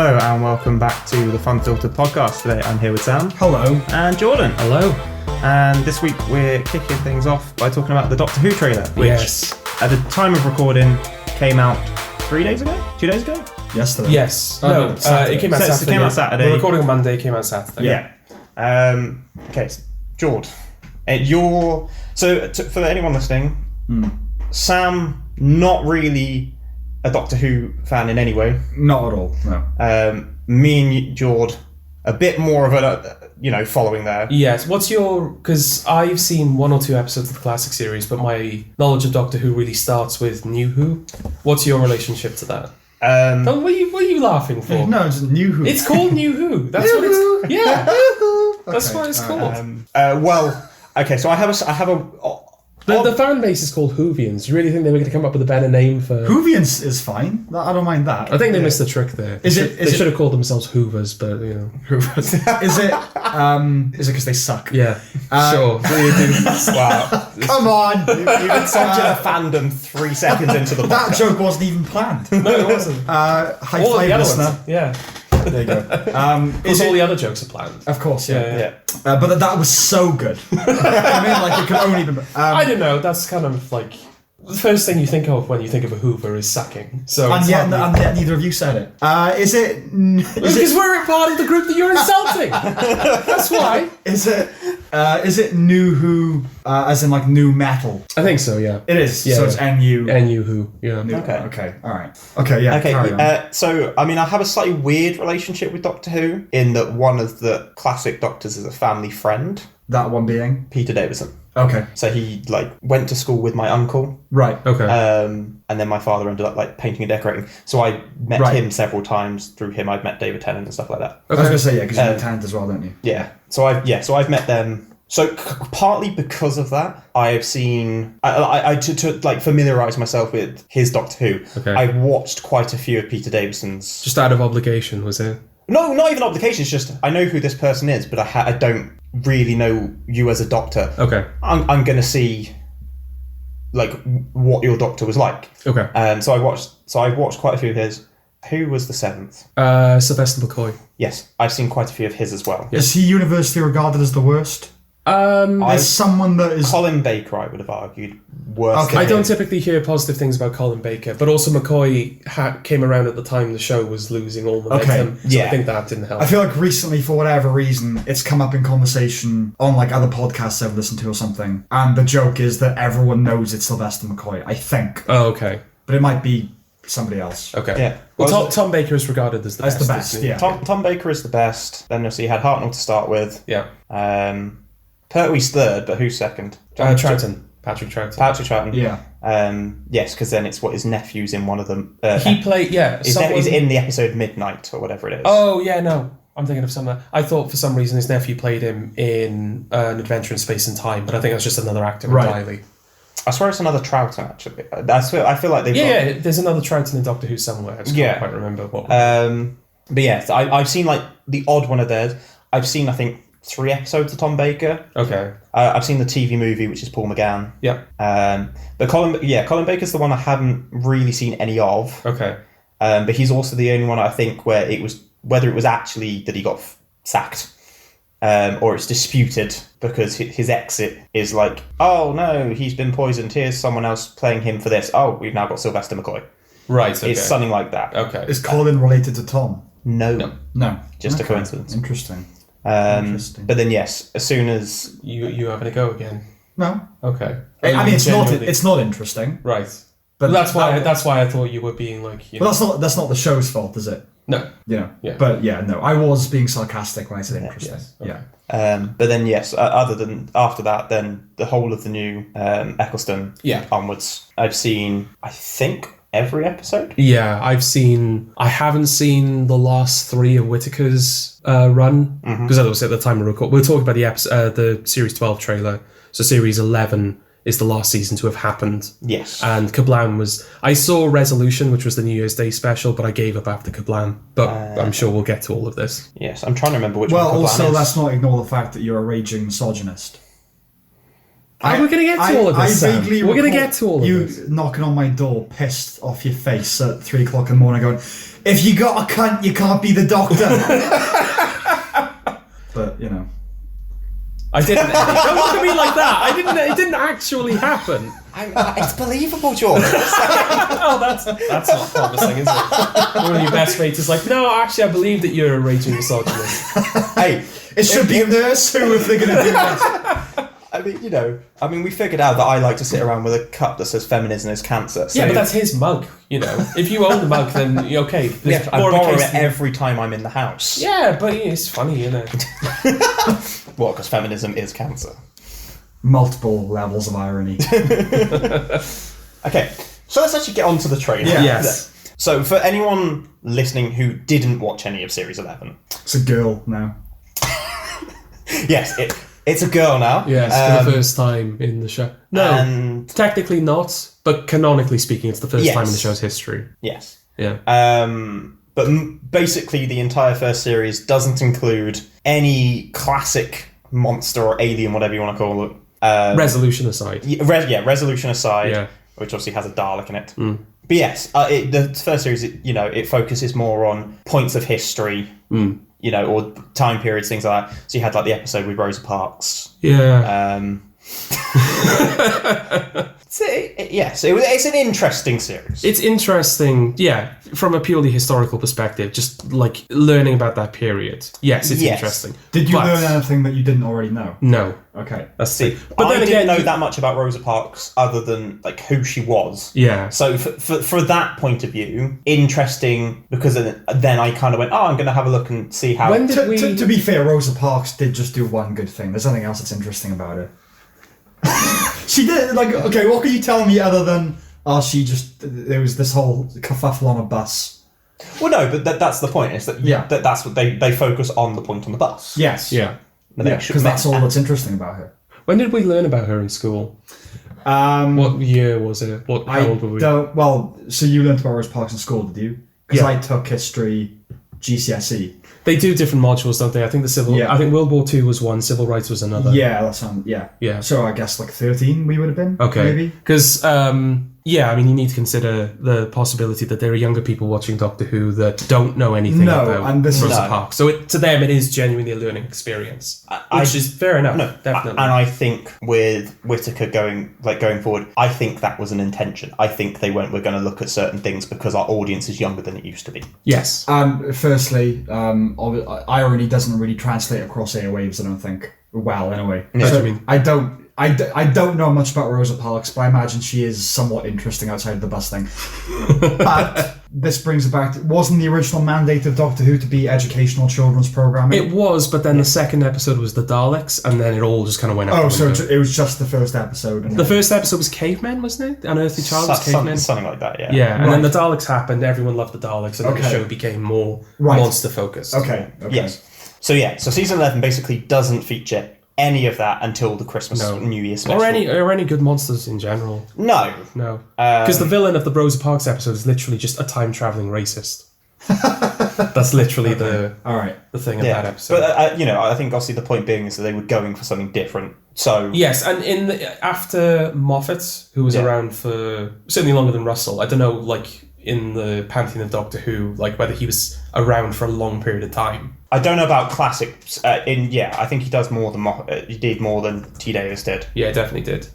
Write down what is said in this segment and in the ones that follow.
Hello and welcome back to the Funfiltered podcast. Today I'm here with Sam. Hello. And Jordan. Hello. And this week we're kicking things off by talking about the Doctor Who trailer, which at the time of recording came out 3 days ago? 2 days ago? Yesterday. Yes. Saturday. It came out Saturday. It came out Saturday. We're recording on Monday, it came out Saturday. Yeah. Okay, Jord. For anyone listening, Sam, not really a Doctor Who fan in any way. Not at all, no. Me and Jord, a bit more of a, following there. Yes. Because I've seen 1 or 2 episodes of the classic series, but my knowledge of Doctor Who really starts with New Who. What's your relationship to that? What are you laughing for? No, it's New Who. It's called New Who. That's what it's... Yeah. That's what it's called. So I have a... The fan base is called Whovians. You really think they were going to come up with a better name for... Whovians is fine. I don't mind that. I think they missed the trick there. They should have called themselves Hoovers, but, Hoovers. Is it because they suck? Yeah. Sure. Wow. Come on! You've insulted a fandom 3 seconds into the podcast. That joke wasn't even planned. No, it wasn't. High All five, the other listener. ones. Yeah. There you go. All the other jokes are planned. Of course, Yeah. But that was so good. I mean, it could only be... I don't know, that's kind of like... The first thing you think of when you think of a Hoover is sacking. So and yet neither of you said it. Is it... Because we're a part of the group that you're insulting. That's why. Is it New Who, as in like new metal? I think so, yeah. It is. Yeah, so it's NU. NU Who, yeah. Okay. All right. Okay, yeah. Okay. Carry on. I have a slightly weird relationship with Doctor Who in that one of the classic Doctors is a family friend. That one being? Peter Davison. Okay. So he went to school with my uncle. Right. Okay. And then my father ended up painting and decorating. So I met him several times through him. I've met David Tennant and stuff like that. Okay. I was going to say, because you met Tennant as well, don't you? Yeah. So I've met them. So partly because of that, I have seen to familiarise myself with his Doctor Who. Okay. I've watched quite a few of Peter Davison's. Just out of obligation, was it? No, not even obligation. It's just I know who this person is, but I don't really know you as a doctor. Okay. I'm going to see what your doctor was like. Okay. So I've watched quite a few of his. Who was the 7th? Sylvester McCoy. Yes, I've seen quite a few of his as well. Is he universally regarded as the worst? As someone that is... Colin Baker, I would have argued, worse than I don't him. typically hear positive things about Colin Baker, but also McCoy came around at the time the show was losing all momentum, so I think that didn't help. I feel like recently, for whatever reason, it's come up in conversation on other podcasts I've listened to or something, and the joke is that everyone knows it's Sylvester McCoy, I think. Oh, okay. But it might be somebody else. Okay. Yeah. Well, Tom Baker is regarded as the best. As the best, yeah. Tom Baker is the best. Then you had Hartnell to start with. Yeah. Pertwee's third, but who's second? Troughton. Patrick Troughton. Patrick Troughton. Yeah. Yes, because then it's his nephew's in one of them. He played, He's in the episode Midnight or whatever it is. Oh, yeah, no. I'm thinking of something. I thought for some reason his nephew played him in An Adventure in Space and Time, but I think that's just another actor entirely. I swear it's another Troughton, actually. I feel like they've got... there's another Troughton in Doctor Who somewhere. I just can't quite remember what. But yeah, I've seen the odd one of theirs. I've seen, I think, 3 episodes of Tom Baker. Okay. I've seen the TV movie, which is Paul McGann. Yeah. But Colin Baker's the one I haven't really seen any of. Okay. But he's also the only one I think whether it was actually that he got sacked, or it's disputed because his exit is oh no, he's been poisoned. Here's someone else playing him for this. Oh, we've now got Sylvester McCoy. Right. Okay. It's something like that. Okay. Is Colin related to Tom? No. Just a coincidence. Interesting. But then yes, as soon as you having a go again. No. Okay. I mean, it's not interesting. Right. But that's why I thought you were being that's not the show's fault, is it? No. Yeah. But no, I was being sarcastic when I said interesting. Yes. Okay. Yeah. But then yes, after that, then the whole of the new Eccleston onwards, I've seen I think every episode. Yeah, I haven't seen the last 3 of Whittaker's run because that was at the time of record. We'll talk about the series 12 trailer. So series 11 is the last season to have happened. Yes. And Kablam I saw Resolution, which was the New Year's Day special, but I gave up after Kablam. But I'm sure we'll get to all of this. Yes, I'm trying to remember which one Kablam also, is. let's not ignore the fact that you're a raging misogynist. We're going to get to all of this, Sam. We're going to get to all of this. You knocking on my door, pissed off your face at 3 o'clock in the morning, going, "If you got a cunt, you can't be the doctor." But you know, I didn't. Don't look at me like that. It didn't actually happen. It's believable, George. Oh, that's not promising, is it? One of your best mates is like, no, actually, I believe that you're a raging misogynist. Hey, it should be a nurse who, if they're going to do that. I mean, we figured out that I like to sit around with a cup that says feminism is cancer. So yeah, but that's his mug, If you own the mug, then okay. Yeah, I borrow it every time I'm in the house. Yeah, but it's funny, What, because feminism is cancer? Multiple levels of irony. Okay, so let's actually get on to the trailer. Yeah. Yes. So for anyone listening who didn't watch any of Series 11... It's a girl now. Yes, it's a girl now. Yes, for the first time in the show. No, and technically not, but canonically speaking, it's the first time in the show's history. yes. Yeah. But basically, the entire first series doesn't include any classic monster or alien, whatever you want to call it. Resolution aside. Resolution aside, Yeah. which obviously has a Dalek in it. But yes, the first series, it focuses more on points of history, or time periods, things like that. So you had like the episode with Rosa Parks. Yeah. It's an interesting series. It's interesting, from a purely historical perspective, just like learning about that period. Yes, it's interesting. Did you learn anything that you didn't already know? No. Okay. That's it. But I didn't know that much about Rosa Parks other than like who she was. Yeah. So for that point of view, interesting, because then I kind of went, I'm going to have a look and see how... To be fair, Rosa Parks did just do one good thing. There's nothing else that's interesting about her. She did, okay, what can you tell me other than, there was this whole kerfuffle on a bus? Well, no, but that's the point, is that, that's what they focus on, the point on the bus. Yes. Yeah. Because that's all that's interesting about her. When did we learn about her in school? What year was it? How old were we? So you learned about Rosa Parks in school, did you? Because I took history GCSE. They do different modules, don't they? I think I think World War II was one, civil rights was another. Yeah, that's one. Yeah. So I guess 13 we would have been. Okay. Maybe. Because you need to consider the possibility that there are younger people watching Doctor Who that don't know anything about Rosa Parks. So to them, it is genuinely a learning experience, which is fair enough. No, definitely. And I think with Whittaker going forward, I think that was an intention. I think they went, we're going to look at certain things because our audience is younger than it used to be. Yes. Firstly, irony doesn't really translate across airwaves, I don't think. Well, anyway. Yeah. So, I don't know much about Rosa Parks, but I imagine she is somewhat interesting outside of the bus thing. But this brings it back to, wasn't the original mandate of Doctor Who to be educational children's programming? It was, but then the second episode was the Daleks, and then it all just kind of went out. Oh, so it was just the first episode. The first episode was cavemen, wasn't it? Unearthly Child was cavemen? Something like that, yeah. Yeah, and then the Daleks happened, everyone loved the Daleks, and then the show became more monster-focused. Okay. Yes. So season 11 basically doesn't feature any of that until the Christmas New Year special. Or any good monsters in general. No. Because the villain of the Rosa Parks episode is literally just a time-travelling racist. That's literally the thing of that episode. But, I think obviously the point being is that they were going for something different. So yes, and after Moffat, who was around for certainly longer than Russell, I don't know, like, in the pantheon of Doctor Who, like whether he was around for a long period of time. I don't know about classics. I think he does more than he did more than T. Davis did. Yeah, definitely did.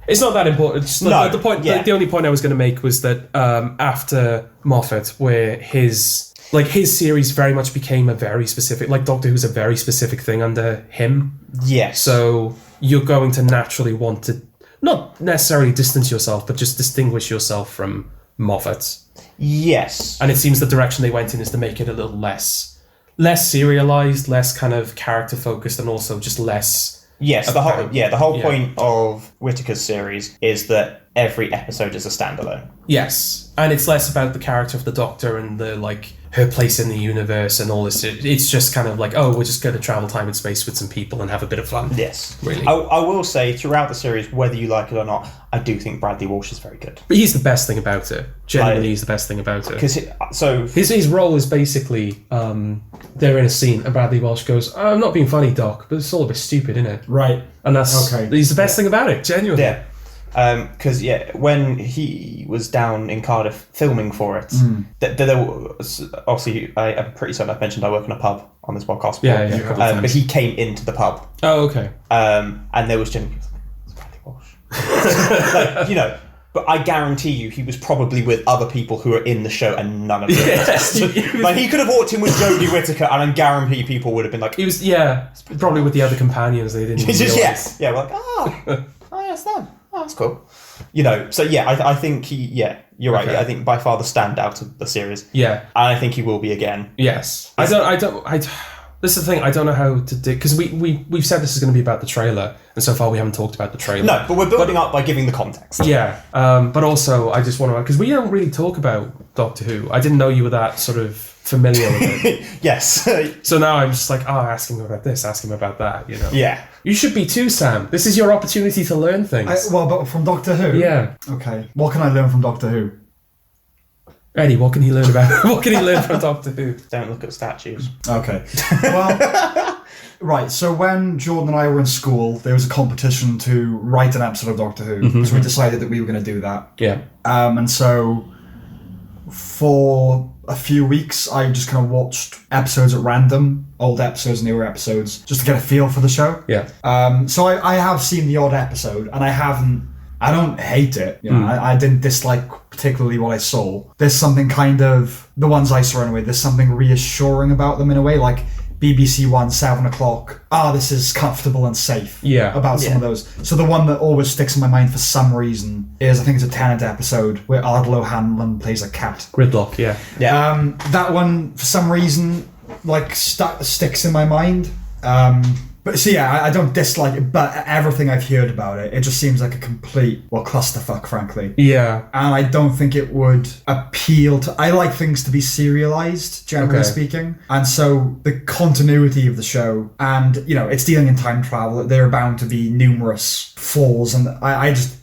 It's not that important. The point. The only point I was going to make was that after Moffat, where his series very much became a very specific, like Doctor Who's a very specific thing under him. Yes. So you're going to naturally want to not necessarily distance yourself, but just distinguish yourself from Moffat. Yes. And it seems the direction they went in is to make it a little less serialized, less kind of character focused, and also just less. Yes, the whole point of Whittaker's series is that every episode is a standalone. Yes, and it's less about the character of the Doctor and the like her place in the universe and all this. It's just kind of like, oh, we're just going to travel time and space with some people and have a bit of fun. Yes, really. I will say throughout the series, whether you like it or not, I do think Bradley Walsh is very good. But he's the best thing about it. Genuinely, he's the best thing about it. Because his role is basically they're in a scene and Bradley Walsh goes, oh, I'm not being funny, Doc, but it's all a bit stupid, isn't it? Right. And that's he's the best thing about it. Genuinely. Yeah. Because when he was down in Cardiff filming for it, there was, obviously I'm pretty certain I've mentioned I work in a pub on this podcast before, a couple of times. but he came into the pub. Oh, okay. And there was genuinely, it's Bradley Walsh. But I guarantee you he was probably with other people who were in the show and none of them existed. Like, he could have walked in with Jodie Whittaker and I guarantee people would have been like... He was, probably with the other companions they didn't even realise. We're like, oh, yes, them. Oh, that's cool. So I think you're right. Okay. I think by far the standout of the series. Yeah. And I think he will be again. Yes. This is the thing, I don't know how to do, because we've said this is going to be about the trailer, and so far we haven't talked about the trailer. No, but we're building up by giving the context. Yeah. But also, I just want to, because we don't really talk about Doctor Who. I didn't know you were that sort of familiar with it. Yes. So now I'm just like, ask him about this, ask him about that, Yeah. You should be too, Sam. This is your opportunity to learn things. But from Doctor Who? Yeah. Okay. What can I learn from Doctor Who? Eddie, what can he learn about? What can he learn from Doctor Who? Don't look at statues. Okay. Well, right. So when Jordan and I were in school, there was a competition to write an episode of Doctor Who. So we decided that we were going to do that. Yeah. And so for a few weeks, I just kind of watched episodes at random, old episodes, newer episodes, just to get a feel for the show. Yeah. So I have seen the odd episode, and I don't hate it. I didn't dislike particularly what I saw. There's something kind of, the ones I saw anyway, there's something reassuring about them in a way, like BBC One, 7 o'clock. This is comfortable and safe. Yeah. About some of those. So the one that always sticks in my mind for some reason is, I think it's a Tennant episode where Ardal O'Hanlon plays a cat. Gridlock, yeah. That one, for some reason, sticks in my mind. But so I don't dislike it, but everything I've heard about it, it just seems like a complete, clusterfuck, frankly. Yeah. And I don't think it would appeal to... I like things to be serialized, generally speaking. And so the continuity of the show, and, it's dealing in time travel, there are bound to be numerous flaws, and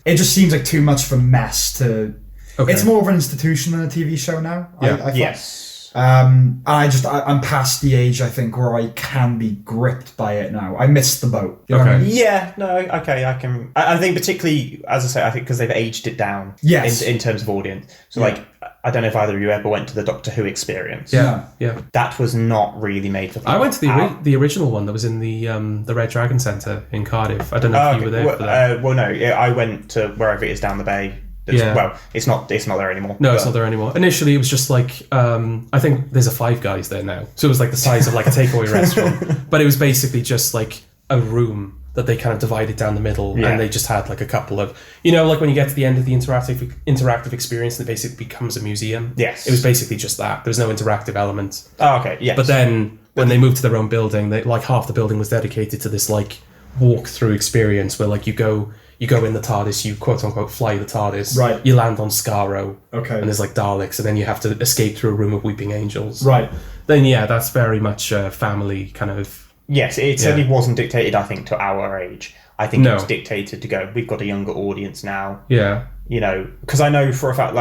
it just seems like too much of a mess to... Okay. It's more of an institution than a TV show now. Yeah. Yes. I'm past the age, I think, where I can be gripped by it now. I missed the boat. You know what I mean? Yeah, no, okay, I can... I think particularly, as I say, I think because they've aged it down in terms of audience. So, I don't know if either of you ever went to the Doctor Who experience. Yeah. That was not really made for people. I went to the original one that was in the Red Dragon Centre in Cardiff. I don't know if you were there for that. No, I went to wherever it is down the bay. Well, it's not there anymore. No, it's not there anymore. Initially, it was just like, I think there's a Five Guys there now. So it was like the size of like a takeaway restaurant. But it was basically just like a room that they kind of divided down the middle, and they just had like a couple of, like when you get to the end of the interactive experience, and it basically becomes a museum. Yes. It was basically just that. There was no interactive element. Oh, okay, yes. But then when they moved to their own building, half the building was dedicated to this like walk-through experience where like you go in the TARDIS, you quote-unquote fly the TARDIS. Right. You land on Skaro. Okay. And there's like Daleks, and then you have to escape through a room of weeping angels. Right. Then, that's very much a family kind of... Yes, it certainly wasn't dictated, I think, to our age. I think it was dictated to go, we've got a younger audience now. Yeah. Because I know for a fact,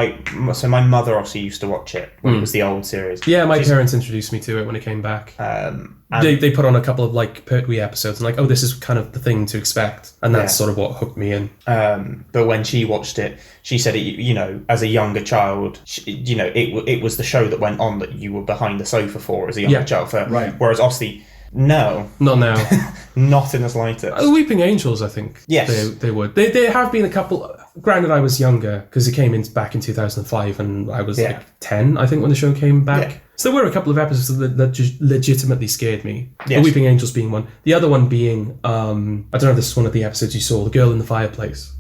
so my mother obviously used to watch it when it was the old series. Yeah, my parents introduced me to it when it came back. They put on a couple of like Pertwee episodes and this is kind of the thing to expect, and that's sort of what hooked me in. But when she watched it, she said it, as a younger child, it was the show that went on that you were behind the sofa for as a younger child. Right. Whereas obviously, no, not now, not in the slightest. Weeping Angels, I think. Yes, they would. They have been a couple. Granted, I was younger because it came in back in 2005, and I was like 10, I think, when the show came back. Yeah. So there were a couple of episodes that just legitimately scared me. Yes. The Weeping Angels being one. The other one being, I don't know if this is one of the episodes you saw, The Girl in the Fireplace.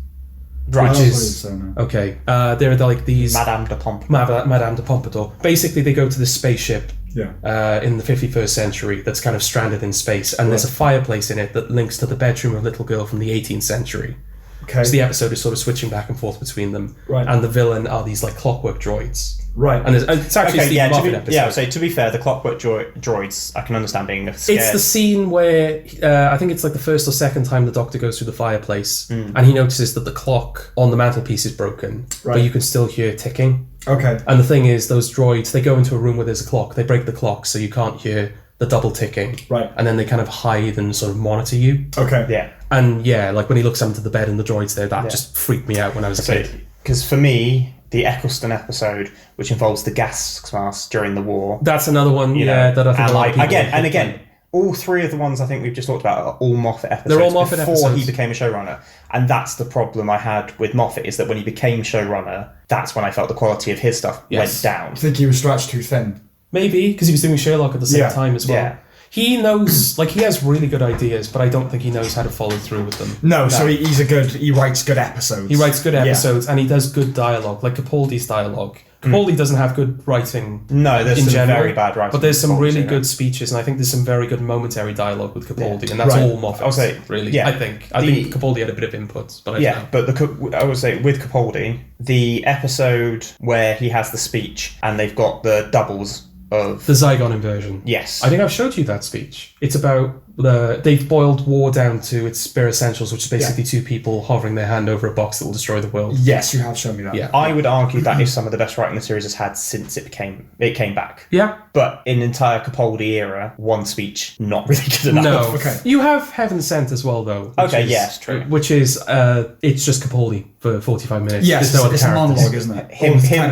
Right. Which is... So, no. Okay. They're like these... Madame de Pompadour. Madame de Pompadour. Basically, they go to this spaceship in the 51st century that's kind of stranded in space, and there's a fireplace in it that links to the bedroom of a little girl from the 18th century. Okay. So the episode is sort of switching back and forth between them. Right. And the villain are these like clockwork droids. Right. And it's actually a Stephen Moffat episode. So to be fair, the clockwork droids, I can understand being scared. It's the scene where I think it's like the first or second time the Doctor goes through the fireplace and he notices that the clock on the mantelpiece is broken, but you can still hear ticking. Okay. And the thing is, those droids, they go into a room where there's a clock, they break the clock so you can't hear the double ticking. Right. And then they kind of hide and sort of monitor you. Okay. Yeah. And yeah, like when he looks under the bed and the droid's there, that just freaked me out when I was a kid. Because for me, the Eccleston episode, which involves the gas mask during the war. That's another one, that I think and a lot of people... again, all three of the ones I think we've just talked about are all Moffat episodes. They're all Moffat before episodes. he became a showrunner. And that's the problem I had with Moffat, is that when he became showrunner, that's when I felt the quality of his stuff went down. I think he was stretched too thin. Maybe, because he was doing Sherlock at the same time as well. Yeah. He knows, like, he has really good ideas, but I don't think he knows how to follow through with them. No, so he writes good episodes. He writes good episodes, and he does good dialogue, like Capaldi's dialogue. Capaldi doesn't have good writing. No, there's in some general, very bad writing. but there's some Capaldi, really yeah. good speeches, and I think there's some very good momentary dialogue with Capaldi, and that's all Moffat. I'll say, really. yeah, I think Capaldi had a bit of input, but I don't know. but I would say with Capaldi, the episode where he has the speech and they've got the doubles of The Zygon inversion. Yes. I think I've showed you that speech. It's about they've boiled war down to its bare essentials, which is basically two people hovering their hand over a box that will destroy the world. Yes, you have shown me that. Yeah. I would argue that is some of the best writing the series has had since it came back. Yeah. But in the entire Capaldi era, one speech not really good enough. No. Okay. You have Heaven Sent as well, though. Okay, yes, true. Which is, it's just Capaldi for 45 minutes. Yes, There's no other it's a characters. monologue, isn't it?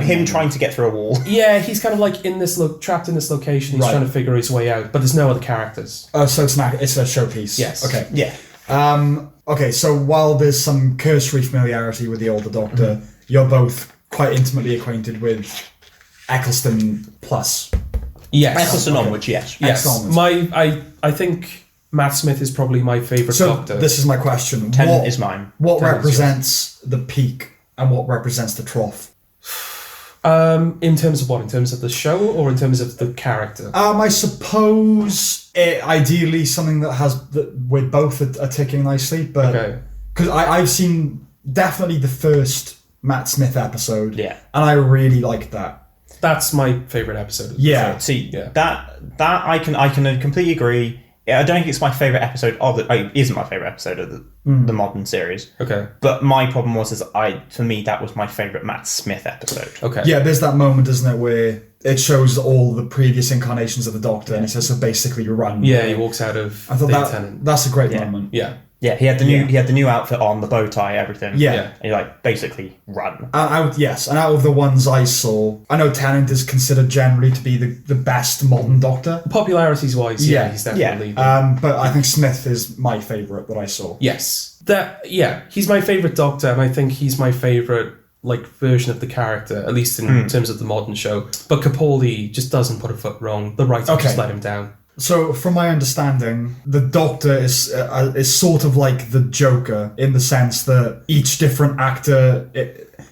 Him trying to get through a wall. Yeah, he's kind of like in this trapped in this location. He's trying to figure his way out, but there's no other characters. So it's a showpiece. Yes. Okay. Yeah. Okay, so while there's some cursory familiarity with the older Doctor, you're both quite intimately acquainted with Eccleston plus. Yes. Eccleston onwards, yes. Yes. Excellent. I think Matt Smith is probably my favourite So Doctor. this is my question. Tennant is mine. What Tennant's represents the peak and what represents the trough? In terms of what? In terms of the show or in terms of the character? I suppose ideally something that we're both are ticking nicely, but Okay. because I've seen definitely the first Matt Smith episode, Yeah. and I really liked that. That's my favourite episode of the Yeah. show. See, Yeah. that I can completely agree. I don't think it's my favourite episode of the... It isn't my favourite episode of the modern series. Okay. But my problem was, for me, that was my favourite Matt Smith episode. Okay. Yeah, there's that moment, isn't it, where it shows all the previous incarnations of the Doctor, and he says, "So basically, you run." Yeah, he walks out of I thought David Tennant. that's a great moment. Yeah. Yeah, he had the new outfit on, the bow tie, everything. Yeah. Yeah. And he basically run. And out of the ones I saw, I know Tennant is considered generally to be the best modern Doctor. Popularities wise, Yeah. he's definitely But I think Smith is my favourite that I saw. yes. He's my favourite Doctor, and I think he's my favourite version of the character, at least in terms of the modern show. But Capaldi just doesn't put a foot wrong. The writer just let him down. So, from my understanding, the Doctor is sort of like the Joker in the sense that each different actor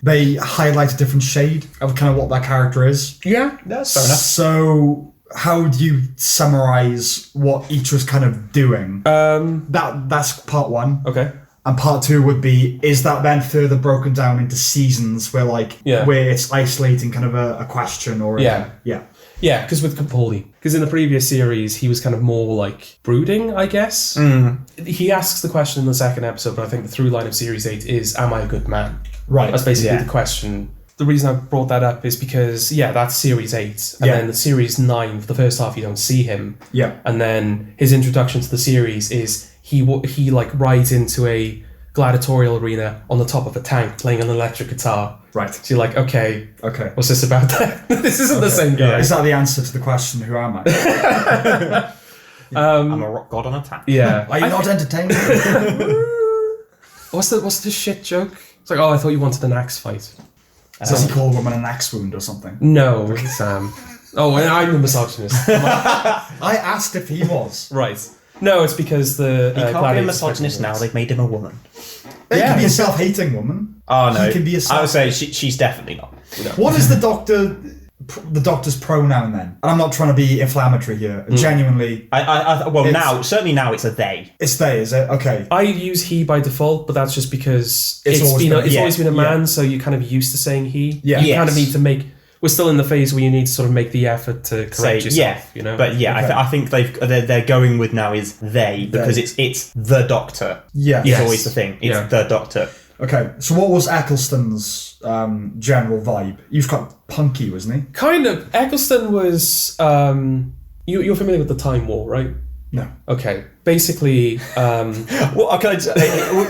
they highlight a different shade of kind of what that character is. Yeah, That's fair enough. So, how do you summarize what each was kind of doing? That's part one. Okay. And part two would be, is that then further broken down into seasons where where it's isolating kind of a question or Yeah. Yeah, because with Capaldi, because in the previous series he was kind of more brooding, I guess. He asks the question in the second episode, but I think the through line of series 8 is, am I a good man? Right. That's basically the question. The reason I brought that up is because, that's series 8, and then the series 9, for the first half you don't see him. Yeah. And then his introduction to the series is he rides into a gladiatorial arena on the top of a tank playing an electric guitar. Right. So you're like, okay, Okay. what's this about? This isn't the same guy. Is that the answer to the question, who am I? I'm a rock god on a tank. Yeah. Are you not entertained? What's the shit joke? It's like, oh, I thought you wanted an axe fight. Does he call a woman an axe wound or something? No, Sam. Oh, and I'm the misogynist. I asked if he was. Right. No, it's because the He can't be a gladiators misogynist fight now, they've made him a woman. He can be a self-hating woman. Oh no. He can be a I would say she's definitely not. What is the Doctor the Doctor's pronoun then? And I'm not trying to be inflammatory here. Genuinely, certainly now it's a they. it's they, is it? Okay. I use he by default, but that's just because It's always been a man, so you're kind of used to saying he. Yeah. You kind of Yes. need to make. We're still in the phase where you need to sort of make the effort to correct yourself. You know. But yeah, Okay. I think they're going with now is they because it's the Doctor. Yeah. It's Yes. always the thing. It's Yeah. the Doctor. Okay. So what was Eccleston's general vibe? You've got punky, wasn't he? Kind of. Eccleston was. You're familiar with the Time War, right? No. Okay. Basically. Well, okay,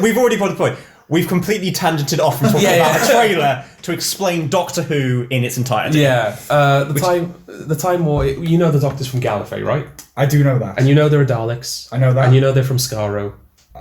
we've already got the point. We've completely tangented off from talking about the trailer to explain Doctor Who in its entirety. Yeah. The Time War. You know the Doctor's from Gallifrey, right? I do know that. And you know there are Daleks. I know that. And you know they're from Skaro.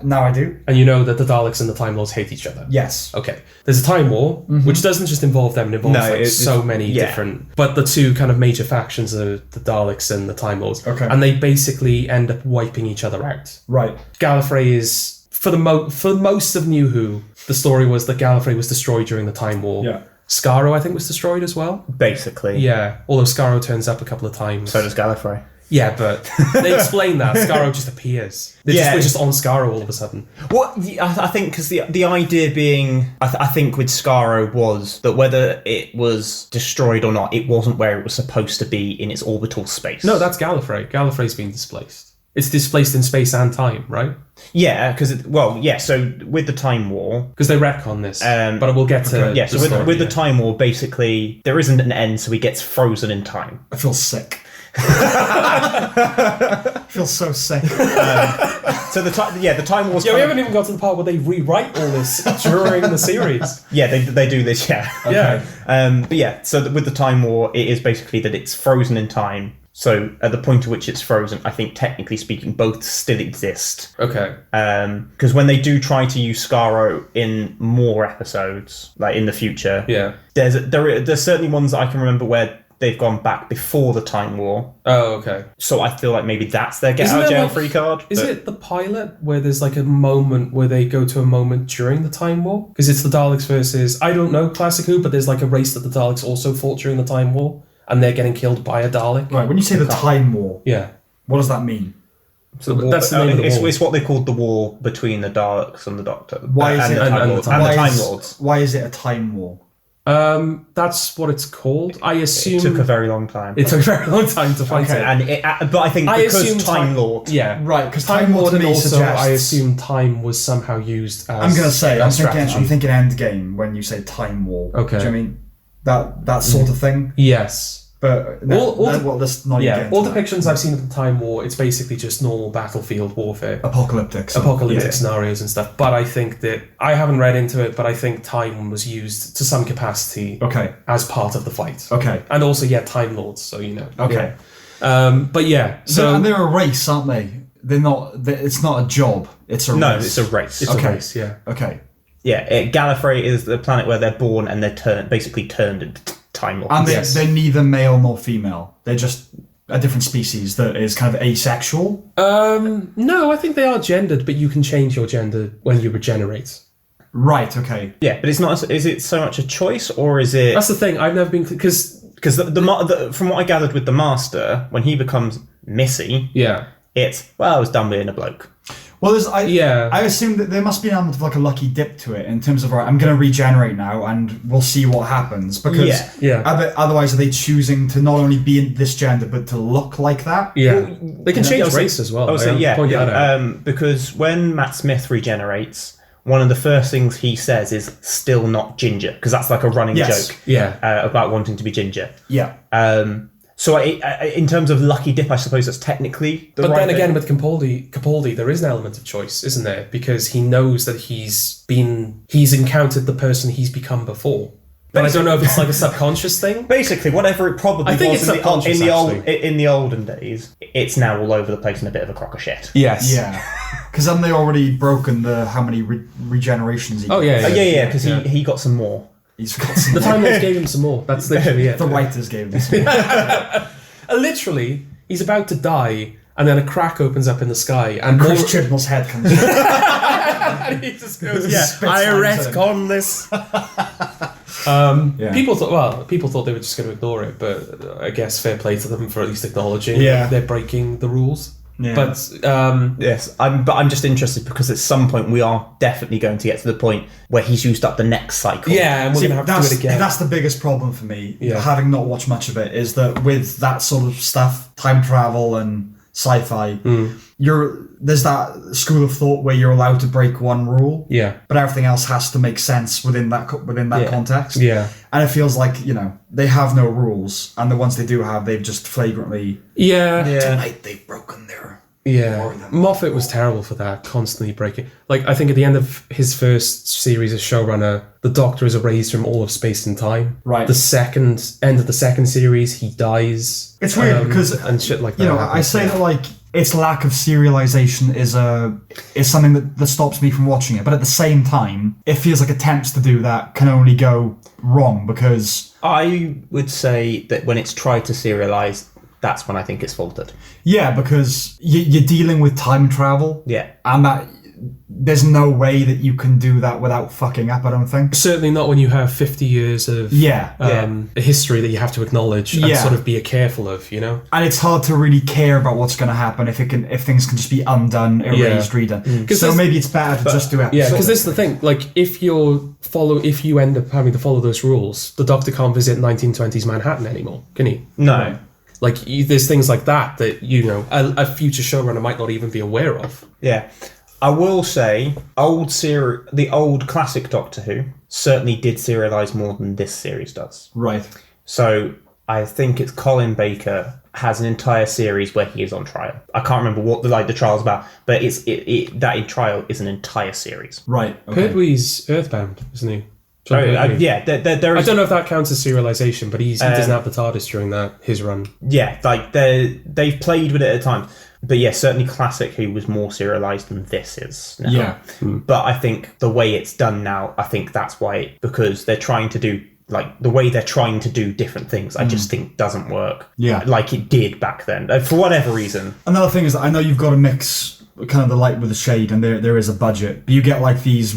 Now I do. And you know that the Daleks and the Time Lords hate each other. Yes. Okay. There's a Time War, which doesn't just involve them, it involves so many different... But the two kind of major factions are the Daleks and the Time Lords. Okay. And they basically end up wiping each other out. Right. Gallifrey is... For most of New Who, the story was that Gallifrey was destroyed during the Time War. Yeah. Skaro, I think, was destroyed as well. Basically. Yeah. Although Skaro turns up a couple of times. So does Gallifrey. Yeah, but they explain that. Skaro just appears. We're just on Skaro all of a sudden. What I think, because the idea being, I think with Skaro was that whether it was destroyed or not, it wasn't where it was supposed to be in its orbital space. No, that's Gallifrey. Gallifrey's been displaced. It's displaced in space and time, right? Yeah, because so with the Time War, Because they retcon this, but we'll get to so with the Time War, basically there isn't an end, so he gets frozen in time. I feel sick. I feel so sick. So the Time War's Yeah, we haven't even got to the part where they rewrite all this during the series. Yeah, they do this. Yeah, Yeah. But yeah, so with the Time War, it is basically that it's frozen in time. So at the point at which it's frozen, I think technically speaking, both still exist. Okay. Because when they do try to use Skaro in more episodes, like in the future, Yeah. there's certainly ones that I can remember where they've gone back before the Time War. Oh, okay. So I feel like maybe that's their get Isn't out of there, jail like- free card. Is it the pilot where there's like a moment where they go to a moment during the Time War? Because it's the Daleks versus, I don't know Classic Who, but there's like a race that the Daleks also fought during the Time War, and they're getting killed by a Dalek. Right, when you say the Time War, Yeah. what does that mean? So that's the name of the war. It's what they called the war between the Daleks and the Doctor. Why is and it- the Time and the Lords? Time And the Why Time is- Lords. Why is it a Time War? That's what it's called. I assume It took a very long time. it took a very long time to find Okay. it. But I think I because assume Time Lord. Yeah. Right, because Time Lord, to and me also suggests... I assume time was somehow used as I'm going to say, a I'm strategy. thinking Endgame when you say Time War. Okay. Do you know what I mean? That sort of thing. Yes. But let's not Yeah, even get all into that. depictions I've seen of the Time War, it's basically just normal battlefield warfare. Apocalyptic. Apocalyptic scenarios and stuff. But I think that, I haven't read into it, but I think time was used to some capacity Okay. as part of the fight. Okay. And also, Time Lords, so you know. Okay. Yeah. But yeah, so... And they're a race, aren't they? It's not a job. It's a No, race. it's a race. It's Okay. a race, yeah. Okay. Yeah, Gallifrey is the planet where they're born and they're basically turned into Time Lords. And Yes. they're neither male nor female. They're just a different species that is kind of asexual. No, I think they are gendered, but you can change your gender when you regenerate. Right, okay. Yeah, but it's not. Is it so much a choice, or is it? That's the thing. I've never been... Because... Because from what I gathered with the Master, when he becomes Missy, Yeah. it's, well, I was done being a bloke. Well, Yeah. I assume that there must be an element of like a lucky dip to it in terms of, right, I'm going to regenerate now and we'll see what happens. Because Yeah. otherwise, are they choosing to not only be in this gender but to look like that? Yeah. They can change Also- race as well. Also, I pointed that out. because when Matt Smith regenerates, one of the first things he says is "still not ginger," because that's like a running Yes. joke. Yeah. About wanting to be ginger. Yeah. So in terms of lucky dip, I suppose that's technically the But right then thing. again, with Capaldi, there is an element of choice, isn't there? Because he knows that he's encountered the person he's become before. But I don't know if it's like a subconscious thing. Basically, whatever it probably I think was it's subconscious, in the olden days, it's now all over the place and a bit of a crock of shit. Yes. Yeah. Because haven't they already broken how many regenerations he Oh, gets? yeah. Because he got some more. He's got some The Time Lords gave him some more. That's literally it. The writers gave this one. Literally, he's about to die, and then a crack opens up in the sky, and Chris Chibnall's head comes out. and he just goes, Spits I lines at him. retcon this. People thought they were just going to ignore it, but I guess fair play to them for at least acknowledging Yeah. that they're breaking the rules. Yeah. But Yes, I'm just interested because at some point we are definitely going to get to the point where he's used up the next cycle. yeah, and we're going to have to do it again. That's the biggest problem for me, Yeah. having not watched much of it, is that with that sort of stuff, time travel and sci-fi, there's that school of thought where you're allowed to break one rule, Yeah. but everything else has to make sense within that context. Yeah. And it feels like, they have no rules, and the ones they do have, they've just flagrantly... Yeah. Tonight they've broken their... Yeah. Moffat was terrible for that, constantly breaking. Like, I think at the end of his first series as showrunner, the Doctor is erased from all of space and time. Right. The end of the second series, he dies. It's weird because... And shit like that. I say that, like, its lack of serialization is something that stops me from watching it, but at the same time, it feels like attempts to do that can only go wrong because... I would say that when it's tried to serialize, that's when I think it's faltered. Yeah, because you're dealing with time travel. Yeah. And that there's no way that you can do that without fucking up, I don't think. Certainly not when you have 50 years of a history that you have to acknowledge and sort of be careful of, And it's hard to really care about what's going to happen if things can just be undone, erased, redone. So maybe it's better to just do episodes. Yeah, because this is the thing. Like, if you end up having to follow those rules, the Doctor can't visit 1920s Manhattan anymore, can he? No. Right. Like, there's things like that a future showrunner might not even be aware of. Yeah. I will say, the old classic Doctor Who certainly did serialise more than this series does. Right. So I think it's Colin Baker has an entire series where he is on trial. I can't remember what the trial's about, but that in trial is an entire series. Right. Okay. Pertwee's Earthbound, isn't he? There is, I don't know if that counts as serialization, but he doesn't have the TARDIS during his run. Yeah, like they've played with it at times. But yeah, certainly Classic Who was more serialized than this is now. Yeah. But I think the way it's done now, I think that's why, because they're trying to do, the way they're trying to do different things, I just think doesn't work. Yeah. Like it did back then, for whatever reason. Another thing is that I know you've got to mix kind of the light with the shade, and there is a budget, but you get like these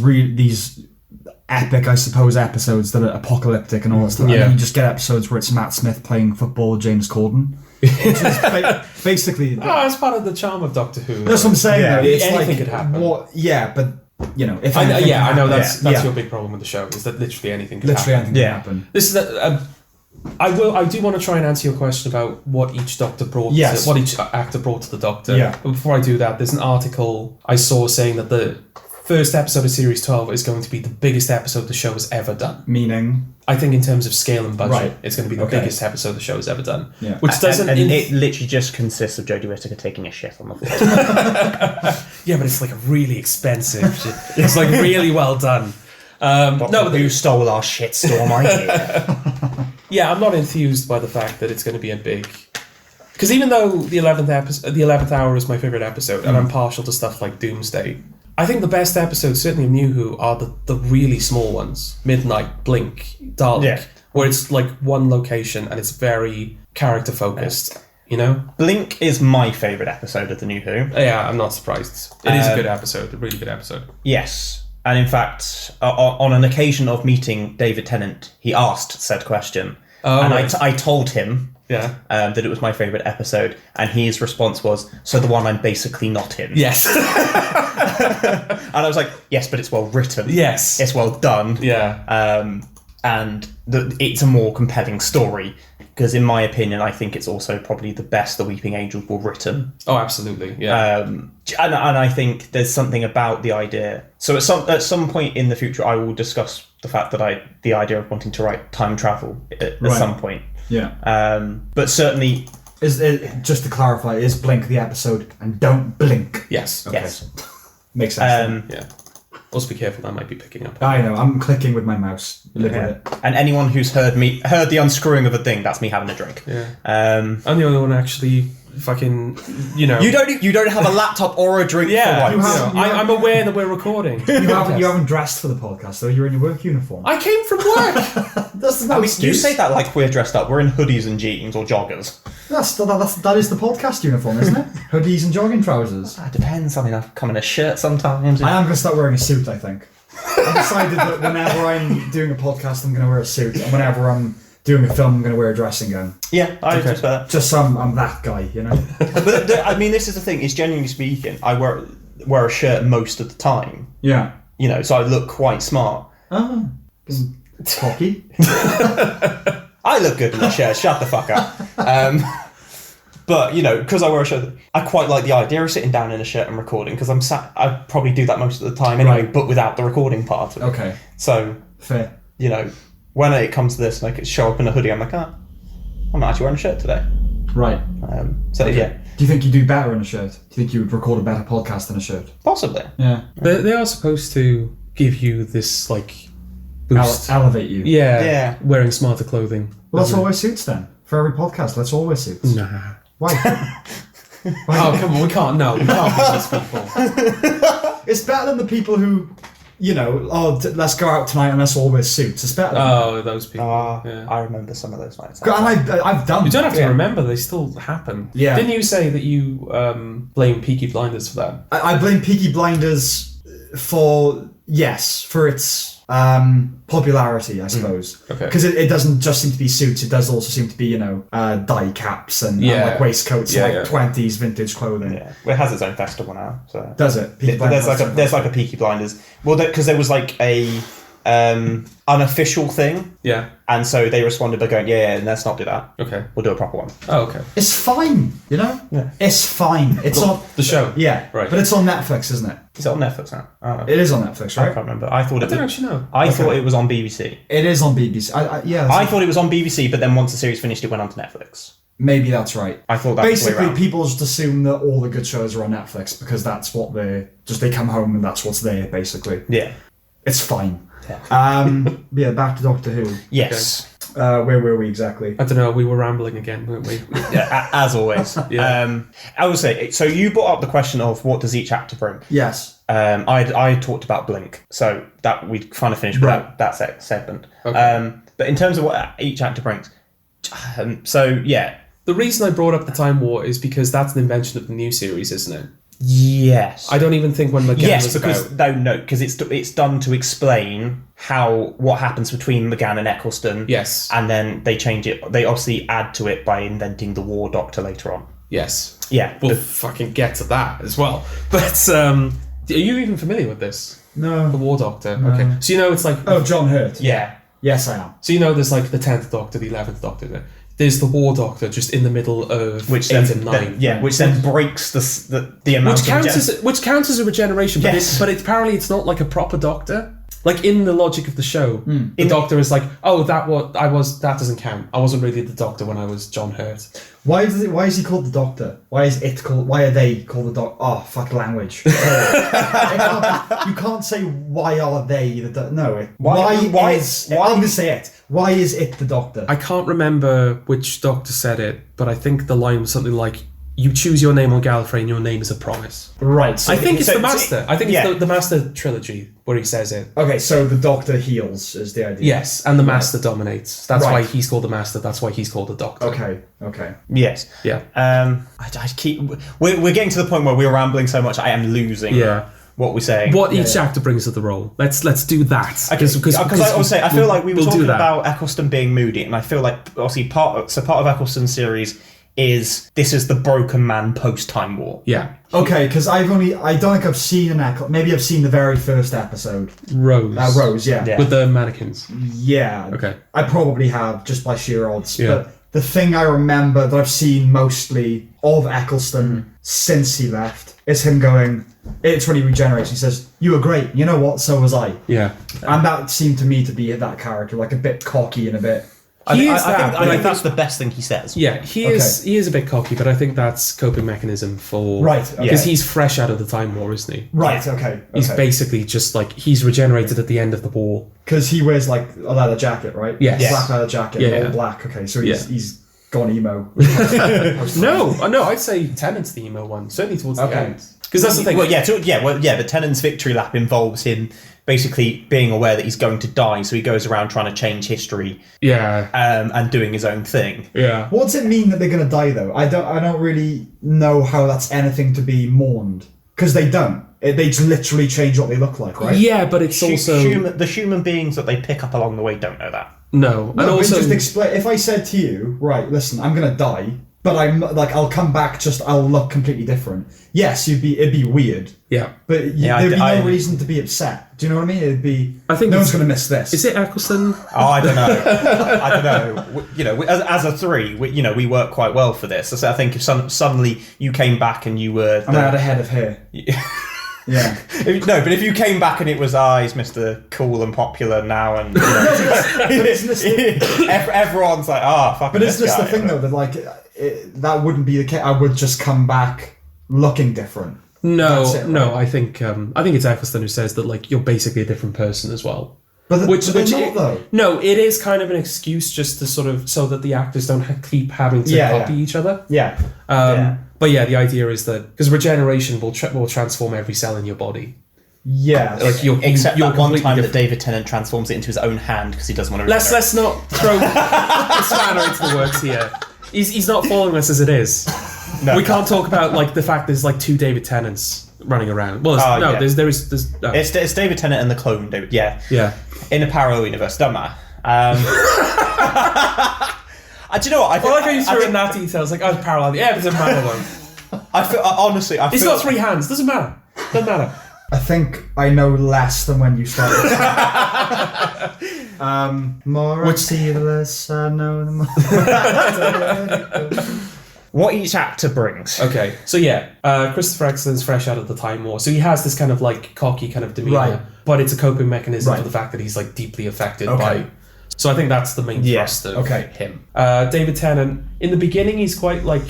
epic, I suppose, episodes that are apocalyptic and all that stuff. Yeah. And then you just get episodes where it's Matt Smith playing football with James Corden. Which is basically... it's part of the charm of Doctor Who. That's what I'm saying, though. It's anything could happen. But, if I anything know happen, that's your big problem with the show, is that literally anything can happen. Anything can happen. This is I do want to try and answer your question about what each Doctor brought, what each actor brought to the Doctor. Yeah. But before I do that, there's an article I saw saying that the first episode of Series 12 is going to be the biggest episode the show has ever done. Meaning? I think in terms of scale and budget, Right. it's going to be the biggest episode the show has ever done. Yeah. Which doesn't... And it literally just consists of Jodie Whittaker taking a shit on the floor. Yeah, but it's like a really expensive shit. It's like really well done. Who stole our shitstorm idea? Yeah, I'm not enthused by the fact that it's going to be a big... Because even though the 11th hour is my favourite episode, and I'm partial to stuff like Doomsday, I think the best episodes, certainly of New Who, are the really small ones. Midnight, Blink, Dalek, where it's like one location and it's very character focused, Blink is my favourite episode of the New Who. Yeah, I'm not surprised. It is a good episode, a really good episode. Yes. And in fact, on an occasion of meeting David Tennant, he asked said question. I told him that it was my favourite episode, and his response was, so the one I'm basically not in. Yes. And I was like, yes, but it's well written. Yes. It's well done. Yeah. And it's a more compelling story, because in my opinion, I think it's also probably the best The Weeping Angels were written. Oh, absolutely. Yeah. And I think there's something about the idea. So at some point in the future, I will discuss the fact that the idea of wanting to write time travel at some point. Yeah. But certainly... Just to clarify, is Blink the episode and don't blink? Yes. Okay. Yes. Makes sense. Yeah. Also be careful, that might be picking up. I know, I'm clicking with my mouse. Live with it. And anyone who's heard the unscrewing of a thing, that's me having a drink. Yeah. I'm the only one actually fucking, You don't have a laptop or a drink for once. I'm aware that we're recording. You haven't dressed for the podcast, though. You're in your work uniform. I came from work. That's no excuse. You say that like we're dressed up. We're in hoodies and jeans or joggers. That is the podcast uniform, isn't it? Hoodies and jogging trousers. It depends. I mean, I come in a shirt sometimes. I am going to start wearing a suit, I think. I decided that whenever I'm doing a podcast, I'm going to wear a suit, and whenever I'm doing a film, I'm going to wear a dressing gown. Yeah, I just that. Just I'm that guy, you know. But I mean, this is the thing. Is genuinely speaking, I wear a shirt most of the time. Yeah. You know, so I look quite smart. Oh, cocky. I look good in a shirt. Shut the fuck up. But, you know, because I wear a shirt, I quite like the idea of sitting down in a shirt and recording, because I probably do that most of the time anyway, but without the recording part of it. Okay. So, fair. You know, when it comes to this, like, show up in a hoodie, I'm like, I'm not actually wearing a shirt today. Right. So, okay. Yeah. Do you think you do better in a shirt? Do you think you would record a better podcast in a shirt? Possibly. Yeah. They are supposed to give you this, like, boost. Elevate you. Yeah. Wearing smarter clothing. Well, let's all wear suits then. For every podcast, let's all wear suits. Nah. Why? Oh, come on, we can't be these people. It's better than the people who, you know, let's go out tonight and let's all wear suits. It's better than those people. Yeah. I remember some of those nights. And I've done You don't have to remember, they still happen. Yeah. Didn't you say that you blame Peaky Blinders for that? I blame Peaky Blinders for its popularity, I suppose. Okay. Because it doesn't just seem to be suits, it does also seem to be, you know, die caps and like waistcoats and 20s vintage clothing. Yeah, well, it has its own festival now. So does it? There's like a Peaky Blinders. Well, because there was like a unofficial thing. Yeah. And so they responded by going, yeah, let's not do that. Okay. We'll do a proper one. Oh, okay. It's fine, you know? Yeah. It's fine. It's on the show. Yeah. Right. But it's on Netflix, isn't it? Is it on Netflix now? I don't know. It is on Netflix, I right? can't remember. I thought I don't actually know. I thought it was on BBC. It is on BBC. I thought it was on BBC, but then once the series finished, it went on to Netflix. Maybe that's right. I thought that was the way basically around. people just assume that all the good shows are on Netflix because that's what they come home and that's what's there, basically. Yeah. It's fine. Yeah. Back to Doctor Who. Yes. Where were we exactly? I don't know, we were rambling again, weren't we? Yeah, as always. Yeah. I would say, so you brought up the question of what does each actor bring? Yes. I talked about Blink, so that we kind of finished with that segment. Okay. But in terms of what each actor brings, so yeah. The reason I brought up the Time War is because that's an invention of the new series, isn't it? Yes. I don't even think when McGann was because because it's done to explain what happens between McGann and Eccleston. Yes. And then they change it. They obviously add to it by inventing the War Doctor later on. Yes. Yeah. We'll fucking get to that as well. But are you even familiar with this? No. The War Doctor. No. Okay. So you know it's like John Hurt. Yeah. Yes, I am. So you know there's like the 10th Doctor, the 11th Doctor. There's the War Doctor just in the middle of which 8 then, and 9. which then breaks the amount which counts as a regeneration, Yes. but apparently it's not like a proper Doctor. Like in the logic of the show, the Doctor is like, oh, that doesn't count. I wasn't really the Doctor when I was John Hurt. Why is he called the Doctor? Why are they called the Doctor? Oh, fuck language. You can't say why are they the Doctor. No. Why I'm going to say it. Why is it the Doctor? I can't remember which Doctor said it, but I think the line was something like, you choose your name on Gallifrey and your name is a promise. Right. So I think it's the Master. I think it's the Master trilogy where he says it. Okay, so the Doctor heals is the idea. Yes, and the Master dominates. That's why he's called the Master. That's why he's called the Doctor. Okay. Yes. Yeah. I keep. We're getting to the point where we're rambling so much. I am losing. Yeah. What we're saying. What each actor brings to the role. Let's do that. Because I feel like we were talking about Eccleston being moody, and I feel like obviously part of Eccleston's series is this is the broken man post Time War. Yeah. Okay, because I don't think I've seen an Eccleston. Maybe I've seen the very first episode. Rose. Rose, yeah. With the mannequins. Yeah. Okay. I probably have, just by sheer odds. Yeah. But the thing I remember that I've seen mostly of Eccleston since he left is him going, it's when he regenerates. He says, you were great. You know what? So was I. Yeah. And that seemed to me to be that character, like a bit cocky and a bit... I think that's the best thing he says. Yeah, he is a bit cocky, but I think that's coping mechanism for... Right. Because he's fresh out of the Time War, isn't he? Right, okay. He's basically just like, he's regenerated at the end of the war. Because he wears like a leather jacket, right? Yes. Black leather jacket, all black. Okay, so he's gone emo. No, I'd say Tennant's the emo one, certainly towards the end. Because that's the thing. But Tennant's victory lap involves him basically being aware that he's going to die, so he goes around trying to change history. Yeah. And doing his own thing. Yeah. What does it mean that they're going to die though? I don't really know how that's anything to be mourned, because they don't. They just literally change what they look like, right? Yeah, but it's also the human beings that they pick up along the way don't know that. no, and No, also just explain. If I said to you, right, listen, I'm gonna die, but I'm like, I'll come back. I'll look completely different. Yes, it'd be weird, yeah. but there'd be I- no reason to be upset. Do you know what I mean? It'd be. I think no it's- one's gonna miss this. Is it Eccleston? Oh, I don't know. I don't know. As a three, we work quite well for this. So I think if suddenly you came back and you were, And I had a head of hair. Yeah. But if you came back and it was, he's Mr. Cool and popular now, and everyone's like, fucking. But isn't this the thing though, that like that wouldn't be the case? I would just come back looking different. No, That's it, no. right? I think it's Eccleston who says that like you're basically a different person as well. But they're not, though. No, it is kind of an excuse just to sort of so that the actors don't keep having to copy each other. Yeah. But yeah, the idea is that because regeneration will transform every cell in your body. Yeah. Like you're Except you're that one completely time that different. David Tennant transforms it into his own hand because he doesn't want to. Let's not throw the spanner into the works here. He's not following us as it is. No. We can't talk about like the fact there's like 2 David Tennants running around. Well, there's no. It's David Tennant and the clone David. Yeah. Yeah. In a parallel universe, don't matter. Do you know what? I like how you threw in that details. Like, oh, parallel. Yeah, it doesn't matter though. Honestly, He's got 3 hands. Doesn't matter. Doesn't matter. I think I know less than when you started. More I see, the less I know. The more. What each actor brings. Okay, so yeah, Christopher Eccleston's fresh out of the Time War, so he has this kind of like cocky kind of demeanor, Right. but it's a coping mechanism Right. for the fact that he's like deeply affected Okay. by. So I think that's the main thrust of him. David Tennant, in the beginning, he's quite like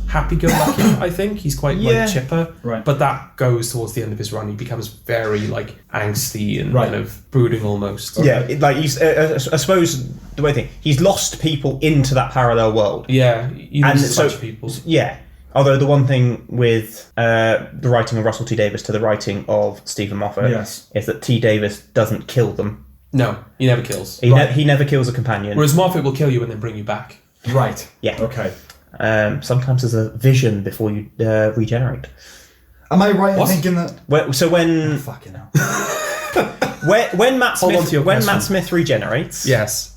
happy-go-lucky. I think he's quite like chipper, Right. but that goes towards the end of his run. He becomes very like angsty and Right. kind of brooding almost. Yeah, he's. I suppose the way he's lost people into that parallel world. Yeah, he loses a bunch of people. Yeah. Although the one thing with the writing of Russell T Davies to the writing of Stephen Moffat is that T Davies doesn't kill them. No, he never kills. He never kills a companion. Whereas Moffat will kill you and then bring you back. Right. Yeah. Okay. Sometimes there's a vision before you regenerate. Am I right in thinking that? When Fucking hell. when Matt Hold on to your Smith question. Matt Smith regenerates, Yes.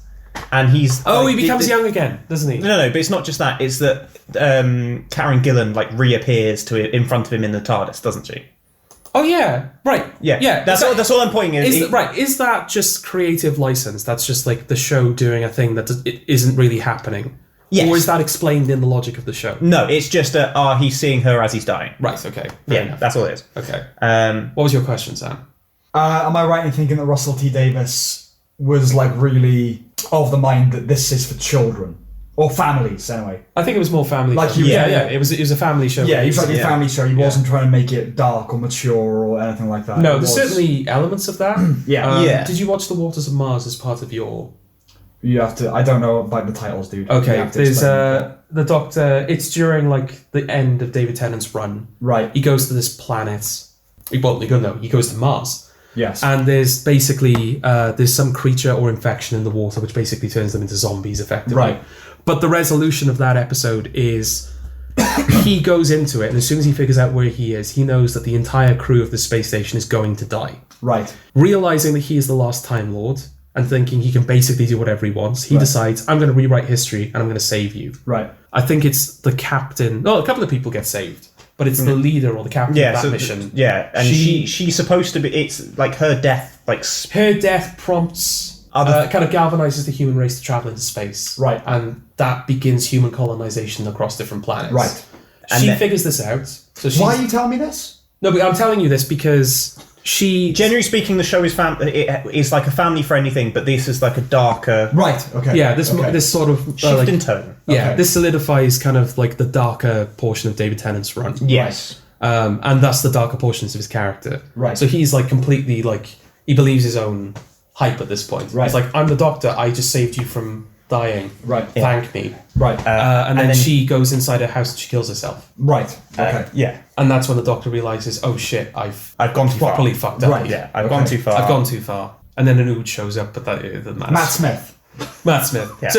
and he's He becomes young again, doesn't he? No, but it's not just that. It's that Karen Gillan reappears in front of him in the TARDIS, doesn't she? Oh yeah, right. Yeah. That's all I'm pointing is. Is that just creative license? That's just like the show doing a thing that it isn't really happening. Yes. Or is that explained in the logic of the show? No, it's just he's seeing her as he's dying. Right. Okay. Yeah, enough. that's all it is. Okay. Um, What was your question, Sam? Am I right in thinking that Russell T Davies was like really of the mind that this is for children or families anyway? I think it was more family. Like show. you- yeah. It was a family show. Yeah, he was like a family show. He Yeah. wasn't trying to make it dark or mature or anything like that. No, It there's was- certainly elements of that. Yeah. Yeah. Did you watch The Waters of Mars as part of your? You have to. I don't know about the titles, dude. You Okay, have to there's explain it. the Doctor. It's during like the end of David Tennant's run. Right. He goes to this planet. He goes to Mars. Yes. And there's basically there's some creature or infection in the water which basically turns them into zombies effectively. Right. But the resolution of that episode is he goes into it, and as soon as he figures out where he is, he knows that the entire crew of the space station is going to die. Right. Realizing that he is the last Time Lord and thinking he can basically do whatever he wants, he decides, I'm going to rewrite history and I'm going to save you. Right. I think it's the captain. No, a couple of people get saved, but it's the leader or the captain of that mission. And she's supposed to be. It's like her death, Her death prompts, kind of galvanizes the human race to travel into space. Right. And that begins human colonization across different planets. Right. She figures this out. So Why are you telling me this? No, but I'm telling you this because she... Generally speaking, the show is like a family-friendly thing, but this is like a darker... Right, okay. Yeah, this sort of... shift in tone. Yeah, Okay. this solidifies kind of like the darker portion of David Tennant's run. Yes. And thus the darker portions of his character. Right. So he's like completely like... He believes his own hype at this point. Right. He's like, I'm the Doctor, I just saved you from dying. Right. Thank me. Right. And then she goes inside her house and she kills herself. Right. Okay. Yeah. And that's when the Doctor realizes, oh shit, I've gone too far. properly fucked up. Right. Yeah, I've gone too far. I've gone too far. And then an Ood shows up, but that doesn't matter. Matt Smith. Matt Smith. Yeah.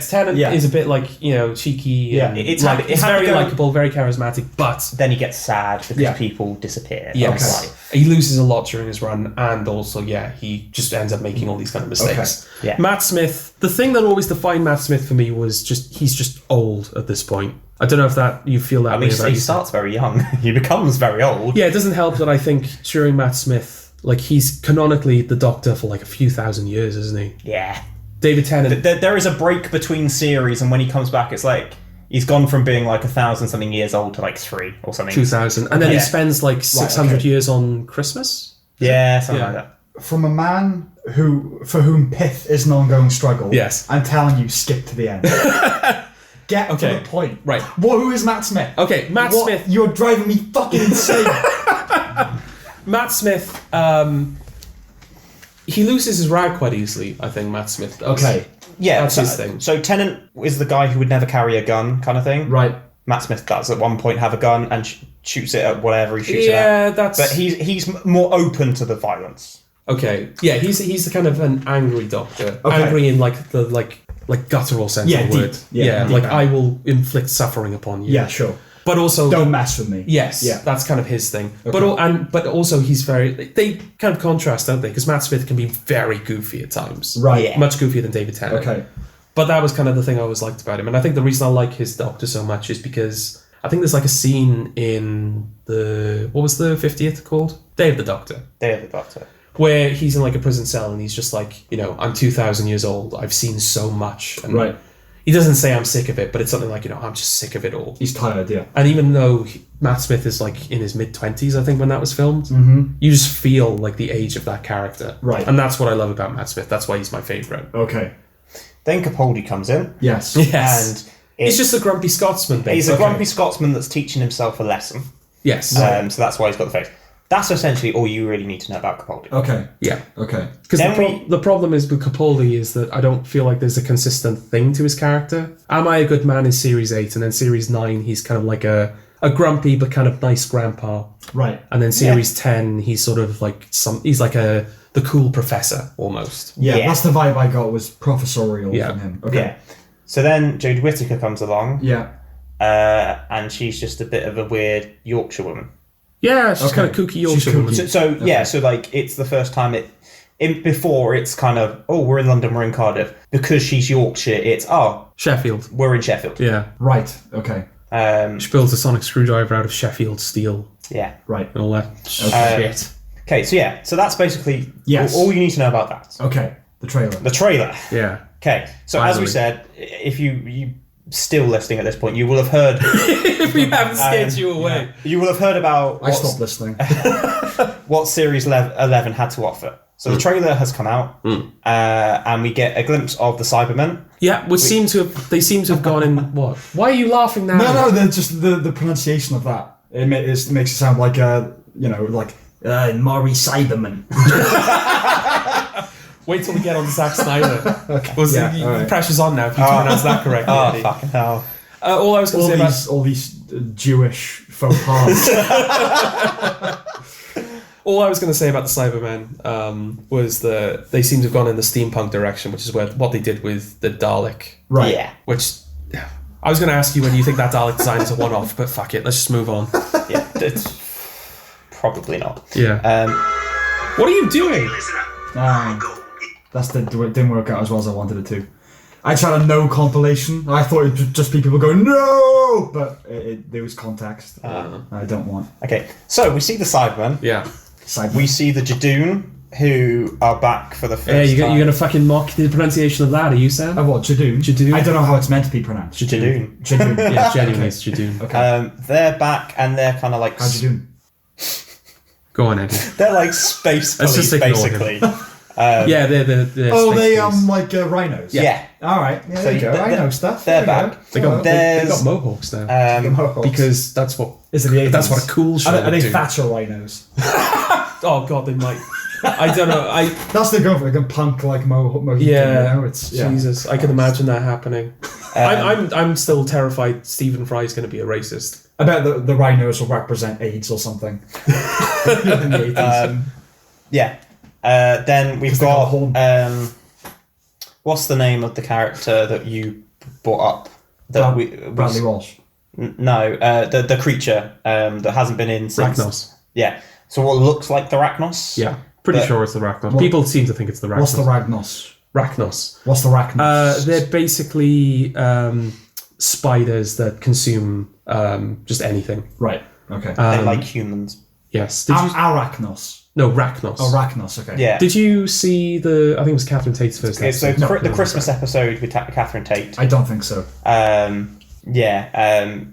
So Tennant Yeah. is a bit like, cheeky. Yeah. And It's like, happy- it's happy very go- likable, very charismatic, but Then he gets sad because Yeah. people disappear. Yes. From his life. He loses a lot during his run, and also, he just ends up making all these kind of mistakes. Okay. Yeah. Matt Smith, the thing that always defined Matt Smith for me was he's just old at this point. I don't know if that you feel that way about he starts very young. He becomes very old. Yeah, it doesn't help that I think during Matt Smith, like, he's canonically the Doctor for like a few thousand years, isn't he? Yeah. David Tennant. There is a break between series, and when he comes back, it's like he's gone from being like 1,000-something years old to like 3 or something. 2000. And then he spends like 600 years on Christmas? Yeah, something like that. From a man for whom pith is an ongoing struggle, Yes. I'm telling you, skip to the end. Get to the point. Right. Who is Matt Smith? Okay, Matt Smith. You're driving me fucking insane. Matt Smith, he loses his rag quite easily, I think Matt Smith does. Okay. Yeah, That's his thing. So Tennant is the guy who would never carry a gun, kind of thing. Right. Matt Smith does at one point have a gun and shoots it at whatever he shoots it at. Yeah, that's... But he's more open to the violence. Okay. Yeah, he's the kind of an angry Doctor. Okay. Angry in like the like guttural sense of the word. Deep. Yeah, deep like anger. I will inflict suffering upon you. Yeah, sure. But also... Don't mess with me. Yes, Yeah. that's kind of his thing. Okay. But also he's very... They kind of contrast, don't they? Because Matt Smith can be very goofy at times. Right. Yeah. Much goofier than David Tennant. Okay. But that was kind of the thing I always liked about him. And I think the reason I like his Doctor so much is because I think there's like a scene in the... What was the 50th called? Day of the Doctor. Day of the Doctor. Where he's in like a prison cell and he's just like, I'm 2,000 years old. I've seen so much. And Right. he doesn't say I'm sick of it, but it's something like, I'm just sick of it all. He's tired, yeah. And even though Matt Smith is like in his mid-20s, I think, when that was filmed, you just feel like the age of that character. Right. And that's what I love about Matt Smith. That's why he's my favourite. Okay. Then Capaldi comes in. Yes. Yes. And He's just a grumpy Scotsman, basically. he's a grumpy Scotsman that's teaching himself a lesson. Yes. So that's why he's got the face. That's essentially all you really need to know about Capaldi. Okay. Yeah. Okay. Because Then the problem is with Capaldi is that I don't feel like there's a consistent thing to his character. Am I a Good Man is Series 8, and then Series 9 he's kind of like a grumpy but kind of nice grandpa. Right. And then Series 10 he's sort of like he's like the cool professor almost. Yeah, that's the vibe I got, was professorial from him. Okay. Yeah. So then Jodie Whittaker comes along. Yeah. And she's just a bit of a weird Yorkshire woman. Yeah, she's kind of kooky She's Yorkshire woman. kooky. So like it's the first time before it's kind of, we're in London, we're in Cardiff. Because she's Yorkshire, it's, Sheffield. we're in Sheffield. Yeah. Right. Okay. She builds a sonic screwdriver out of Sheffield steel Yeah. Right. and all that shit. Okay, so that's basically Yes. all you need to know about that. Okay. The trailer. The trailer. Yeah. Okay, so as we Finally. said, if you still listening at this point, you will have heard... If we haven't scared you away. You will have heard about I stopped listening. what Series 11 had to offer. So the trailer has come out, and we get a glimpse of the Cybermen. Yeah, they seem to have gone in, what? Why are you laughing now? No, they're just the pronunciation of that. It makes it sound like Maury Cyberman. Wait till we get on to Zack Snyder. The pressure's on now if you pronounce that correctly. Oh, Eddie. fucking hell. All I was going to say about... all these Jewish faux pas. All I was going to say about the Cybermen was that they seem to have gone in the steampunk direction, which is what they did with the Dalek. Right. Yeah. Which... I was going to ask you whether you think that Dalek design is a one-off, but fuck it, let's just move on. Yeah, it's probably not. Yeah. What are you doing? It didn't work out as well as I wanted it to. I tried a no compilation. I thought it would just be people going no, but there was context. I don't want. Okay, so we see the Cybermen. Yeah. We see the Jadoon, who are back for the first Hey, you're time. going to fucking mock the pronunciation of that, are you, Sam? Of what? Jadoon? Jadoon. I don't know how it's meant to be pronounced. Jadoon. Jadoon. Yeah, genuinely, it's Jadoon. Okay. They're back, and they're kind of like... How'd you do? Go on, Eddie. They're like space Let's police, just ignore basically. Yeah, they're Oh, space they police. like rhinos. Yeah. All right. Yeah, there you go. I know stuff. They're There you back. go. They got mohawks now. Mohawks. Because that's what... Is it the 80s? That's what a cool show Are would they do. Thatcher rhinos? Oh, God, they might... I don't know. That's the go for like a punk like Mohican. Yeah, You know? It's Jesus, I can imagine that happening. I'm still terrified Stephen Fry's going to be a racist. I bet the rhinos will represent AIDS or something. In the 80s. Yeah. Then we've they got a got... horn. what's the name of the character that you brought up? Bradley Walsh. No, the creature that hasn't been in since... Ragnos. Yeah. So what looks like the Rachnos? Yeah, pretty But- sure it's the Rachnos. People seem to think it's the Rachnos. What's the Ragnos? Rachnos? What's the Ragnos? They're basically spiders that consume just anything. Right. Okay. They're like humans. Yes. Did you? Arachnos. No, Rachnos. Oh, Rachnos. Okay. Yeah. Did you see the? I think it was Catherine Tate's first Okay, so episode. the Christmas episode with Catherine Tate. I don't think so.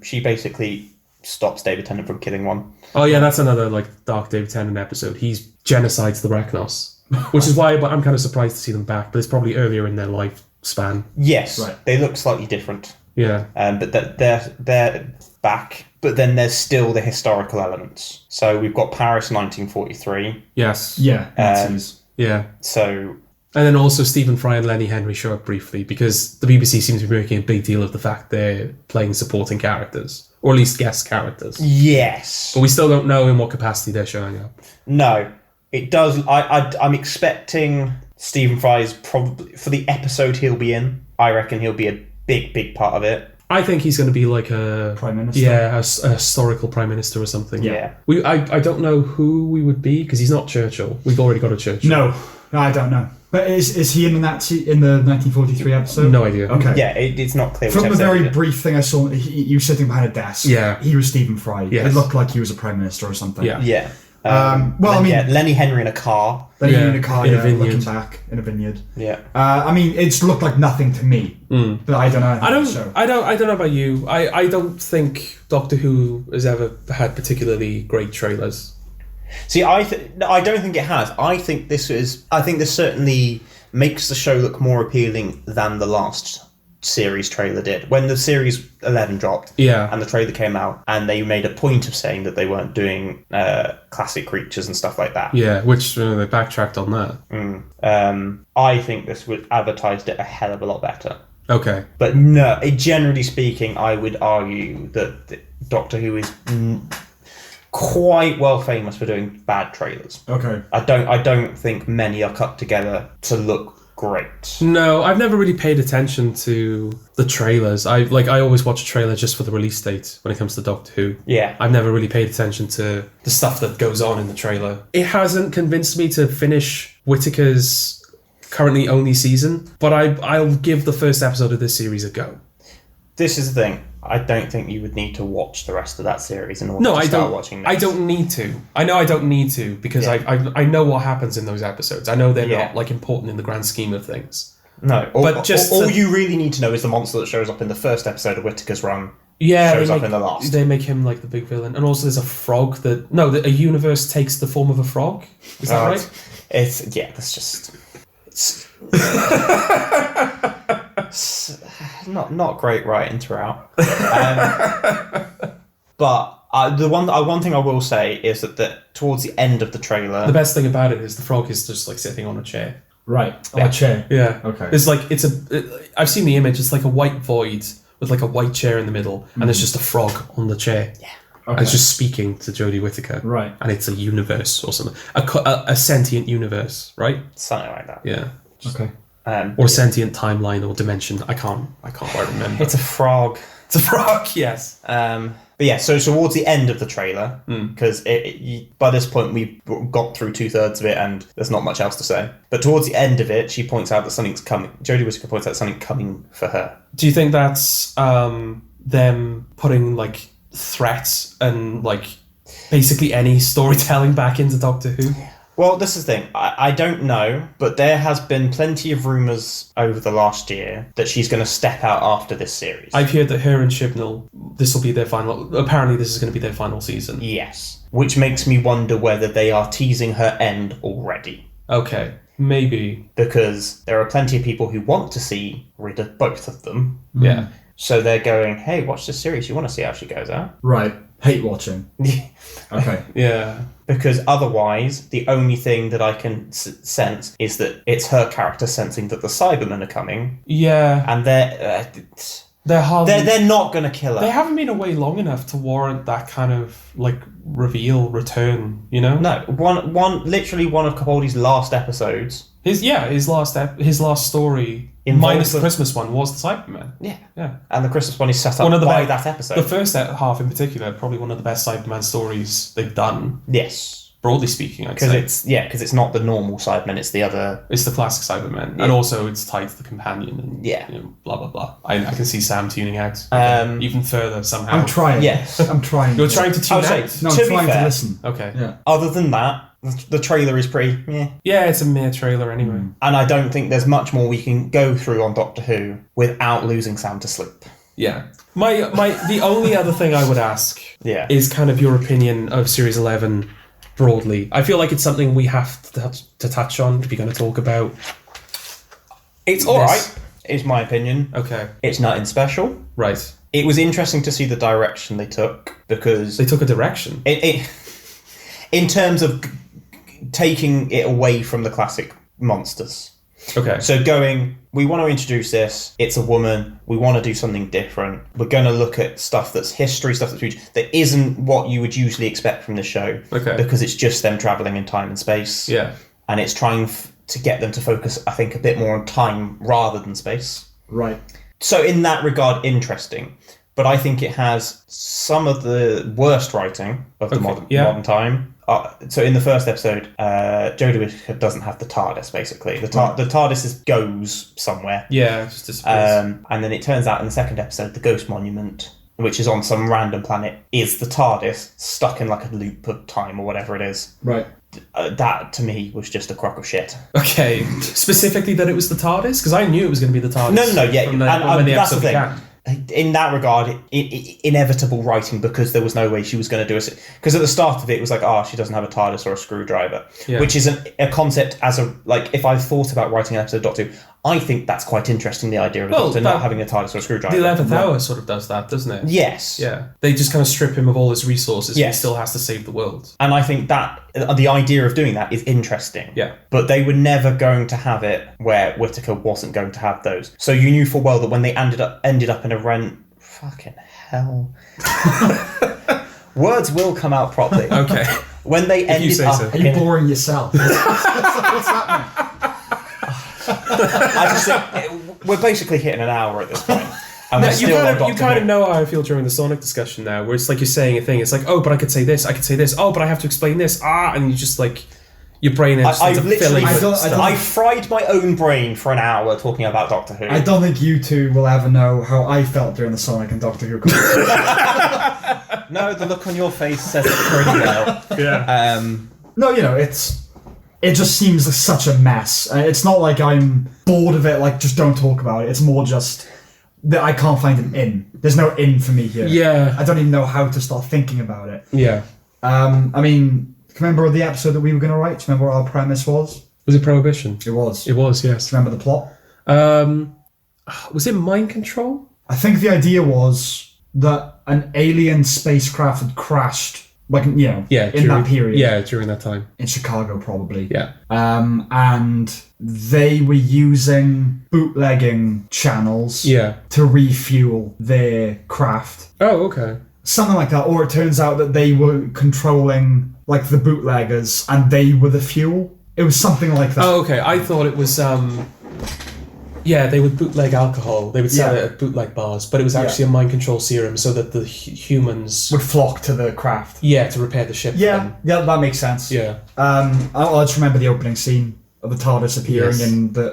She basically stops David Tennant from killing one. Oh yeah, that's another like Dark David Tennant episode. He's genocides the Rachnos, which is why I'm kind of surprised to see them back. But it's probably earlier in their lifespan. Yes, Right. they look slightly different. Yeah. But they're back. But then there's still the historical elements. So we've got Paris 1943. Yes. Yeah. Nazis. Yeah. So And then also Stephen Fry and Lenny Henry show up briefly because the BBC seems to be making a big deal of the fact they're playing supporting characters, or at least guest characters. yes, But we still don't know in what capacity they're showing up. no, it does. I'm expecting Stephen Fry's probably for the episode he'll be in. I reckon he'll be a big part of it. I think he's going to be like a Prime Minister. Yeah, a historical prime minister or something. Yeah. I don't know who we would be because he's not Churchill. We've already got a Churchill. No, I don't know. But is he in the 1943 episode? No idea. Okay. Yeah, it's not clear. From which the episode very it is. brief thing I saw, he was sitting behind a desk. Yeah. He was Stephen Fry. Yes. It looked like he was a prime minister or something. Yeah. Yeah. Well, I mean, yeah, Lenny Henry in a car. then Yeah, in a car, in a yeah, vineyard. looking back in a vineyard. Yeah. I mean, it's looked like nothing to me. But I don't know. I don't know about you. I don't think Doctor Who has ever had particularly great trailers. See, I don't think it has. I think this certainly makes the show look more appealing than the last series trailer did. When the series 11 dropped, Yeah. and the trailer came out, and they made a point of saying that they weren't doing classic creatures and stuff like that. Yeah, which they backtracked on that. I think this would advertised it a hell of a lot better. Okay. But no, generally speaking, I would argue that Doctor Who is quite well famous for doing bad trailers. Okay. I don't think many are cut together to look great. No, I've never really paid attention to the trailers. I always watch a trailer just for the release date when it comes to Doctor Who. Yeah. I've never really paid attention to the stuff that goes on in the trailer. It hasn't convinced me to finish Whittaker's currently only season, but I'll give the first episode of this series a go. This is the thing. I don't think you would need to watch the rest of that series in order to start watching this. I don't need to. I know I don't need to because I know what happens in those episodes. I know they're not like important in the grand scheme of things. No. But all you really need to know is the monster that shows up in the first episode of Whittaker's Run. Yeah, shows up in the last. They make him like the big villain, and also there's a frog that a universe takes the form of a frog. Is that right? That's just. It's not great writing throughout. But the one thing I will say is that towards the end of the trailer, The best thing about it is the frog is just like sitting on a chair. Right. On a chair. Yeah. Okay. It's like I've seen the image. It's like a white void with like a white chair in the middle, and there's just a frog on the chair. Yeah. Okay. And it's just speaking to Jodie Whittaker. Right. And it's a universe or something, a sentient universe, right? something like that. Yeah. Okay. Or sentient timeline or dimension. I can't quite remember. It's a frog. It's a frog. Yes. But yeah, so towards the end of the trailer, because by this point we've got through 2/3 of it and there's not much else to say. But towards the end of it, she points out that something's coming. Jodie Whittaker points out something coming for her. Do you think that's them putting like threats and like basically any storytelling back into Doctor Who? Well, this is the thing. I don't know, but there has been plenty of rumours over the last year that she's going to step out after this series. I've heard that her and Chibnall, this will be their final. Apparently, this is going to be their final season. Yes. Which makes me wonder whether they are teasing her end already. Okay, maybe. Because there are plenty of people who want to see rid of both of them. Yeah. So they're going, hey, watch this series. You want to see how she goes out? Right. Hate watching. Okay. Yeah. Because otherwise, the only thing that I can sense is that it's her character sensing that the Cybermen are coming, Yeah. and They're hardly. they're not going to kill her. They haven't been away long enough to warrant that kind of like return. You know. No, literally one of Capaldi's last episodes. His last story, Involves minus the the- Christmas one, was the Cybermen. Yeah. Yeah. And the Christmas one is set up One of the that episode. The first half in particular, probably one of the best Cyberman stories they've done. Yes. broadly speaking, I'd Because say. it's not the normal Cybermen, it's the other... It's the classic Cybermen. And also it's tied to the companion and blah, blah, blah. I can see Sam tuning out even further somehow. I'm trying. Yes. I'm trying. You're trying to tune out? No, To I'm be trying fair- to listen. Okay. Yeah. Other than that, the trailer is pretty meh. Yeah, it's a mere trailer anyway. And I don't think there's much more we can go through on Doctor Who without losing Sam to sleep. Yeah. The only other thing I would ask Yeah. is kind of your opinion of Series 11 broadly. I feel like it's something we have to touch on if you're going to talk about. It's alright, is my opinion. Okay. It's nothing special. Right. It was interesting to see the direction they took, because... They took a direction. In terms of taking it away from the classic monsters. Okay. So we want to introduce this, it's a woman, we want to do something different. We're going to look at stuff that's history, stuff that's future, that isn't what you would usually expect from the show. Okay. Because it's just them travelling in time and space. Yeah. And it's trying to get them to focus, I think, a bit more on time rather than space. Right. So in that regard, interesting. But I think it has some of the worst writing of the modern time. So in the first episode, Jodie Whittaker doesn't have the TARDIS, basically. The TARDIS goes somewhere. Yeah, just disappears. And then it turns out in the second episode, the Ghost Monument, which is on some random planet, is the TARDIS stuck in like a loop of time or whatever it is. Right. That, to me, was just a crock of shit. Okay. Specifically that it was the TARDIS? Because I knew it was going to be the TARDIS. No, yeah. From And the that's the episode thing. began. In that regard, inevitable writing, because there was no way she was going to do it. Because at the start of it, it was like, she doesn't have a TARDIS or a screwdriver, which is a concept if I thought about writing an episode of Doctor Who, I think that's quite interesting, the idea of the Doctor not having a TARDIS or a screwdriver. The 11th Hour sort of does that, doesn't it? Yes. Yeah. They just kind of strip him of all his resources and he Yes. still has to save the world. And I think that the idea of doing that is interesting. Yeah. But they were never going to have it where Whittaker wasn't going to have those. So you knew full well that when they ended up in a fucking hell. Words will come out properly. Okay. When they ended up... Are you boring yourself? What's happening? I just think we're basically hitting an hour at this point. And we're You still on Doctor kind of Who. know how I feel during the Sonic discussion now, where it's like you're saying a thing, it's like, but I could say this, oh, but I have to explain this, and you just like, your brain is I've literally... stuff. I fried my own brain for an hour talking about Doctor Who. I don't think you two will ever know how I felt during the Sonic and Doctor Who conversation. No, the look on your face says it pretty well. Yeah. No, it just seems like such a mess. It's not like I'm bored of it, like, just don't talk about it. It's more just that I can't find an in. There's no in for me here. Yeah. I don't even know how to start thinking about it. Yeah. I mean, remember the episode that we were going to write? Do you remember what our premise was? Was it Prohibition? It was. It was, yes. Do you remember the plot? Was it mind control? I think the idea was that an alien spacecraft had crashed, like, in that period. Yeah, during that time. In Chicago, probably. Yeah. And they were using bootlegging channels to refuel their craft. Oh, okay. Something like that. Or it turns out that they were controlling, like, the bootleggers and they were the fuel. It was something like that. Oh, okay. I thought it was... they would bootleg alcohol. They would sell it at bootleg bars, but it was actually a mind control serum so that the humans would flock to the craft. Yeah, to repair the ship. Yeah, that makes sense. Yeah. I just remember the opening scene of the TARDIS appearing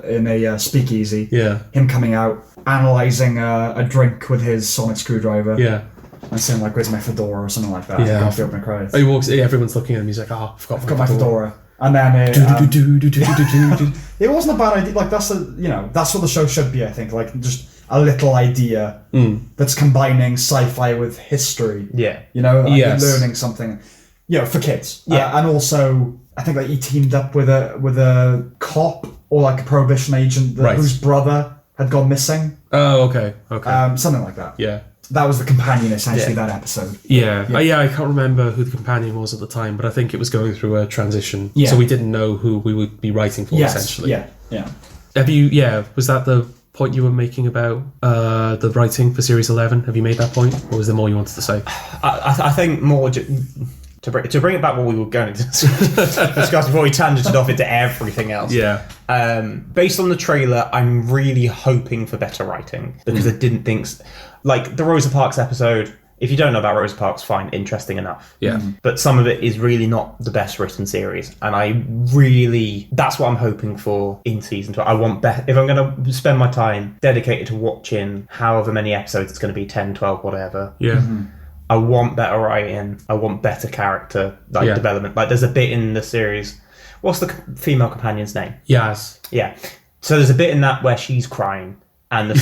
in a speakeasy. Yeah. Him coming out, analysing a drink with his sonic screwdriver. Yeah. And saying, like, where's my fedora or something like that. Yeah. After the opening credits. He walks. Everyone's looking at him. He's like, I've got my fedora. And then it wasn't a bad idea. Like, that's what the show should be, I think. Like, just a little idea that's combining sci-fi with history. Yeah. Like learning something. For kids. Yeah. And also, I think like he teamed up with a cop or like a prohibition agent whose brother had gone missing. Oh, okay. Something like that. Yeah. That was the companion, essentially, that episode. Yeah. I can't remember who the companion was at the time, but I think it was going through a transition. Yeah. So we didn't know who we would be writing for, essentially. Yeah. Have you, was that the point you were making about the writing for Series 11? Have you made that point? Or was there more you wanted to say? I think more... To bring it back what we were going to discuss before we tangented off into everything else. Yeah. Based on the trailer, I'm really hoping for better writing because I didn't think... Like, the Rosa Parks episode, If you don't know about Rosa Parks, fine, interesting enough. Yeah. But some of it is really not the best written series. And that's what I'm hoping for in season 2. I want if I'm going to spend my time dedicated to watching however many episodes it's going to be, 10, 12, whatever. Yeah. I want better writing. I want better character development. Like, there's a bit in the series. What's the female companion's name? Yes. Yeah. So there's a bit in that where she's crying. And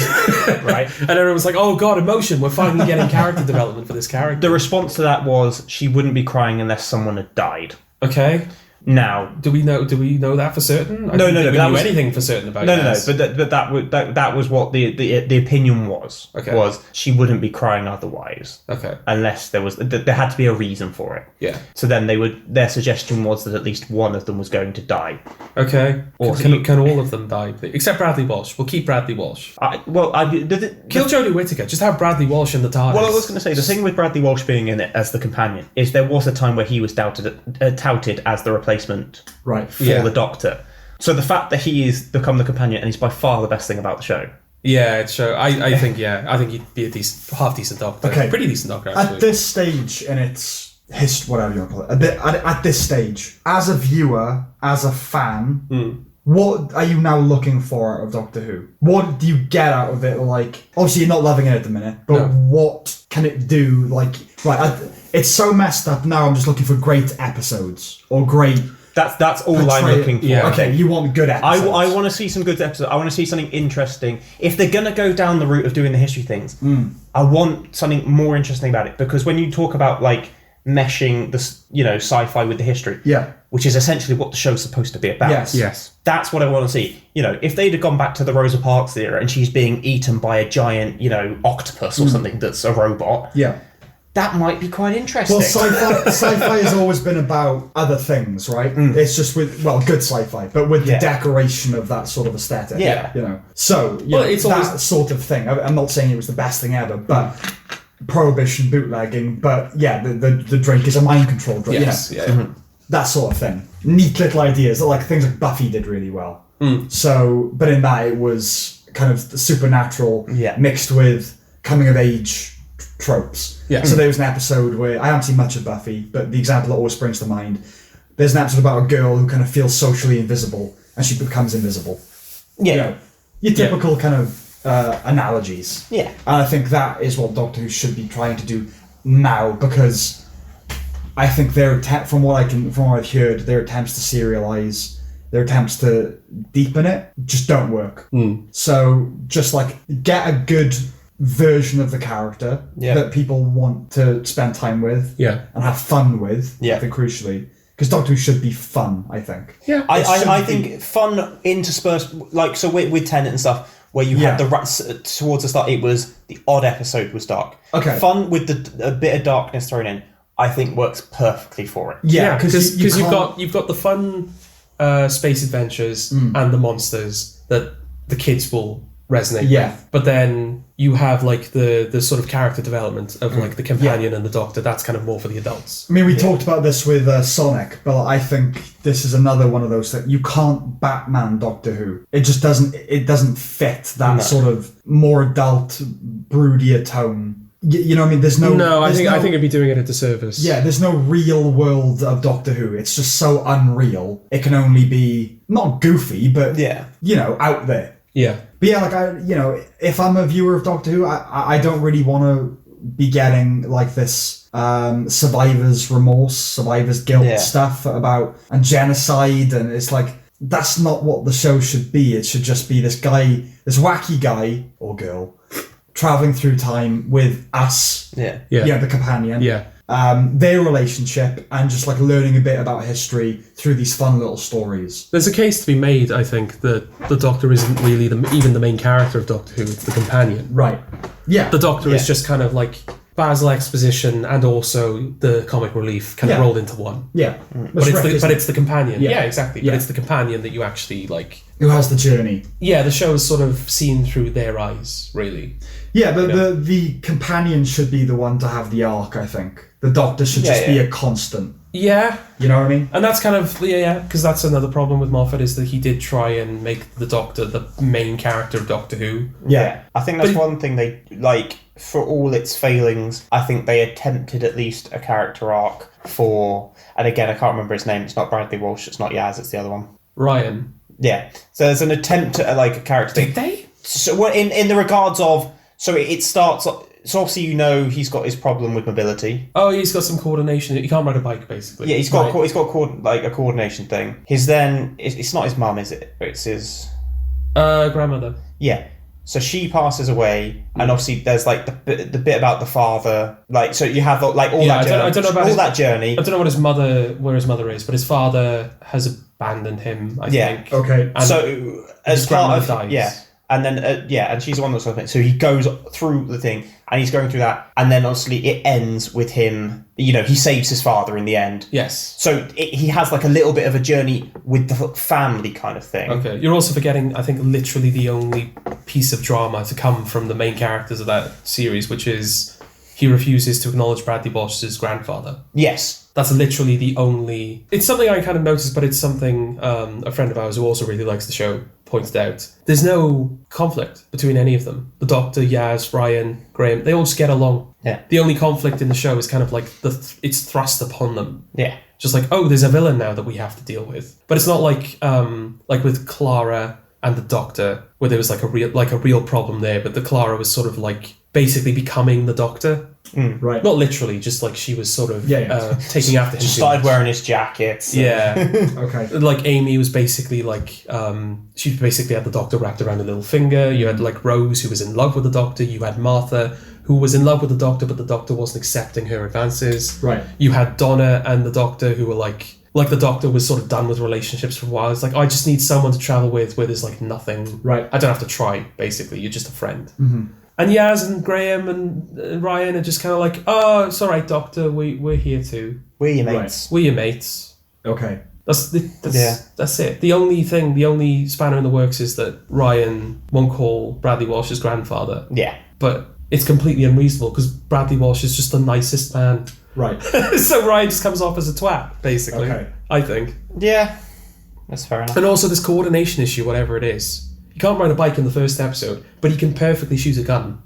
right, and everyone's like, "Oh God, emotion! We're finally getting character development for this character." The response to that was she wouldn't be crying unless someone had died. Okay. Now, do we know that for certain? No. We knew anything for certain about no. But that was what the opinion was. Okay. Was she wouldn't be crying otherwise. Okay. Unless there had to be a reason for it. Yeah. So then their suggestion was that at least one of them was going to die. Okay. Or can all of them die? Except Bradley Walsh. We'll keep Bradley Walsh. Kill Jodie Whittaker. Just have Bradley Walsh in the TARDIS. Well, I was going to say the thing with Bradley Walsh being in it as the companion is there was a time where he was touted as the replacement for the Doctor. So the fact that he is become the companion and he's by far the best thing about the show. Yeah, it's show. I think he'd be a half decent Doctor. Okay. Pretty decent Doctor, actually. At this stage in its history, whatever you want to call it, at this stage, as a viewer, as a fan, what are you now looking for out of Doctor Who? What do you get out of it? Like, obviously you're not loving it at the minute, but what can it do? Like, it's so messed up now. I'm just looking for great episodes or great. That's all I'm looking for. Yeah. Okay, you want good episodes. I want to see some good episodes. I want to see something interesting. If they're gonna go down the route of doing the history things, I want something more interesting about it. Because when you talk about like meshing the sci-fi with the history, which is essentially what the show's supposed to be about. Yes. That's what I want to see. If they'd have gone back to the Rosa Parks era and she's being eaten by a giant, octopus or something that's a robot. Yeah. That might be quite interesting. Well, sci-fi has always been about other things, right? It's just good sci-fi, but with the decoration of that sort of aesthetic. Yeah. So, it's that sort of thing. I'm not saying it was the best thing ever, but prohibition, bootlegging, but the drink is a mind control drink. Yes, that sort of thing. Neat little ideas, like things like Buffy did really well. So, but in that it was kind of supernatural mixed with coming of age tropes. So there was an episode where I haven't seen much of Buffy, but the example that always springs to mind. There's an episode about a girl who kind of feels socially invisible and she becomes invisible. Your typical kind of analogies. Yeah. And I think that is what Doctor Who should be trying to do now, because I think from what I've heard, their attempts to serialize, their attempts to deepen it just don't work. So just like get a good version of the character that people want to spend time with and have fun with, I think crucially. Because Doctor Who should be fun, I think. Yeah. I think fun interspersed, like, so with Tenet and stuff, where you had towards the start, it was the odd episode was dark. Okay. Fun with a bit of darkness thrown in, I think works perfectly for it. Yeah, because you've got the fun space adventures and the monsters that the kids will resonate with. But then you have like the sort of character development of like the companion and the Doctor. That's kind of more for the adults. I mean, we talked about this with Sonic, but I think this is another one of those that you can't Batman Doctor Who. It just doesn't fit that sort of more adult, broodier tone. You know what I mean? There's no... No, I think it'd be doing it a disservice. Yeah, there's no real world of Doctor Who. It's just so unreal. It can only be, not goofy, but, out there. Yeah. But yeah, if I'm a viewer of Doctor Who, I don't really want to be getting like this survivor's remorse, survivor's guilt stuff about and genocide, and it's like, that's not what the show should be. It should just be this wacky guy or girl traveling through time with us, the companion, their relationship, and just like learning a bit about history through these fun little stories. There's a case to be made, I think, that the Doctor isn't really even the main character of Doctor Who, it's the companion. Right. Yeah. The Doctor is just kind of like Basil exposition and also the comic relief kind of rolled into one. Yeah. But it's the companion. Yeah, exactly. But it's the companion that you actually like... Who has the journey. Yeah, the show is sort of seen through their eyes, really. Yeah, but the companion should be the one to have the arc, I think. The Doctor should just be a constant. Yeah. You know what I mean? And that's kind of, because that's another problem with Moffat, is that he did try and make the Doctor the main character of Doctor Who. Yeah. I think that's one thing they, like, for all its failings, I think they attempted at least a character arc for, and again, I can't remember his name, it's not Bradley Walsh, it's not Yaz, it's the other one. Ryan. Yeah. So there's an attempt at, like, a character Did thing. they? So in the regards of, so it starts, so obviously you know he's got his problem with mobility. Oh, he's got some coordination. He can't ride a bike, basically. Yeah, he's got a coordination thing. His then, it's not his mum, is it? It's his... grandmother. Yeah. So she passes away, and obviously there's like the bit about the father, like, so you have like all that journey. I don't know about that journey. I don't know where his mother is, but his father has abandoned him, I think. Okay. And so as part of dies. yeah. And then, and she's the one that's something. So he goes through the thing, and he's going through that, and then obviously it ends with him. He saves his father in the end. Yes. So he has like a little bit of a journey with the family kind of thing. Okay. You're also forgetting, I think, literally the only piece of drama to come from the main characters of that series, which is he refuses to acknowledge Bradley Walsh's grandfather. Yes. That's literally the only... It's something I kind of noticed, but it's something a friend of ours who also really likes the show pointed out. There's no conflict between any of them. The Doctor, Yaz, Ryan, Graham, they all just get along. Yeah. The only conflict in the show is kind of like it's thrust upon them. Yeah. Just like, oh, there's a villain now that we have to deal with. But it's not like with Clara and the Doctor, where there was like a real problem there, but the Clara was sort of like basically becoming the Doctor. Right. Not literally, just like she was sort of taking after him. She started wearing his jackets. Yeah. Okay. Like Amy was basically like, she basically had the Doctor wrapped around her little finger. You had like Rose, who was in love with the Doctor. You had Martha, who was in love with the Doctor, but the Doctor wasn't accepting her advances. Right. You had Donna and the Doctor, who were like the Doctor was sort of done with relationships for a while. It's like, I just need someone to travel with where there's like nothing. Right. I don't have to try, basically. You're just a friend. Mm-hmm. And Yaz and Graham and Ryan are just kind of like, oh, it's all right, Doctor, we're here too. We're your mates. We're your mates. Okay. That's it. The only spanner in the works is that Ryan won't call Bradley Walsh his grandfather. Yeah. But it's completely unreasonable because Bradley Walsh is just the nicest man. Right. So Ryan just comes off as a twat, basically. Okay. I think. Yeah. That's fair enough. And also this coordination issue, whatever it is. He can't ride a bike in the first episode, but he can perfectly shoot a gun.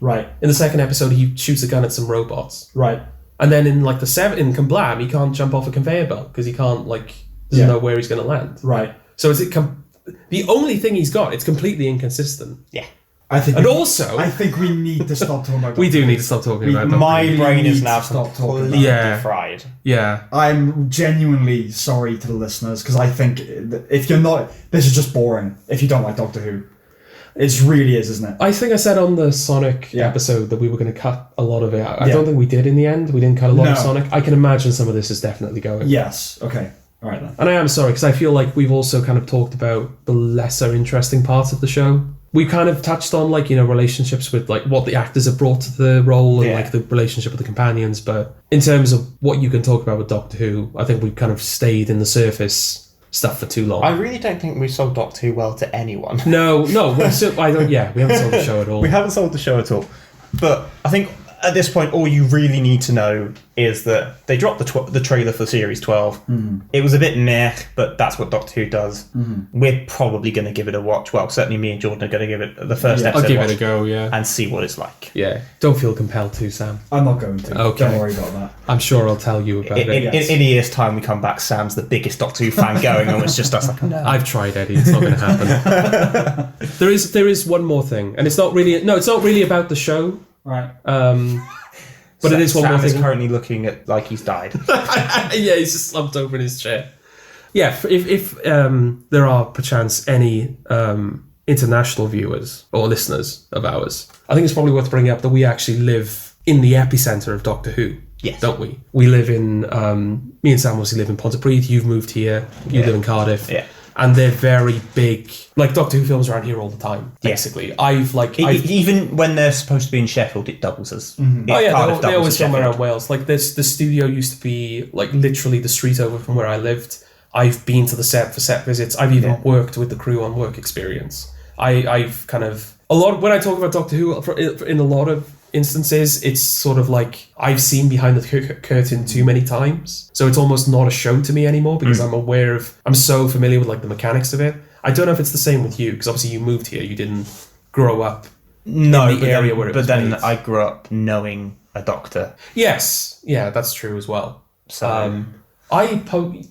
Right. In the second episode, he shoots a gun at some robots. Right. And then in like in Kablam, he can't jump off a conveyor belt because he can't doesn't know where he's going to land. Right. So the only thing he's got, it's completely inconsistent. Yeah. I think we need to stop talking about. We do need to stop talking about. My brain is now completely fried. Yeah. I'm genuinely sorry to the listeners because I think if you're not, this is just boring. If you don't like Doctor Who, it really is, isn't it? I think I said on the Sonic episode that we were going to cut a lot of it. I don't think we did in the end. We didn't cut a lot of Sonic. I can imagine some of this is definitely going. Yes. Okay. All right then. And I am sorry because I feel like we've also kind of talked about the lesser interesting parts of the show. We kind of touched on relationships with what the actors have brought to the role and the relationship with the companions, but in terms of what you can talk about with Doctor Who, I think we've kind of stayed in the surface stuff for too long. I really don't think we sold Doctor Who well to anyone. No, we haven't sold the show at all. We haven't sold the show at all. But I think at this point, all you really need to know is that they dropped the trailer for Series 12. Mm-hmm. It was a bit meh, but that's what Doctor Who does. Mm-hmm. We're probably going to give it a watch. Well, certainly me and Jordan are going to give it the first episode. I'll give it a go, and see what it's like. Yeah, don't feel compelled to, Sam. I'm not going to. Okay. Don't worry about that. I'm sure I'll tell you about it. In a year's time, we come back, Sam's the biggest Doctor Who fan going, and it's just us like, no. I've tried, Eddie. It's not going to happen. There is one more thing, and it's not really about the show. Right. But it is one more thing. Sam is currently looking at like he's died. Yeah, he's just slumped over in his chair. Yeah, if there are perchance any international viewers or listeners of ours, I think it's probably worth bringing up that we actually live in the epicenter of Doctor Who. Yes. Don't we? We live in, me and Sam obviously live in Pontypridd, you've moved here, you live in Cardiff. Yeah. And they're very big, Doctor Who films around here all the time, basically. Even when they're supposed to be in Sheffield, it doubles as. Mm-hmm. They always film around Wales. The studio used to be literally the street over from where I lived. I've been to the set for set visits. I've even worked with the crew on work experience. I've kind of when I talk about Doctor Who in a lot of instances, it's sort of like I've seen behind the curtain too many times, so it's almost not a show to me anymore because I'm so familiar with like the mechanics of it. I don't know if it's the same with you, because obviously you moved here, you didn't grow up in the area where it was made. I grew up knowing a doctor. Yes, yeah, that's true as well. So I'll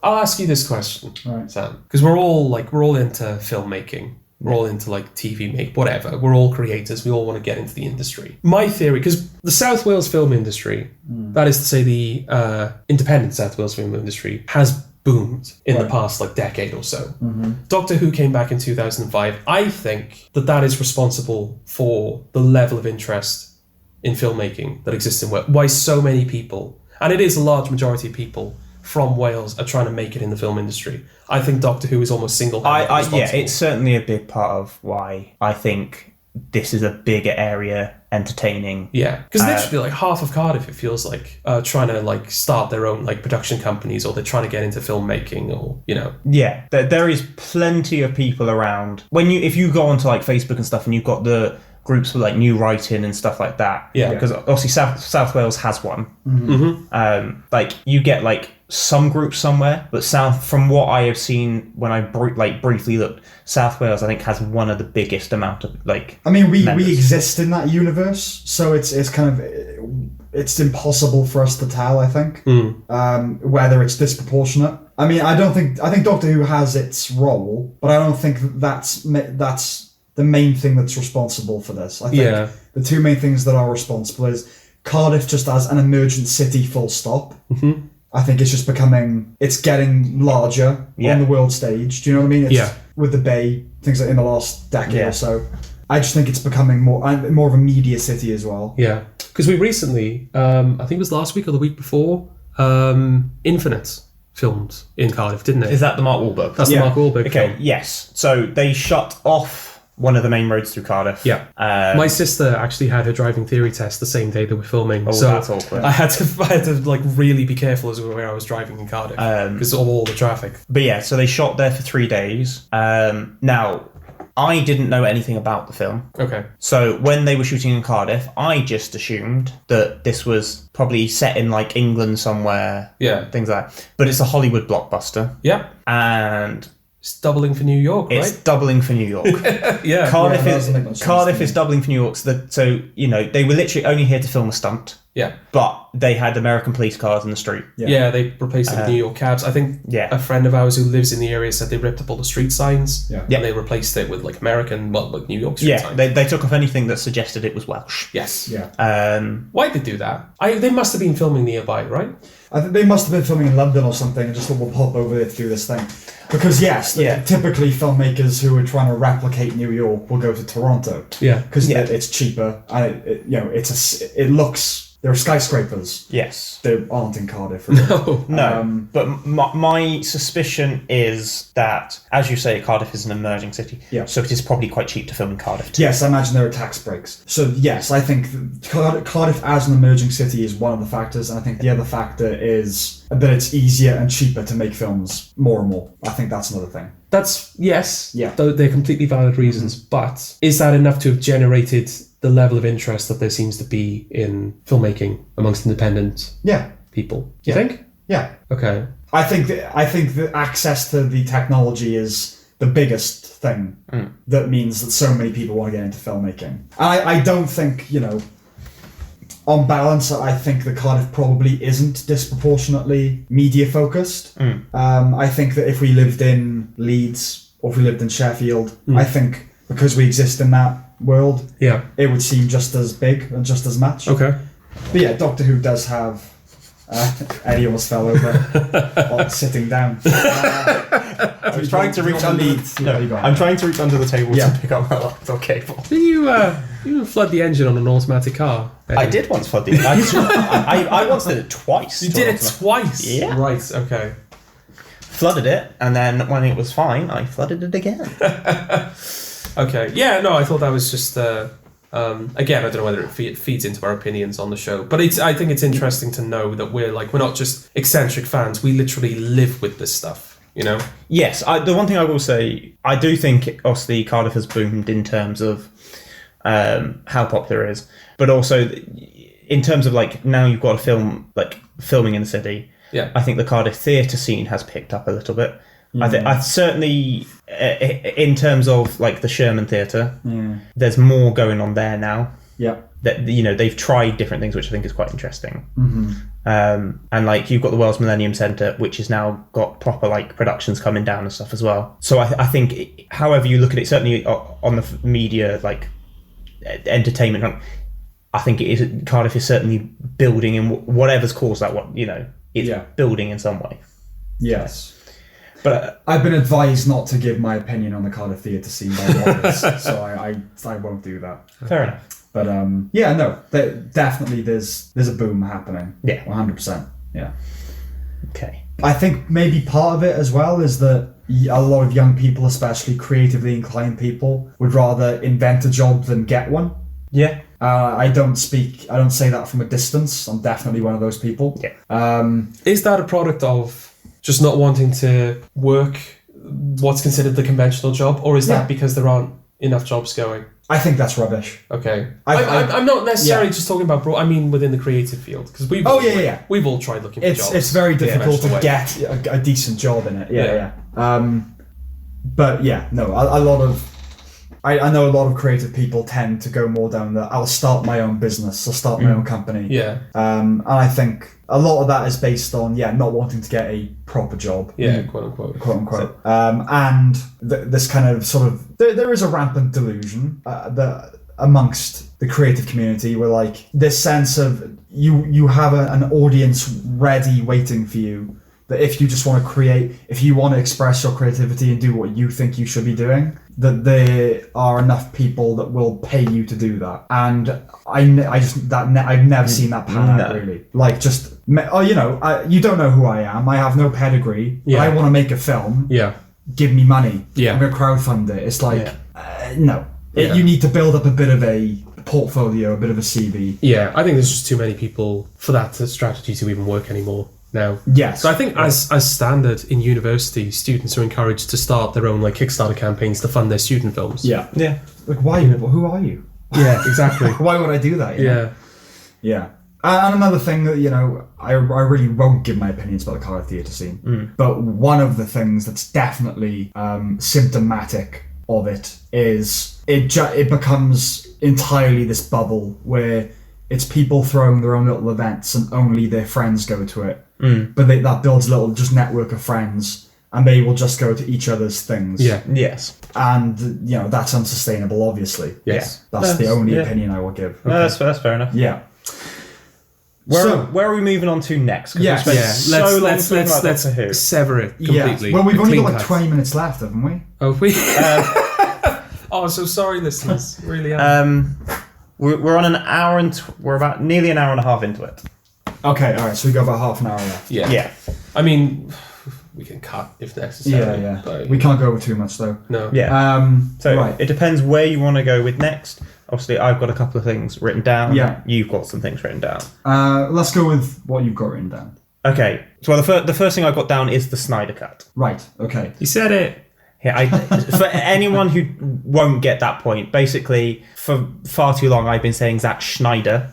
ask you this question, Right. Sam, because we're all into filmmaking. We're all into like TV make, whatever. We're all creators. We all want to get into the industry. My theory, because the South Wales film industry, that is to say the independent South Wales film industry, has boomed in the past like decade or so. Doctor Who came back in 2005. I think that is responsible for the level of interest in filmmaking that exists in Wales. Why so many people, and it is a large majority of people from Wales, are trying to make it in the film industry. I think Doctor Who is almost single-handedly responsible. Yeah, it's certainly a big part of why I think this is a bigger area entertaining. Yeah, because literally like half of Cardiff, it feels like, trying to like start their own like production companies, or they're trying to get into filmmaking, or Yeah, there is plenty of people around. If you go onto like Facebook and stuff, and you've got the groups for like new writing and stuff like that. Yeah, because obviously South Wales has one. Like you get like some groups somewhere, but from what I have seen when I briefly looked, South Wales I think has one of the biggest amount of like. I mean, we members. exist in that universe, so it's kind of it's impossible for us to tell. I think whether it's disproportionate. I mean, I think Doctor Who has its role, but I don't think that's the main thing that's responsible for this. I think the two main things that are responsible is Cardiff just as an emergent city, full stop. I think it's just it's getting larger on the world stage. Do you know what I mean? With the Bay, things like in the last decade or so. I just think it's becoming more of a media city as well. Yeah, because we recently, I think it was last week or the week before, Infinite filmed in Cardiff, didn't it? Is that the Mark Wahlberg? That's the Mark Wahlberg Okay, film. yes. So they shut off one of the main roads through Cardiff. Yeah. My sister actually had her driving theory test the same day that we're filming. Oh, so that's awkward. I had to like really be careful as where I was driving in Cardiff because of all the traffic. But yeah, so they shot there for 3 days. Now, I didn't know anything about the film. Okay. So when they were shooting in Cardiff, I just assumed that this was probably set in like England somewhere. Yeah. Things like that. But it's a Hollywood blockbuster. Yeah. And it's doubling for New York, right? It's doubling for New York. Yeah. Cardiff Cardiff is doubling for New York. So they were literally only here to film a stunt. Yeah. But they had American police cars in the street. Yeah, they replaced it with New York cabs. I think a friend of ours who lives in the area said they ripped up all the street signs. Yeah. And they replaced it with like New York street signs. They took off anything that suggested it was Welsh. Yes. Yeah. Why'd they do that? They must have been filming nearby, right? I think they must have been filming in London or something and just thought we'll pop over there to do this thing. Because typically filmmakers who are trying to replicate New York will go to Toronto. Yeah. Because it's cheaper and it looks. There are skyscrapers. Yes. They aren't in Cardiff. Really. No. But my suspicion is that, as you say, Cardiff is an emerging city. Yeah. So it is probably quite cheap to film in Cardiff too. Yes, I imagine there are tax breaks. So yes, I think Cardiff as an emerging city is one of the factors, and I think the other factor is that it's easier and cheaper to make films more and more. I think that's another thing. That's, yes. Yeah. They're completely valid reasons, but is that enough to have generated the level of interest that there seems to be in filmmaking amongst independent people? Do you think? Yeah. Okay. I think that access to the technology is the biggest thing that means that so many people want to get into filmmaking. I don't think, on balance, I think that Cardiff probably isn't disproportionately media focused. I think that if we lived in Leeds or if we lived in Sheffield, I think because we exist in that world, it would seem just as big and just as much. Okay. But yeah, Doctor Who does have Eddie almost fell over while sitting down. I'm trying to reach under I'm trying to reach under the table to pick up my laptop cable. Did you flood the engine on an automatic car? I did once flood the engine. I once did it twice. You did it twice? Yeah. Right, okay. Flooded it, and then when it was fine, I flooded it again. Okay. Yeah, no, I thought that was just... again, I don't know whether it feeds into our opinions on the show, but I think it's interesting to know that we're not just eccentric fans. We literally live with this stuff, Yes, the one thing I will say, I do think obviously Cardiff has boomed in terms of how popular it is. But also, in terms of like now you've got a film like filming in the city. Yeah. I think the Cardiff theatre scene has picked up a little bit. I certainly, in terms of like the Sherman Theatre, there's more going on there now. Yeah. That they've tried different things, which I think is quite interesting. And like you've got the Wells Millennium Centre, which has now got proper like productions coming down and stuff as well. So I think, however you look at it, certainly on the media like entertainment, I think it is Cardiff is certainly building, and whatever's caused that, it's building in some way. Yes. But I've been advised not to give my opinion on the Cardiff theatre scene by lawyers, so I won't do that. Fair enough. But definitely there's a boom happening. Yeah. 100%. Yeah. Okay. I think maybe part of it as well is that a lot of young people, especially creatively inclined people, would rather invent a job than get one. Yeah. I don't say that from a distance. I'm definitely one of those people. Yeah. Is that a product of just not wanting to work what's considered the conventional job, or is that because there aren't enough jobs going? I think that's rubbish. Okay. I'm not necessarily just talking about I mean within the creative field, because we've all tried looking for jobs. It's very difficult to get a decent job in it. Yeah. But I know a lot of creative people tend to go more down the I'll start my own business, I'll start my own company. Yeah. And I think a lot of that is based on not wanting to get a proper job. Yeah, quote unquote. And this kind of sort of there is a rampant delusion that amongst the creative community, where like this sense of you have an audience ready waiting for you. That if you just want to create, if you want to express your creativity and do what you think you should be doing, that there are enough people that will pay you to do that. And I've never seen that pan out really. Like you don't know who I am. I have no pedigree. Yeah. I want to make a film. Yeah. Give me money. Yeah. I'm going to crowdfund it. It's like, no. You need to build up a bit of a portfolio, a bit of a CV. Yeah, I think there's just too many people for that strategy to even work anymore now. Yes. So I think as standard in university, students are encouraged to start their own like Kickstarter campaigns to fund their student films. Yeah. Yeah. Like, why? Who are you? Yeah, exactly. Why would I do that? Yeah. Yeah. And another thing that, I really won't give my opinions about the Cardiff theatre scene, but one of the things that's definitely symptomatic of it is it becomes entirely this bubble where it's people throwing their own little events and only their friends go to it. But that builds a little just network of friends, and they will just go to each other's things. Yeah. Yes. And, that's unsustainable, obviously. Yes. That's the only opinion I will give. Okay. No, that's fair enough. Yeah. Where are we moving on to next? Yes. Let's sever it completely. Yeah. Well, we've only got like 20 minutes left, haven't we? Oh, we? Oh, so sorry, listeners. Really We're on an hour we're about nearly an hour and a half into it. Okay, all right. So we got about half an hour left. Yeah. I mean, we can cut if necessary. Yeah. But we can't go over too much though. No. Yeah. So right. It depends where you want to go with next. Obviously, I've got a couple of things written down. Yeah. You've got some things written down. Let's go with what you've got written down. Okay. So the first thing I got down is the Snyder Cut. Right. Okay. You said it. Yeah, for anyone who won't get that point, basically, for far too long I've been saying Zack Schneider,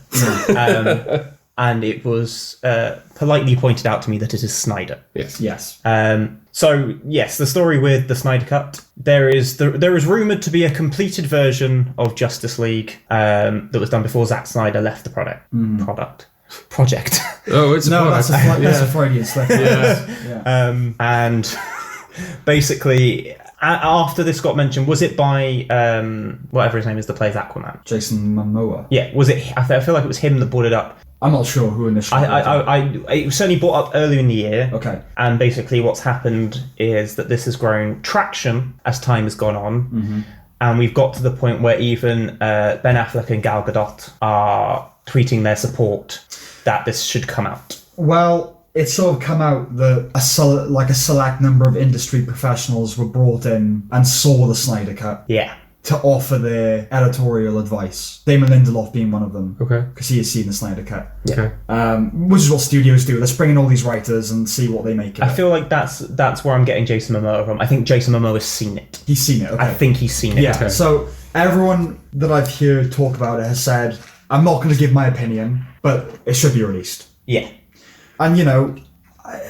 and it was politely pointed out to me that it is Snyder. Yes. So yes, the story with the Snyder Cut. There is rumoured to be a completed version of Justice League that was done before Zack Snyder left the project. Oh, it's that's a Freudian slip. Yeah. And basically, after this got mentioned, was it by whatever his name is that plays Aquaman? Jason Momoa. Yeah, was it? I feel like it was him that brought it up. I'm not sure who initially. It was certainly brought up earlier in the year. Okay. And basically, what's happened is that this has grown traction as time has gone on, and we've got to the point where even Ben Affleck and Gal Gadot are tweeting their support that this should come out. Well, it's sort of come out that a select number of industry professionals were brought in and saw the Snyder Cut. Yeah. To offer their editorial advice. Damon Lindelof being one of them. Okay. Because he has seen the Snyder Cut. Okay. Which is what studios do. Let's bring in all these writers and see what they make of it. I feel like that's where I'm getting Jason Momoa from. I think Jason Momoa has seen it. He's seen it, okay. I think he's seen it. Yeah, Okay. so everyone that I've heard talk about it has said, I'm not going to give my opinion, but it should be released. Yeah. And,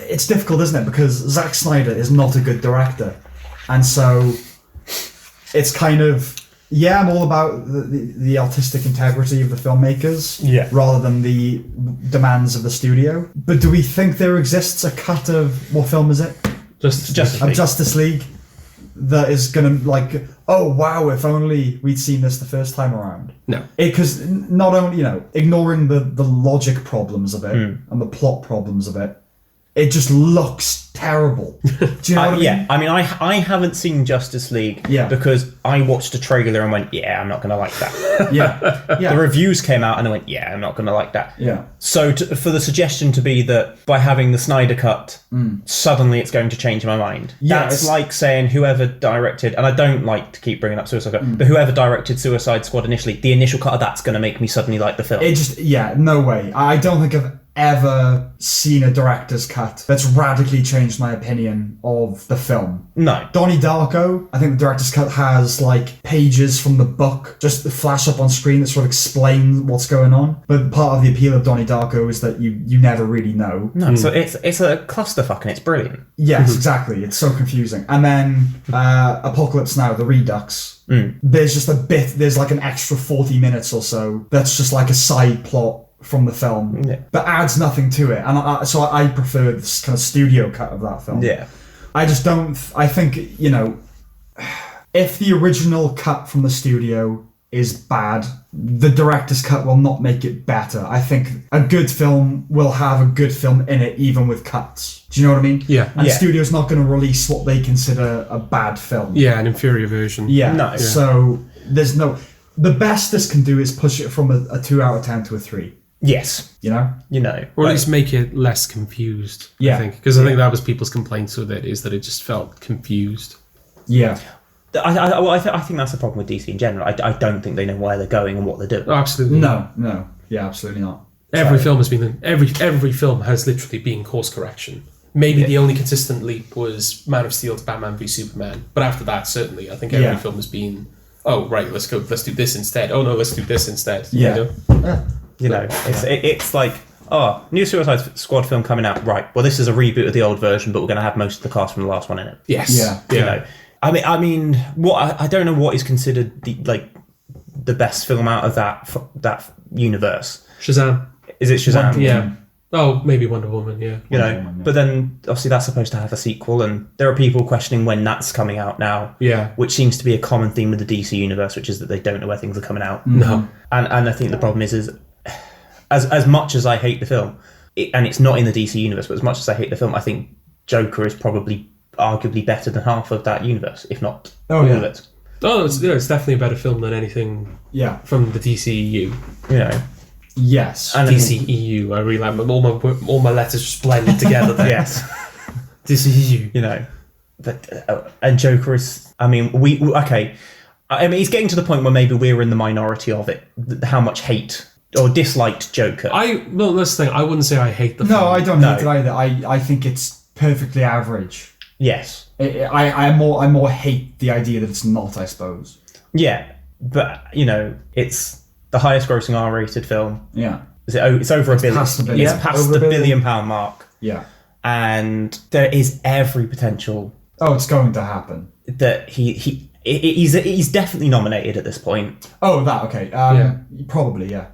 it's difficult, isn't it? Because Zack Snyder is not a good director. And so it's kind of, I'm all about the artistic integrity of the filmmakers rather than the demands of the studio. But do we think there exists a cut of, what film is it? Justice League that is going to, oh wow, if only we'd seen this the first time around. No. Because not only, ignoring the logic problems of it and the plot problems of it, it just looks terrible. Do you know what I mean? Yeah, I mean, I haven't seen Justice League because I watched a trailer and went, I'm not going to like that. Yeah. The reviews came out and I went, I'm not going to like that. Yeah. So for the suggestion to be that by having the Snyder Cut, suddenly it's going to change my mind. Yeah, That's like saying whoever directed, and I don't like to keep bringing up Suicide Squad, but whoever directed Suicide Squad initially, the initial cut of that's going to make me suddenly like the film. It just, no way. I don't think I've ever seen a director's cut that's radically changed my opinion of the film. No. Donnie Darko, I think the director's cut has pages from the book just flash up on screen that sort of explain what's going on. But part of the appeal of Donnie Darko is that you never really know. No, so it's a clusterfuck and it's brilliant. Yes, exactly. It's so confusing. And then Apocalypse Now, the Redux. There's just there's an extra 40 minutes or so that's just a side plot from the film, but adds nothing to it. And so I prefer this kind of studio cut of that film. Yeah. I just don't, I think, if the original cut from the studio is bad, the director's cut will not make it better. I think a good film will have a good film in it, even with cuts. Do you know what I mean? Yeah. And the studio's not going to release what they consider a bad film. Yeah, an inferior version. Yeah. No. Yeah. So there's the best this can do is push it from a 2 out of 10 to a 3. Yes. You know? Or at least make it less confused, I think. Because I think that was people's complaints with it, is that it just felt confused. Yeah. I think that's the problem with DC in general. I don't think they know where they're going and what they're doing. Oh, absolutely. No. Yeah, absolutely not. Every film has literally been course correction. Maybe the only consistent leap was Man of Steel to Batman v Superman. But after that, certainly, I think every film has been, oh, right, let's do this instead. Oh, no, let's do this instead. Yeah. It's like, new Suicide Squad film coming out. Right, well, this is a reboot of the old version, but we're going to have most of the cast from the last one in it. Yes. Yeah. I mean, what I don't know what is considered the best film out of that universe. Shazam. Is it Shazam? Yeah. Oh, maybe Wonder Woman, yeah. But then obviously that's supposed to have a sequel, and there are people questioning when that's coming out now. Yeah. Which seems to be a common theme with the DC universe, which is that they don't know where things are coming out. No. And I think the problem is as much as I hate the film, and it's not in the DC universe, but as much as I hate the film, I think Joker is probably arguably better than half of that universe, if not all of it. Oh, it's definitely a better film than anything from the DCEU. Yes. And DCEU, I really like all my letters just blended together there. Yes. DCEU. But and Joker is, I mean, I mean, he's getting to the point where maybe we're in the minority of it, how much hate or disliked Joker. Well, that's the thing, I wouldn't say I hate the film. No, I don't hate it either. I think it's perfectly average. Yes. I more hate the idea that it's not, I suppose. Yeah, but, it's the highest grossing R-rated film. Yeah. It's over $1 billion. Past the billion. It's past the £1 billion mark. Yeah. And there is every potential... Oh, it's going to happen. That he's definitely nominated at this point. Oh, that, okay. Probably, yeah.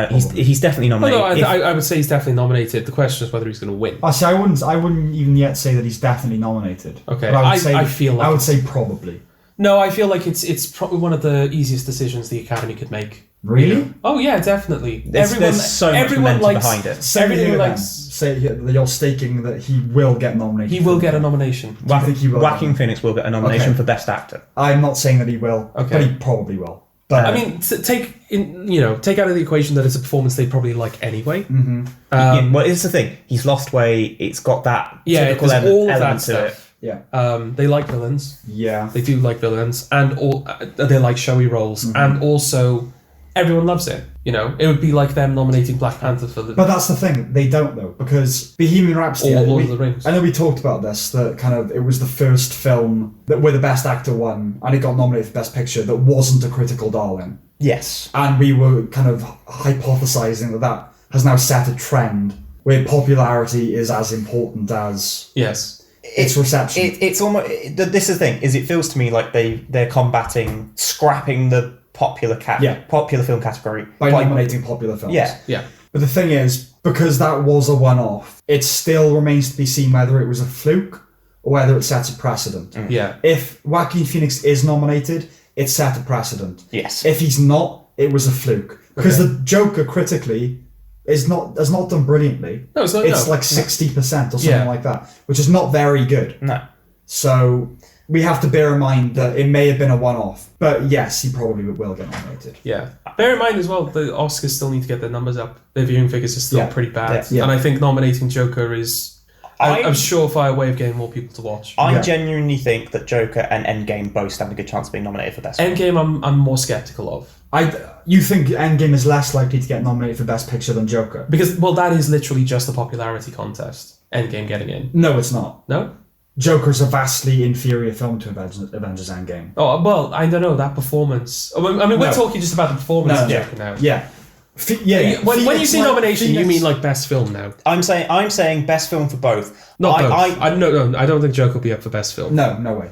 He's definitely nominated. Well, no, I would say he's definitely nominated. The question is whether he's going to win. See, I wouldn't even yet say that he's definitely nominated. Okay, but I would say probably. No, I feel like it's probably one of the easiest decisions the Academy could make. Really? Oh yeah, definitely. There's so much momentum behind it. Say that you're staking that he will get nominated. He will get a nomination. Do you think he will? Joaquin Phoenix will get a nomination for Best Actor. I'm not saying that he will, but he probably will. But I mean, take out of the equation that it's a performance they probably like anyway. Mm-hmm. Well, it's the thing. He's lost weight. It's got that typical all of that element to stuff. it. Yeah. They like villains. Yeah. They do like villains, and they like showy roles, and also everyone loves it. It would be like them nominating Black Panther for the. But that's the thing, they don't though, because Bohemian Rhapsody. Or Lord of the Rings. I know we talked about this. That kind of it was the first film where the Best Actor won, and it got nominated for Best Picture. That wasn't a critical darling. Yes. And we were kind of hypothesizing that has now set a trend where popularity is as important as its reception. It's almost. This is the thing. Is it feels to me like they're combating scrapping the popular film category by nominating popular films. Yeah. But the thing is, because that was a one-off, it still remains to be seen whether it was a fluke or whether it sets a precedent. Yeah. If Joaquin Phoenix is nominated, it set a precedent. Yes. If he's not, it was a fluke. Because the Joker critically has not done brilliantly. No, it's not. It's like 60% or something like that, which is not very good. No. So we have to bear in mind that it may have been a one-off, but yes, he probably will get nominated. Yeah. Bear in mind as well, the Oscars still need to get their numbers up. Their viewing figures are still pretty bad. Yeah. And I think nominating Joker is a surefire way of getting more people to watch. I genuinely think that Joker and Endgame both stand a good chance of being nominated for Best Film. Endgame I'm more sceptical of. You think Endgame is less likely to get nominated for Best Picture than Joker? Because, that is literally just a popularity contest. Endgame getting in. No, it's not. No? Joker's a vastly inferior film to Avengers Endgame. Oh, well, I don't know, that performance. We're talking just about the performance of Joker now. Yeah. When you say nomination, you mean like best film now? I'm saying best film for both. Not both. I don't think Joker will be up for best film. No way.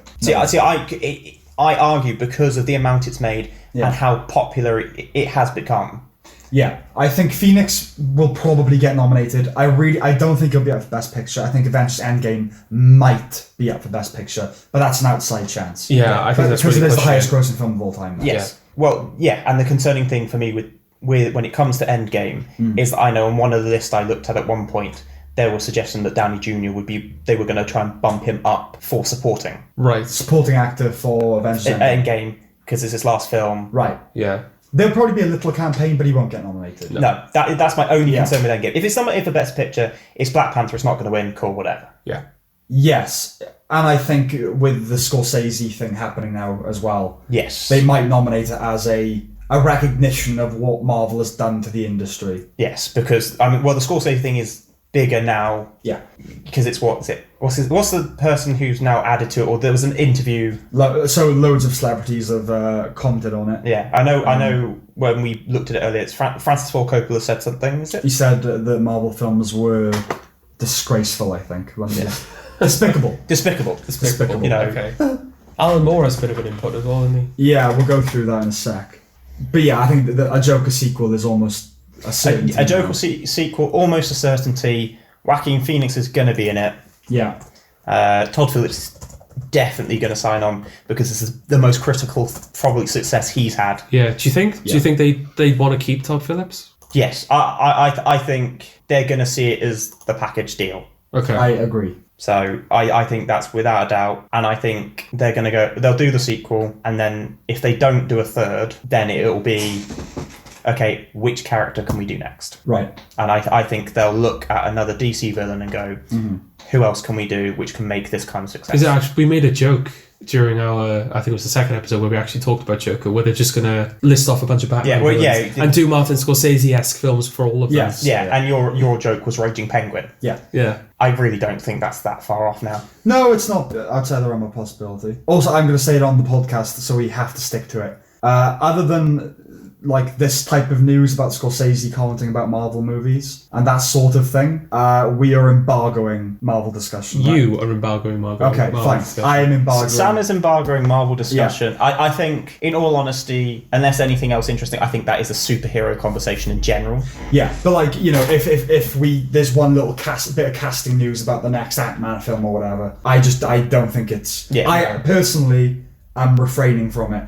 I argue because of the amount it's made and how popular it has become. Yeah, I think Phoenix will probably get nominated. I don't think he'll be up for Best Picture. I think Avengers Endgame might be up for Best Picture, but that's an outside chance. Yeah, I think that's because really it is the highest pushing grossing film of all time. Now. Yes. Well, and the concerning thing for me with when it comes to Endgame is that I know on one of the lists I looked at one point, there was suggestion that Downey Jr. they were going to try and bump him up for supporting. Right. Supporting actor for Avengers Endgame, because it's his last film. Right. Yeah. There'll probably be a little campaign, but he won't get nominated. No, that's my only concern with Endgame. If it's nominated for Best Picture, it's Black Panther, it's not going to win, cool, whatever. Yeah. Yes, and I think with the Scorsese thing happening now as well, yes, they might nominate it as a recognition of what Marvel has done to the industry. Yes, because the Scorsese thing is bigger now. Yeah, because it's what's the person who's now added to it? Or there was an interview. So loads of celebrities have commented on it. Yeah, I know. When we looked at it earlier, it's Francis Ford Coppola said something. Is it? He said that Marvel films were disgraceful. I think. Despicable. Despicable. Okay. Alan Moore has a bit of an input as well, isn't he? Yeah, we'll go through that in a sec. But yeah, I think that a Joker sequel is almost a certainty. A Joker sequel, almost a certainty. Joaquin Phoenix is going to be in it. Yeah. Todd Phillips is definitely going to sign on because this is the most critical, probably, success he's had. Yeah. Do you think they want to keep Todd Phillips? Yes, I think they're going to see it as the package deal. Okay. I agree. So I think that's without a doubt, and I think they're going to they'll do the sequel, and then if they don't do a third, then it'll be, okay, which character can we do next? Right. And I think they'll look at another DC villain and go, who else can we do which can make this kind of success? Is it actually, we made a joke during our, I think it was the second episode where we actually talked about Joker, where they're just going to list off a bunch of Batman villains and do Martin Scorsese-esque films for all of them. Yeah, and your joke was Raging Penguin. Yeah. I really don't think that's that far off now. No, it's not outside the realm of possibility. Also, I'm going to say it on the podcast, so we have to stick to it. Other than like this type of news about Scorsese commenting about Marvel movies and that sort of thing, we are embargoing Marvel discussion. You are embargoing Marvel. Okay, fine. Discussion. I am embargoing. Sam is embargoing Marvel discussion. Yeah. I think, in all honesty, unless anything else interesting, I think that is a superhero conversation in general. Yeah, but like, you know, if there's one little bit of casting news about the next Ant-Man film or whatever, I don't think it's. Yeah. I personally am refraining from it.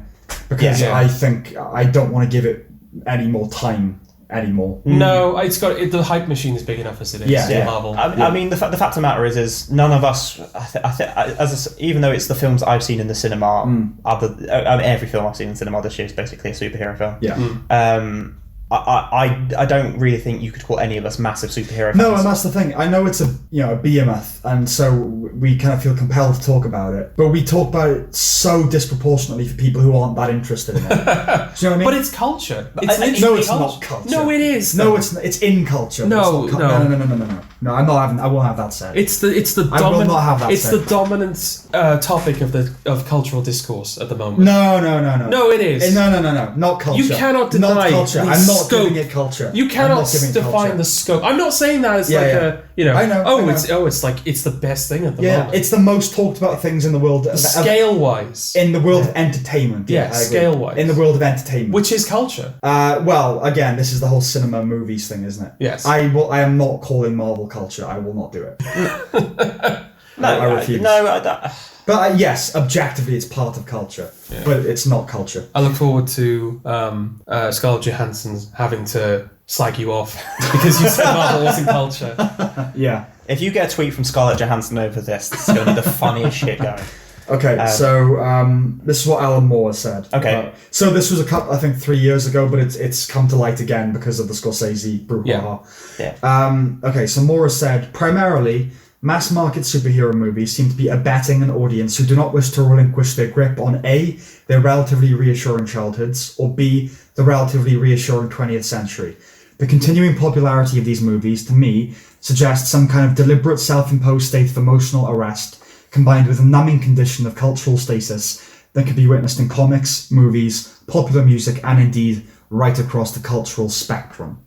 Because I think I don't want to give it any more time anymore. No, the hype machine is big enough as it is. Yeah. Marvel. I mean, the fact of the matter is none of us. Even though it's the films I've seen in the cinema, every film I've seen in the cinema this year is basically a superhero film. Yeah. I don't really think you could call any of us massive superhero fans. No, and that's the thing. I know it's a behemoth, and so we kind of feel compelled to talk about it. But we talk about it so disproportionately for people who aren't that interested in it. Do you know what I mean? But it's culture. It's no, literally it's culture. not culture. No, it is. No, it's not. It's in culture. No, It's not no. No, I'm not having. I won't have that said. It's the I will not have that It's said. the dominant topic of cultural discourse at the moment. No. No, it is. No. Not culture. You cannot deny not culture. the I'm not scope. giving it culture. You I'm cannot not giving it define culture. the scope. I'm not saying that as I know. it's like it's the best thing at the Yeah, moment. it's the most talked about things in the world. Scale wise. In the world of entertainment. Yeah, I agree. scale-wise. In the world of entertainment. Which is culture. Well, again, this is the whole cinema movies thing, isn't it? Yes. I am not calling Marvel culture. I will not do it. I refuse. But yes, objectively, it's part of culture, but it's not culture. I look forward to Scarlett Johansson having to slag you off because you said Marvel wasn't culture. Yeah. If you get a tweet from Scarlett Johansson over this is going to be the funniest shit going. Okay, so this is what Alan Moore said. Okay. So this was I think 3 years ago, but it's come to light again because of the Scorsese brouhaha. Yeah. Okay, so Moore said, primarily, mass market superhero movies seem to be abetting an audience who do not wish to relinquish their grip on A, their relatively reassuring childhoods, or B, the relatively reassuring 20th century. The continuing popularity of these movies, to me, suggests some kind of deliberate self-imposed state of emotional arrest, combined with a numbing condition of cultural stasis that can be witnessed in comics, movies, popular music, and indeed right across the cultural spectrum.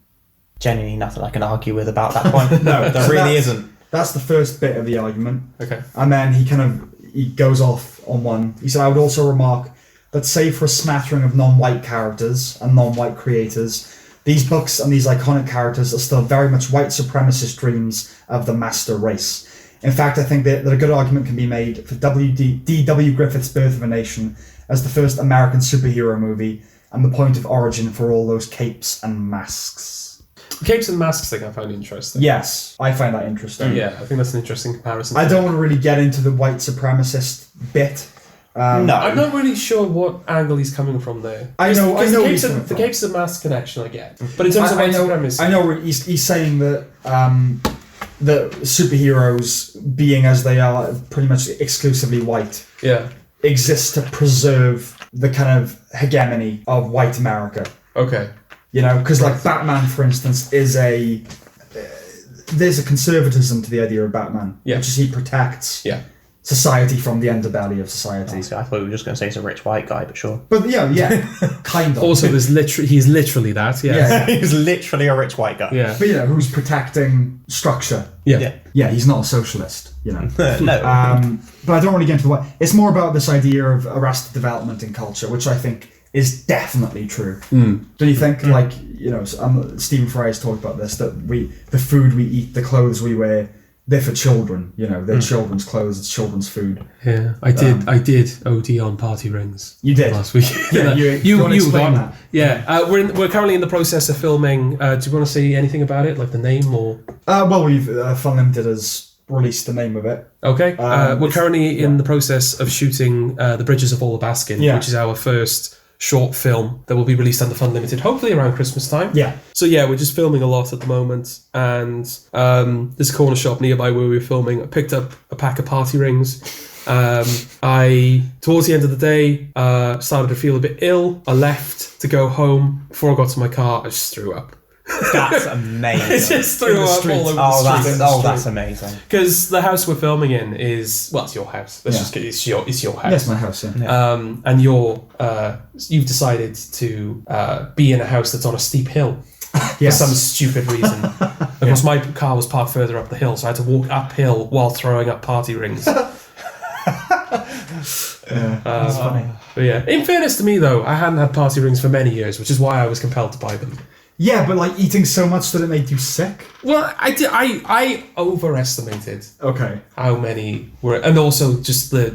Genuinely nothing I can argue with about that point. No, there really isn't. That's the first bit of the argument. Okay. And then he goes off on one. He said, I would also remark that save for a smattering of non-white characters and non-white creators, these books and these iconic characters are still very much white supremacist dreams of the master race. In fact, I think that a good argument can be made for D.W. Griffith's Birth of a Nation as the first American superhero movie and the point of origin for all those capes and masks. The capes and masks thing I find interesting. Yes, I find that interesting. Yeah, I think that's an interesting comparison. I don't want to really get into the white supremacist bit. No. I'm not really sure what angle he's coming from there. I know the capes and masks connection I get, but in terms of white supremacy, I know he's saying that the superheroes, being as they are pretty much exclusively white, exist to preserve the kind of hegemony of white America. Okay. You know, because like Batman, for instance, there's a conservatism to the idea of Batman, which is he protects society from the underbelly of society. I thought we were just going to say he's a rich white guy, but sure. But kind of. Also, he's literally that. Yeah. He's literally a rich white guy. Yeah. But who's protecting structure? Yeah. Yeah, he's not a socialist. You know. No. But I don't want to get into the. It's more about this idea of arrested development in culture, which I think is definitely true. Don't you think? Like, Stephen Fry has talked about this, that the food we eat, the clothes we wear, they're for children. They're children's clothes, it's children's food. Yeah, I did OD on party rings. You did last week. Yeah, you want to explain that? Yeah, we're currently in the process of filming. Do you want to say anything about it, like the name or? Well, we've Funfiltered has released the name of it. Okay, we're currently in the process of shooting The Bridges of All Baskin, which is our first short film that will be released under Fun Limited, hopefully around Christmas time. Yeah. So we're just filming a lot at the moment, and there's a corner shop nearby where we're filming. I picked up a pack of party rings. I, towards the end of the day, started to feel a bit ill. I left to go home. Before I got to my car, I just threw up. That's amazing. I just threw up all over the street. That's amazing. Because the house we're filming in is, it's your house. It's your house. Yes, my house. Yeah. And you've decided to be in a house that's on a steep hill. For some stupid reason. Of course, my car was parked further up the hill, so I had to walk uphill while throwing up party rings. That's funny. But in fairness to me, though, I hadn't had party rings for many years, which is why I was compelled to buy them. Yeah, but like eating so much that it made you sick. Well, I overestimated. Okay. How many were, and also just the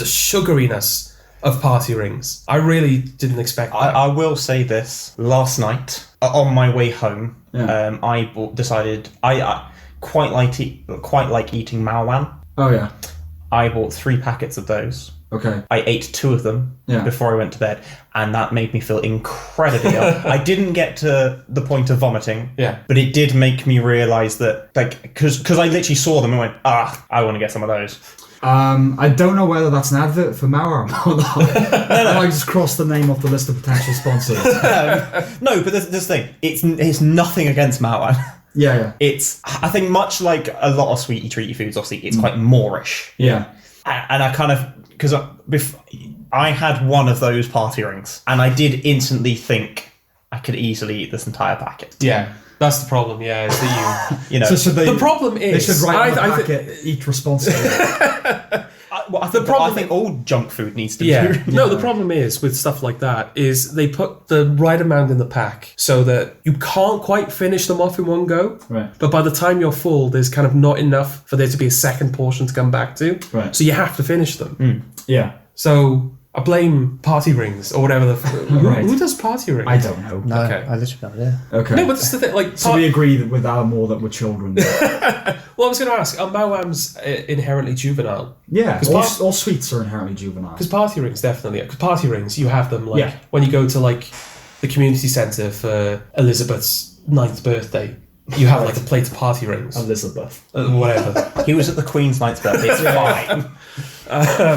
sugariness of party rings. I really didn't expect that. I will say this. Last night, on my way home, I decided I quite like eating Malwan. Oh yeah. I bought 3 packets of those. Okay. I ate 2 of them before I went to bed, and that made me feel incredibly ill. I didn't get to the point of vomiting, but it did make me realise that, like, because I literally saw them and went, I want to get some of those. I don't know whether that's an advert for Mauer or not. I just crossed the name off the list of potential sponsors. No, but this thing, it's nothing against Mauer. Yeah. It's, I think, much like a lot of sweety treaty foods, obviously, it's quite moreish. Yeah. And I kind of, because I had one of those party rings, and I did instantly think I could easily eat this entire packet. Yeah. That's the problem, is that you know. So the problem is... They should write on the packet, eat responsibly. I think all junk food needs to be... No, the problem is, with stuff like that, is they put the right amount in the pack so that you can't quite finish them off in one go. Right. But by the time you're full, there's kind of not enough for there to be a second portion to come back to. Right. So you have to finish them. Yeah. So... I blame party rings or whatever the... Who does party rings? I don't know. No, okay. I literally don't know. Okay. No, but that's the thing. Like, so we agree that with our more that we're children. Well, I was going to ask, are Mawams inherently juvenile? Yeah, all sweets are inherently juvenile. Because party rings, definitely. Because party rings, you have them, like, when you go to, like, the community centre for Elizabeth's 9th birthday, you have, like, a plate of party rings. Elizabeth. Whatever. He was at the Queen's 9th birthday. It's fine.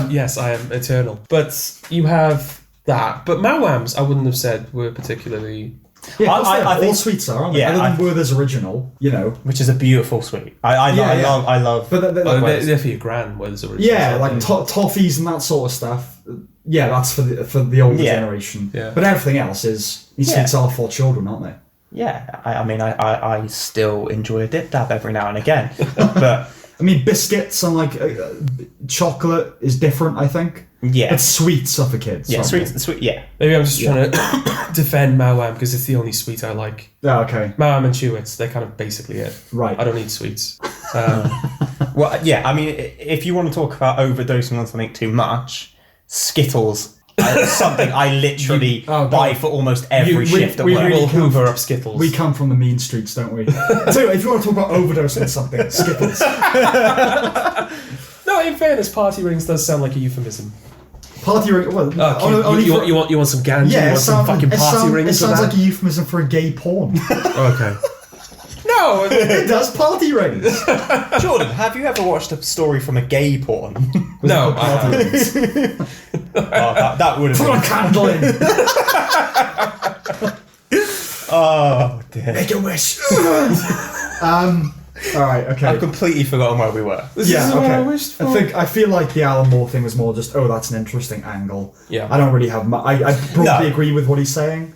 Yes, I am eternal. But you have that. But Mawams, I wouldn't have said were particularly... Yeah, I think all sweets are, aren't they? Yeah, Other than Werther's original, you know. Which is a beautiful sweet. I love. But they're for your gran, Werther's original. Yeah, like toffees and that sort of stuff. Yeah, that's for the older generation. Yeah. But everything else is... These sweets are for children, aren't they? Yeah, I mean, I still enjoy a dip dab every now and again. But... I mean, biscuits and, like, chocolate is different, I think. Yeah. But sweets are for kids. Yeah, sweet, yeah. Maybe I'm just trying to defend Mawam because it's the only sweet I like. Yeah, okay. Mawam and Chewits, they're kind of basically it. Right. I don't eat sweets. Well, yeah, I mean, if you want to talk about overdosing on something too much, Skittles... something I literally buy for almost every shift at work. We will hoover up Skittles. We come from the mean streets, don't we? So if you want to talk about overdosing on something, Skittles. No, in fairness, party rings does sound like a euphemism. Party ring? Well, you want some ganja? Yeah, you want some fucking party rings? It sounds like a euphemism for a gay porn. Okay. No, it does party rings. Jordan, have you ever watched a story from a gay porn? No, party rings. That would have Put a candle in. Oh dear. Make a wish. All right, okay. I've completely forgotten where we were. This is what I wished for. I feel like the Alan Moore thing was more just, that's an interesting angle. Yeah. I don't really have much. I probably agree with what he's saying.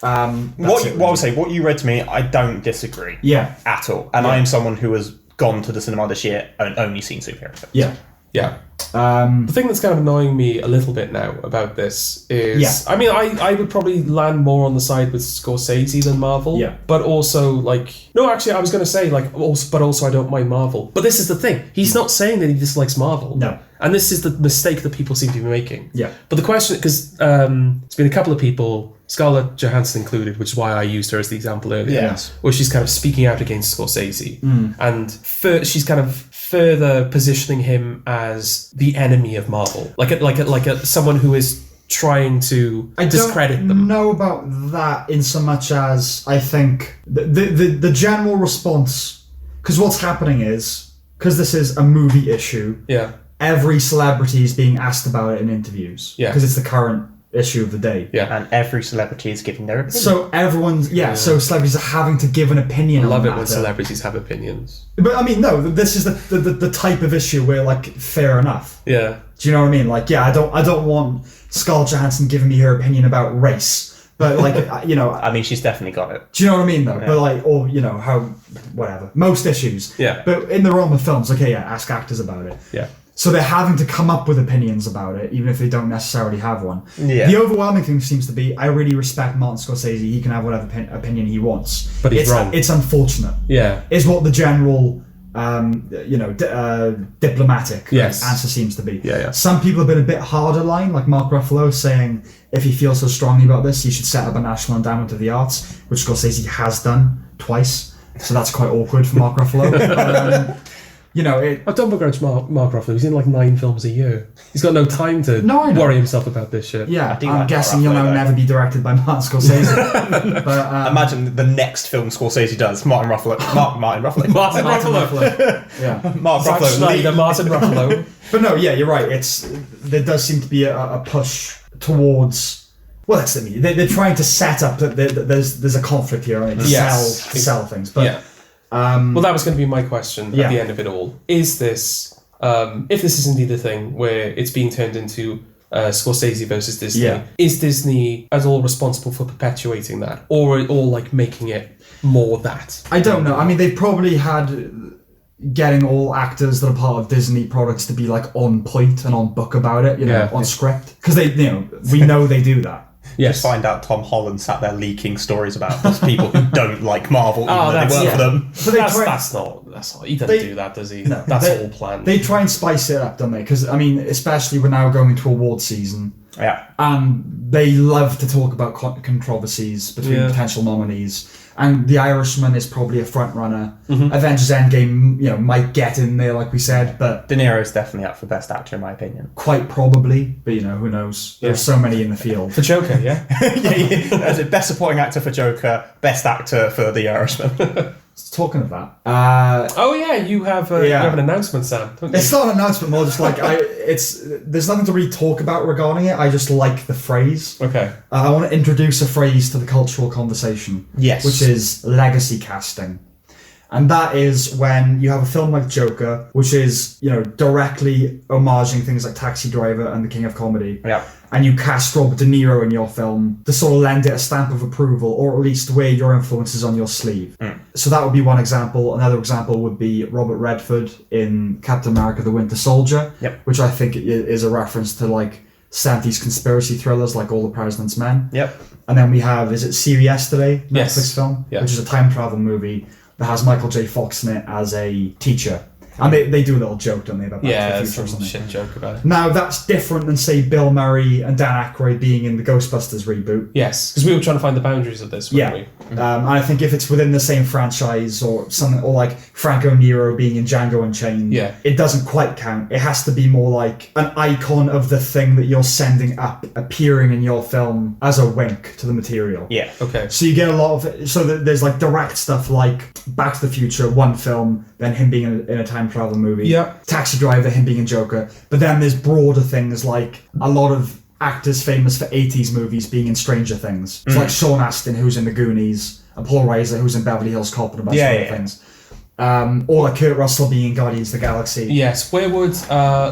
What I'll say, what you read to me, I don't disagree. Yeah. At all. And I am someone who has gone to the cinema this year and only seen superhero films. Yeah. Yeah. The thing that's kind of annoying me a little bit now about this is... I mean, I would probably land more on the side with Scorsese than Marvel. Yeah. But also, like... No, actually, I was going to say, like, but also I don't mind Marvel. But this is the thing. He's not saying that he dislikes Marvel. No. And this is the mistake that people seem to be making. Yeah. But the question... Because it's been a couple of people, Scarlett Johansson included, which is why I used her as the example earlier. Yes. Where she's kind of speaking out against Scorsese. And she's kind of further positioning him as the enemy of Marvel, like someone who is trying to discredit them. I don't know about that in so much as I think the general response, because what's happening is, because this is a movie issue, every celebrity is being asked about it in interviews, because it's the current issue of the day. Yeah. And every celebrity is giving their opinion. So everyone's so celebrities are having to give an opinion. I love on it when celebrities have opinions. But I mean, no, this is the type of issue where, like, fair enough. Yeah. Do you know what I mean? Like, I don't want Scarlett Johansson giving me her opinion about race, but, like, you know. I mean, she's definitely got it. Do you know what I mean, though? Yeah. But, like, or, you know, how, whatever. Most issues. Yeah. But in the realm of films, ask actors about it. Yeah. So they're having to come up with opinions about it, even if they don't necessarily have one. Yeah. The overwhelming thing seems to be, I really respect Martin Scorsese. He can have whatever opinion he wants. But he's wrong. It's unfortunate. Yeah. Is what the general, diplomatic answer seems to be. Yeah. Some people have been a bit harder line, like Mark Ruffalo, saying if he feels so strongly about this, he should set up a National Endowment of the Arts, which Scorsese has done twice. So that's quite awkward for Mark Ruffalo. You know, I don't begrudge Mark Ruffalo. He's in like 9 films a year. He's got no time to I know. worry himself about this shit. Yeah, do I'm like guessing Mark you'll Ruffalo, now never be directed by Martin Scorsese. But Imagine the next film Scorsese does, Martin Ruffalo. Martin Ruffalo. Martin Ruffalo. Yeah. Mark Zack Ruffalo. Snyder, Martin Ruffalo. But no, yeah, you're right. There does seem to be a push towards. Well, that's the they're trying to set up that there's a conflict here, right? To sell things. But yeah. Well, that was going to be my question at the end of it all. Is this, if this is indeed a thing where it's being turned into Scorsese versus Disney, is Disney at all responsible for perpetuating that, or like making it more that? I don't know. I mean, they've probably had getting all actors that are part of Disney products to be like on point and on book about it, on script, because we know they do that. Yes. Just find out Tom Holland sat there leaking stories about those people who don't like Marvel, even though they work for them. But That's not. He doesn't do that, does he? No, that's all planned. They try and spice it up, don't they? Because I mean, especially we're now going into award season. Yeah. And they love to talk about controversies between potential nominees. And The Irishman is probably a front runner. Avengers Endgame, might get in there, like we said, but De Niro is definitely up for Best Actor, in my opinion. quite probably. But who knows? There's so many in the field. For Joker, yeah. As a Best Supporting Actor for Joker, Best Actor for The Irishman. Talking of that, you have an announcement, Sam. Don't you? it's not an announcement, more just like there's nothing to really talk about regarding it. I just like the phrase. Okay. I want to introduce a phrase to the cultural conversation. Yes. Which is legacy casting. And that is when you have a film like Joker, which is, directly homaging things like Taxi Driver and The King of Comedy. Yeah. And you cast Robert De Niro in your film to sort of lend it a stamp of approval, or at least wear your influences on your sleeve. So that would be one example. Another example would be Robert Redford in Captain America: The Winter Soldier, which I think is a reference to like 70s conspiracy thrillers like All the President's Men. Yep. And then we have, is it See You Yesterday? Yes. Netflix film, Yeah. which is a time travel movie that has Michael J. Fox in it as a teacher. And they do a little joke, don't they, about Back to the Future or some something. shit joke about it. Now, that's different than, say, Bill Murray and Dan Aykroyd being in the Ghostbusters reboot. Yes, because we were trying to find the boundaries of this, weren't we? And I think if it's within the same franchise or something, or like Franco Nero being in Django Unchained, it doesn't quite count. It has to be more like an icon of the thing that you're sending up, appearing in your film as a wink to the material. Yeah. Okay. So you get a lot of it. So there's like direct stuff like Back to the Future, one film, then him being in a time travel movie. Yeah. Taxi Driver, him being in Joker. But then there's broader things like a lot of actors famous for 80s movies being in Stranger Things. It's like Sean Astin, who's in The Goonies, and Paul Reiser, who's in Beverly Hills Cop and a bunch of other things. Or like Kurt Russell being in Guardians of the Galaxy. Yes. Where would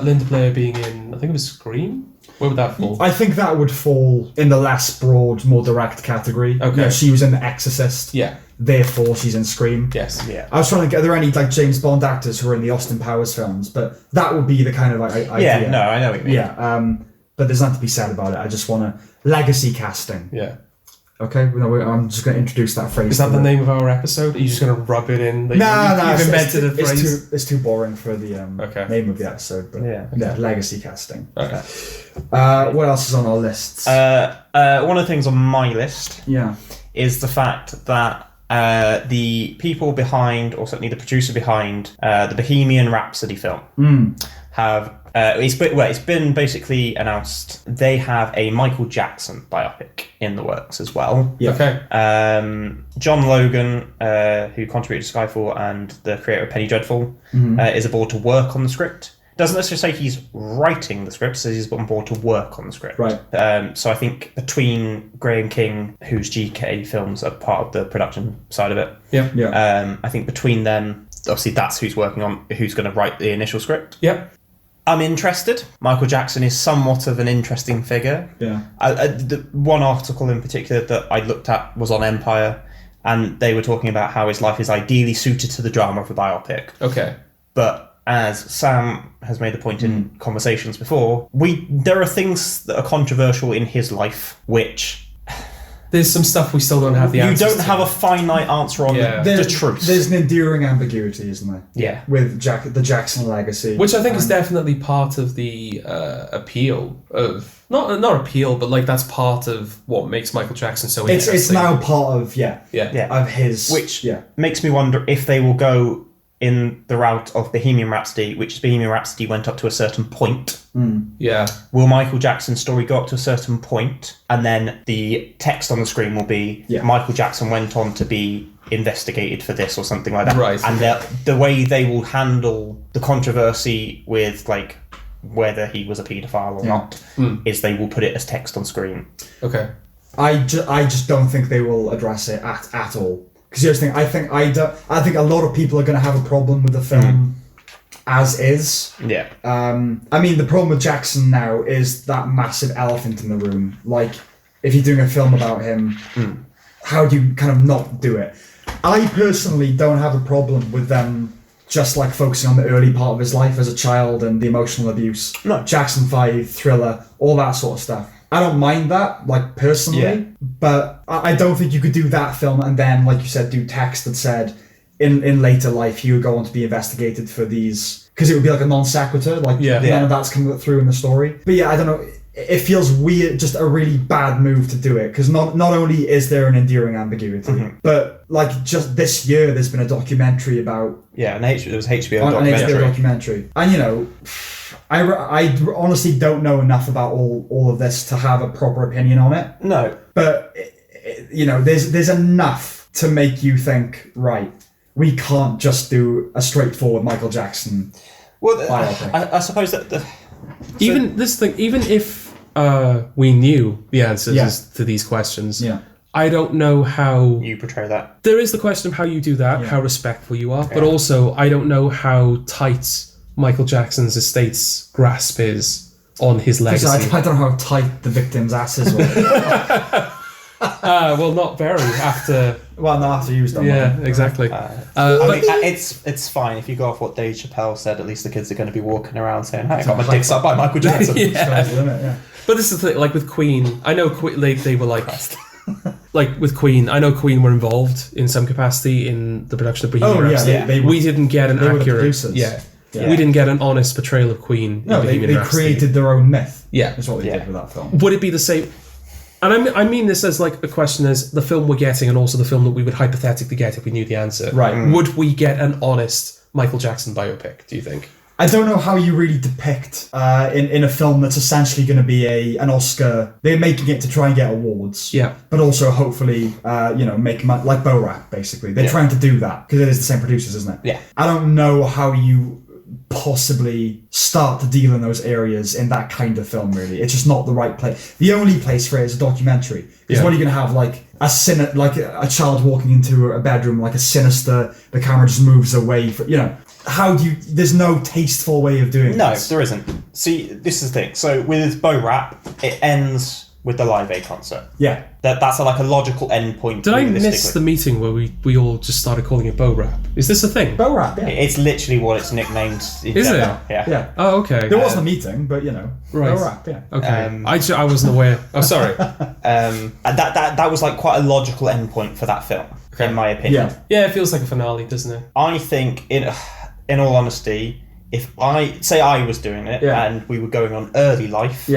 Linda Blair being in, I think it was Scream? Where would that fall? I think that would fall in the less broad, more direct category. Okay. She was in The Exorcist. Yeah. Therefore, she's in Scream. Yes. Yeah. I was trying to get, are there any like James Bond actors who are in the Austin Powers films? But that would be the kind of like idea. Yeah, no, I know what you mean. Yeah, but there's nothing to be said about it. I just want to legacy casting. Yeah. Okay, I'm just going to introduce that phrase. Is that the name of our episode? Are you just going to rub it in? That No, you've invented a phrase? It's too boring for the name of the episode. But yeah, legacy casting. Okay. What else is on our lists? One of the things on my list is the fact that the people behind, or certainly the producer behind, the Bohemian Rhapsody film have it's been basically announced they have a Michael Jackson biopic in the works as well. Yeah. Okay. John Logan, who contributed to Skyfall and the creator of Penny Dreadful, is aboard to work on the script. Doesn't necessarily say he's writing the script, says he's on board to work on the script. Right. So I think between Graham King, whose GK films are part of the production side of it, I think between them, obviously that's who's working on, who's going to write the initial script. Yep. I'm interested. Michael Jackson is somewhat of an interesting figure. Yeah. The one article in particular that I looked at was on Empire, and they were talking about how his life is ideally suited to the drama of a biopic. Okay. But as Sam has made the point in conversations before, there are things that are controversial in his life, which there's some stuff we still don't have the answers You don't have a finite answer on the truth. There's an enduring ambiguity, isn't there? Yeah. With the Jackson legacy. Which I think is definitely part of the appeal of... Not appeal, but like that's part of what makes Michael Jackson so interesting. It's now part of, of his... Which makes me wonder if they will go in the route of Bohemian Rhapsody, which is Bohemian Rhapsody went up to a certain point. Yeah. Will Michael Jackson's story go up to a certain point, and then the text on the screen will be Michael Jackson went on to be investigated for this or something like that. Right. And the way they will handle the controversy with like whether he was a paedophile or not is they will put it as text on screen. Okay. I just don't think they will address it at all. Because here's the thing, I think a lot of people are going to have a problem with the film as is. Yeah. I mean, the problem with Jackson now is that massive elephant in the room. Like, if you're doing a film about him, how do you kind of not do it? I personally don't have a problem with them just like focusing on the early part of his life as a child and the emotional abuse. No. Jackson 5, Thriller, all that sort of stuff. I don't mind that, like, personally, but I don't think you could do that film and then, like you said, do text that said, in later life, he would go on to be investigated for these... Because it would be like a non sequitur, like none of that's coming through in the story. But yeah, I don't know, it feels weird, just a really bad move to do it, because not only is there an endearing ambiguity, but, like, just this year there's been a documentary about... Yeah, there was HBO An HBO documentary. And, you know... I honestly don't know enough about all of this to have a proper opinion on it. No. But, you know, there's enough to make you think, right, we can't just do a straightforward Michael Jackson biopic. I suppose that... Even if we knew the answers to these questions, I don't know how... You portray that. There is the question of how you do that, how respectful you are, but also I don't know how tight... Michael Jackson's estate's grasp is on his legacy. I don't know how tight the victim's asses were. Well, not very after... Well, not after he was done. Yeah, exactly. I mean, it's fine. If you go off what Dave Chappelle said, at least the kids are going to be walking around saying, hey, I got my dick sucked by Michael Jackson. But this is the thing, like with Queen, I know they were like... Like with Queen, I know Queen were involved in some capacity in the production of Bohemian Rhapsody. We didn't get an accurate... Yeah. We didn't get an honest portrayal of Queen. No, they created their own myth. Yeah. That's what they did with that film. Would it be the same? And I mean this as like a question as the film we're getting and also the film that we would hypothetically get if we knew the answer. Right. Would we get an honest Michael Jackson biopic, do you think? I don't know how you really depict in a film that's essentially going to be an Oscar. They're making it to try and get awards. Yeah. But also hopefully, make money, like Bo Rap, basically. They're trying to do that because it is the same producers, isn't it? Yeah. I don't know how you possibly start to deal in those areas in that kind of film, really. It's just not the right place. The only place for it is a documentary. Because what are you going to have, like a child walking into a bedroom, like a sinister, the camera just moves away, how do you... There's no tasteful way of doing No, this. there isn't. See, this is the thing. So with Bo Rap, it ends with the Live Aid concert. Yeah. That's like a logical end point. Did I miss the meeting where we all just started calling it Bo Rap? Is this a thing? Bo Rap, yeah. It's literally what it's nicknamed. Is it? Yeah. Oh, okay. There wasn't a meeting, but, Right. Bo Rap, yeah. Okay. I wasn't aware. Oh, sorry. And that was like quite a logical end point for that film, in my opinion. Yeah. Yeah, it feels like a finale, doesn't it? I think, in all honesty, if I was doing it and we were going on early life,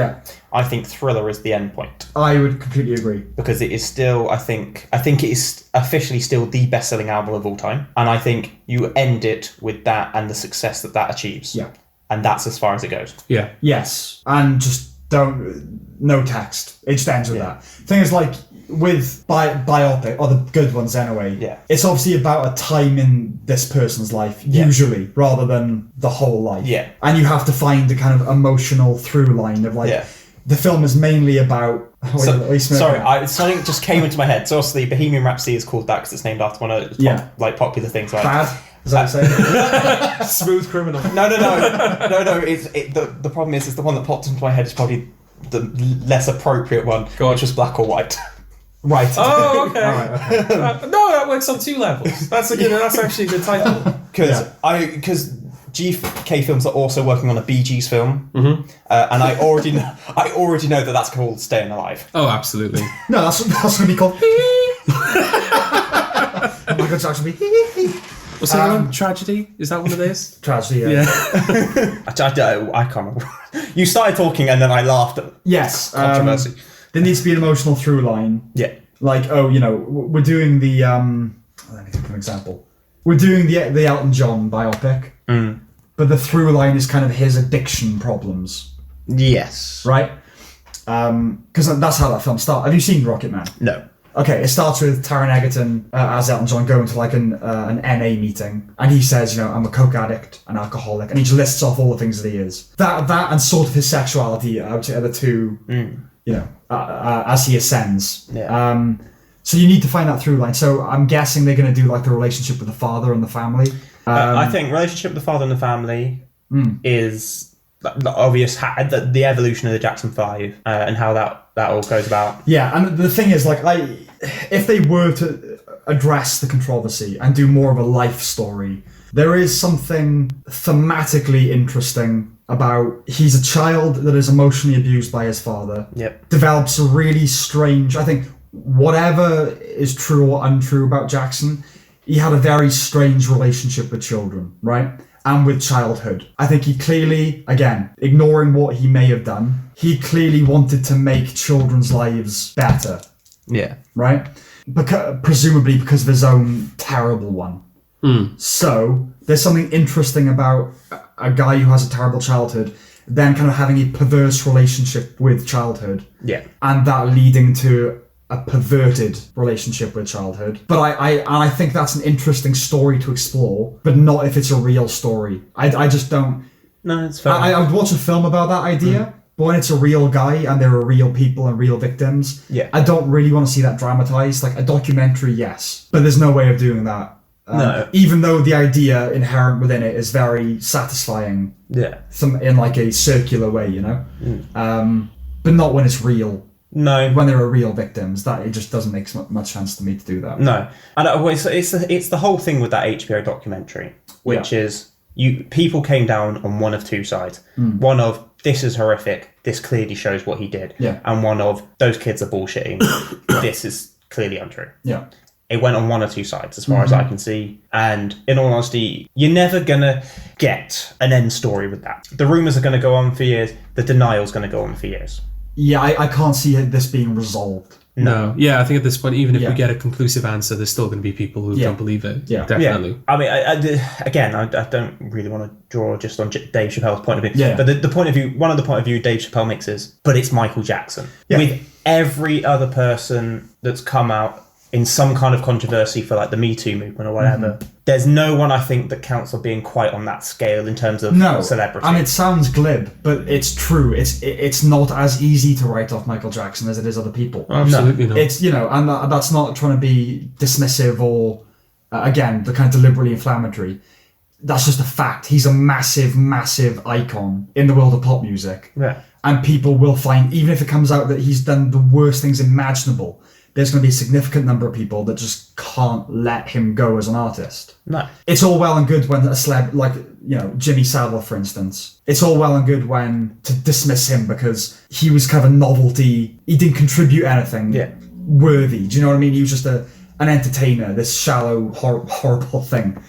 I think Thriller is the end point. I would completely agree. Because it is still, I think it is officially still the best-selling album of all time. And I think you end it with that and the success that achieves. Yeah. And that's as far as it goes. Yeah. Yes. And just no text. It just ends with that. Thing is, like, with biopic, or the good ones anyway, it's obviously about a time in this person's life, usually, rather than the whole life. Yeah. And you have to find a kind of emotional through line of, like, the film is mainly about... something just came into my head. So obviously Bohemian Rhapsody is called that because it's named after one of the popular things. Like, Bad? Is that what you're saying? Smooth criminal. No. The problem is the one that popped into my head is probably the less appropriate one, which was Black or White. Right. Oh, okay. All right, okay. No, that works on two levels. That's actually a good title. Because GK Films are also working on a Bee Gees film, and I already know that's called Staying Alive. Oh, absolutely. No, that's going to be called. Michael Jackson be. What's that one? Tragedy? Is that one of those? Tragedy, yeah. I can't remember. You started talking and then I laughed at controversy. There needs to be an emotional through line. Yeah. Like, we're doing the... let me think of an example. we're doing the Elton John biopic, but the through line is kind of his addiction problems. Yes. Right? Because that's how that film starts. Have you seen Rocket Man? No. Okay, it starts with Taron Egerton as Elton John going to like an NA meeting, and he says, I'm a coke addict, an alcoholic, and he just lists off all the things that he is. That and sort of his sexuality are the two, as he ascends. Yeah. So you need to find that through line. So I'm guessing they're going to do like the relationship with the father and the family. I think relationship with the father and the family is the obvious, the evolution of the Jackson 5 and how that all goes about. Yeah, and the thing is, like, if they were to address the controversy and do more of a life story, there is something thematically interesting about he's a child that is emotionally abused by his father. Yep. Develops a really strange, I think, whatever is true or untrue about Jackson, he had a very strange relationship with children, right? And with childhood. I think he clearly, again, ignoring what he may have done, he clearly wanted to make children's lives better. Yeah. Right? Presumably because of his own terrible one. So, there's something interesting about a guy who has a terrible childhood then kind of having a perverse relationship with childhood. Yeah. And that leading to a perverted relationship with childhood. But I think that's an interesting story to explore, but not if it's a real story. I just don't... No, it's fair. I would watch a film about that idea, but when it's a real guy and there are real people and real victims, I don't really want to see that dramatized. Like a documentary, yes, but there's no way of doing that. No. Even though the idea inherent within it is very satisfying. Yeah. In like a circular way, but not when it's real. No. When there are real victims, that it just doesn't make much sense to me to do that. No. And it's the whole thing with that HBO documentary, which is people came down on one of two sides. One of, this is horrific, this clearly shows what he did. Yeah. And one of, those kids are bullshitting, this is clearly untrue. Yeah. It went on one or two sides, as far as I can see. And in all honesty, you're never going to get an end story with that. The rumours are going to go on for years. The denial's going to go on for years. Yeah, I can't see this being resolved. No. Yeah, I think at this point, even if we get a conclusive answer, there's still going to be people who don't believe it. Yeah. Definitely. Yeah. I mean, I don't really want to draw just on Dave Chappelle's point of view. Yeah. But the point of view, one of the point of view Dave Chappelle makes is, but it's Michael Jackson. Yeah. With every other person that's come out in some kind of controversy for like the Me Too movement or whatever, there's no one I think that counts on being quite on that scale in terms of celebrity. And it sounds glib, but it's true. It's not as easy to write off Michael Jackson as it is other people. Absolutely not. It's, and that's not trying to be dismissive or, again, the kind of deliberately inflammatory. That's just a fact. He's a massive, massive icon in the world of pop music. Yeah. And people will find, even if it comes out that he's done the worst things imaginable, there's going to be a significant number of people that just can't let him go as an artist. No. It's all well and good when a celeb, like, Jimmy Savile, for instance, it's all well and good when to dismiss him because he was kind of a novelty. He didn't contribute anything worthy. Do you know what I mean? He was just an entertainer, this shallow, horrible thing.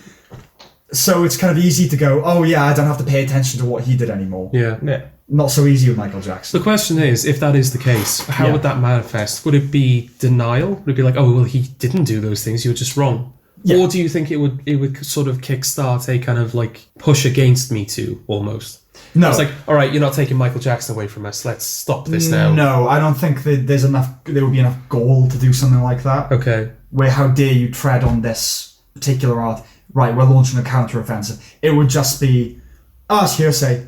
So it's kind of easy to go, oh yeah, I don't have to pay attention to what he did anymore. Yeah. Not so easy with Michael Jackson. The question is, if that is the case, how would that manifest? Would it be denial? Would it be like, oh, well, he didn't do those things, you were just wrong? Yeah. Or do you think it would sort of kickstart a kind of like push against Me Too almost? No. It's like, all right, you're not taking Michael Jackson away from us. Let's stop this now. No, I don't think that there would be enough gall to do something like that. Okay. Where how dare you tread on this particular art? Right, we're launching a counter-offensive. It would just be, it's hearsay.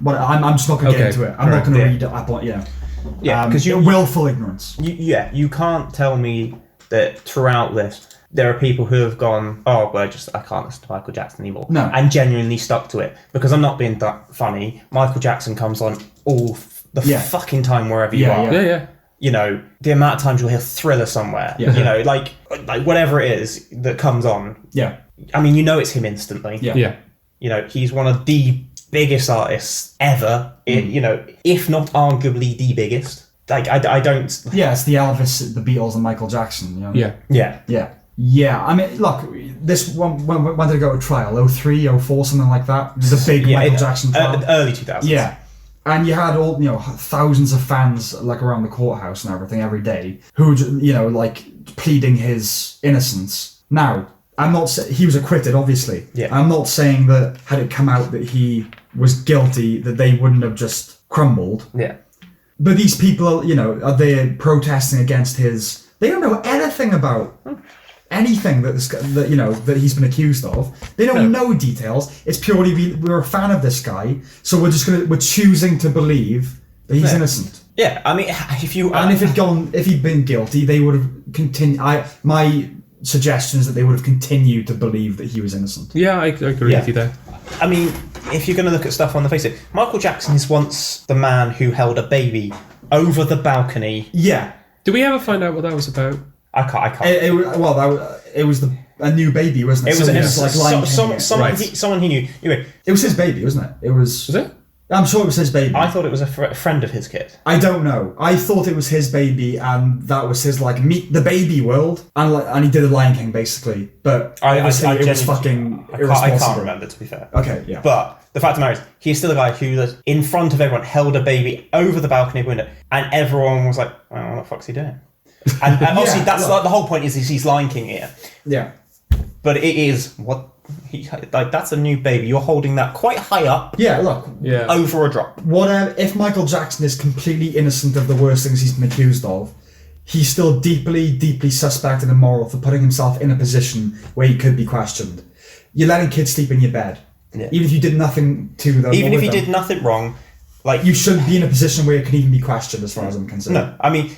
But I'm just not going to get into it. I'm not going to read it up on, Yeah, because willful ignorance. You can't tell me that throughout this there are people who have gone, oh, well, I can't listen to Michael Jackson anymore. No. And genuinely stuck to it. Because I'm not being that funny. Michael Jackson comes on all the fucking time wherever you are. Yeah. The amount of times you'll hear Thriller somewhere. Yeah. Like whatever it is that comes on. Yeah. I mean, it's him instantly. Yeah. He's one of the biggest artists ever, if not arguably the biggest. Like, I don't... Yeah, it's the Elvis, the Beatles, and Michael Jackson. Yeah. I mean, look, this one, when did it go to trial? 03, 04, something like that? It was a big Michael Jackson trial. Early 2000s. Yeah. And you had all, thousands of fans, like, around the courthouse and everything every day, who, like, pleading his innocence. Now, I'm not he was acquitted, obviously. Yeah. I'm not saying that had it come out that he was guilty, that they wouldn't have just crumbled. Yeah. But these people, are they protesting against his? They don't know anything about anything that he's been accused of. They don't know details. It's purely we're a fan of this guy, so we're choosing to believe that he's innocent. Yeah, I mean, if he'd been guilty, they would have continued. My suggestion is that they would have continued to believe that he was innocent. Yeah, I agree with you there. I mean, if you're going to look at stuff on the face of it, Michael Jackson is once the man who held a baby over the balcony. Yeah. Did we ever find out what that was about? I can't. It was a new baby, wasn't it? It was someone he knew. Anyway, it was his baby, wasn't it? It was. Was it? I'm sure it was his baby. I thought it was a friend of his kid. I don't know. I thought it was his baby, and that was his meet the baby world, and he did a Lion King basically. But it was fucking irresponsible. I can't remember, to be fair. Okay, yeah. But the fact of the matter is, he's still a guy who, in front of everyone, held a baby over the balcony window, and everyone was like, "Oh, what the fuck's he doing?" And obviously, that's the whole point is he's Lion King here. Yeah. But it is that's a new baby. You're holding that quite high up. Yeah, look. Yeah. Over a drop. If Michael Jackson is completely innocent of the worst things he's been accused of, he's still deeply, deeply suspect and immoral for putting himself in a position where he could be questioned. You're letting kids sleep in your bed. Yeah. Even if you did nothing to them. Even if he did nothing wrong, you shouldn't be in a position where you can even be questioned, as far as I'm concerned. No, I mean,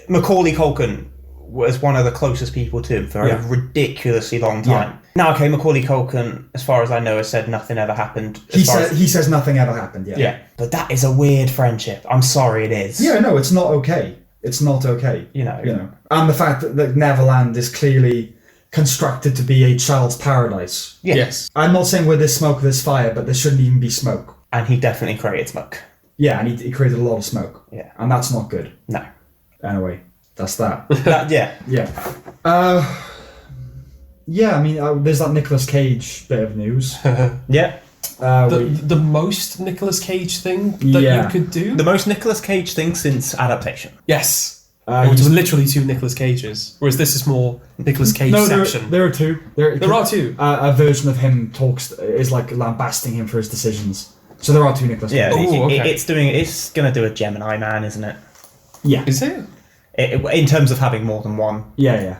Macaulay Culkin was one of the closest people to him for a ridiculously long time. Yeah. Now, okay, Macaulay Culkin, as far as I know, has said nothing ever happened. He says nothing ever happened, Yeah, but that is a weird friendship. I'm sorry, it is. Yeah, no, it's not okay. It's not okay. You know. And the fact that Neverland is clearly constructed to be a child's paradise. Yeah. Yes. I'm not saying where there's smoke, there's fire, but there shouldn't even be smoke. And he definitely created smoke. Yeah, and he created a lot of smoke. Yeah. And that's not good. No. Anyway, that's that. Yeah. Yeah. I mean, there's that Nicolas Cage bit of news. Yeah. The most Nicolas Cage thing that you could do? The most Nicolas Cage thing since adaptation. Yes. Which is literally two Nicolas Cages. Whereas this is more Nicolas Cage section. There are two. There are two. A version of him is lambasting him for his decisions. So there are two Nicolas Cages. Yeah, okay. It's going to do a Gemini Man, isn't it? Yeah. Is it? In terms of having more than one. Yeah.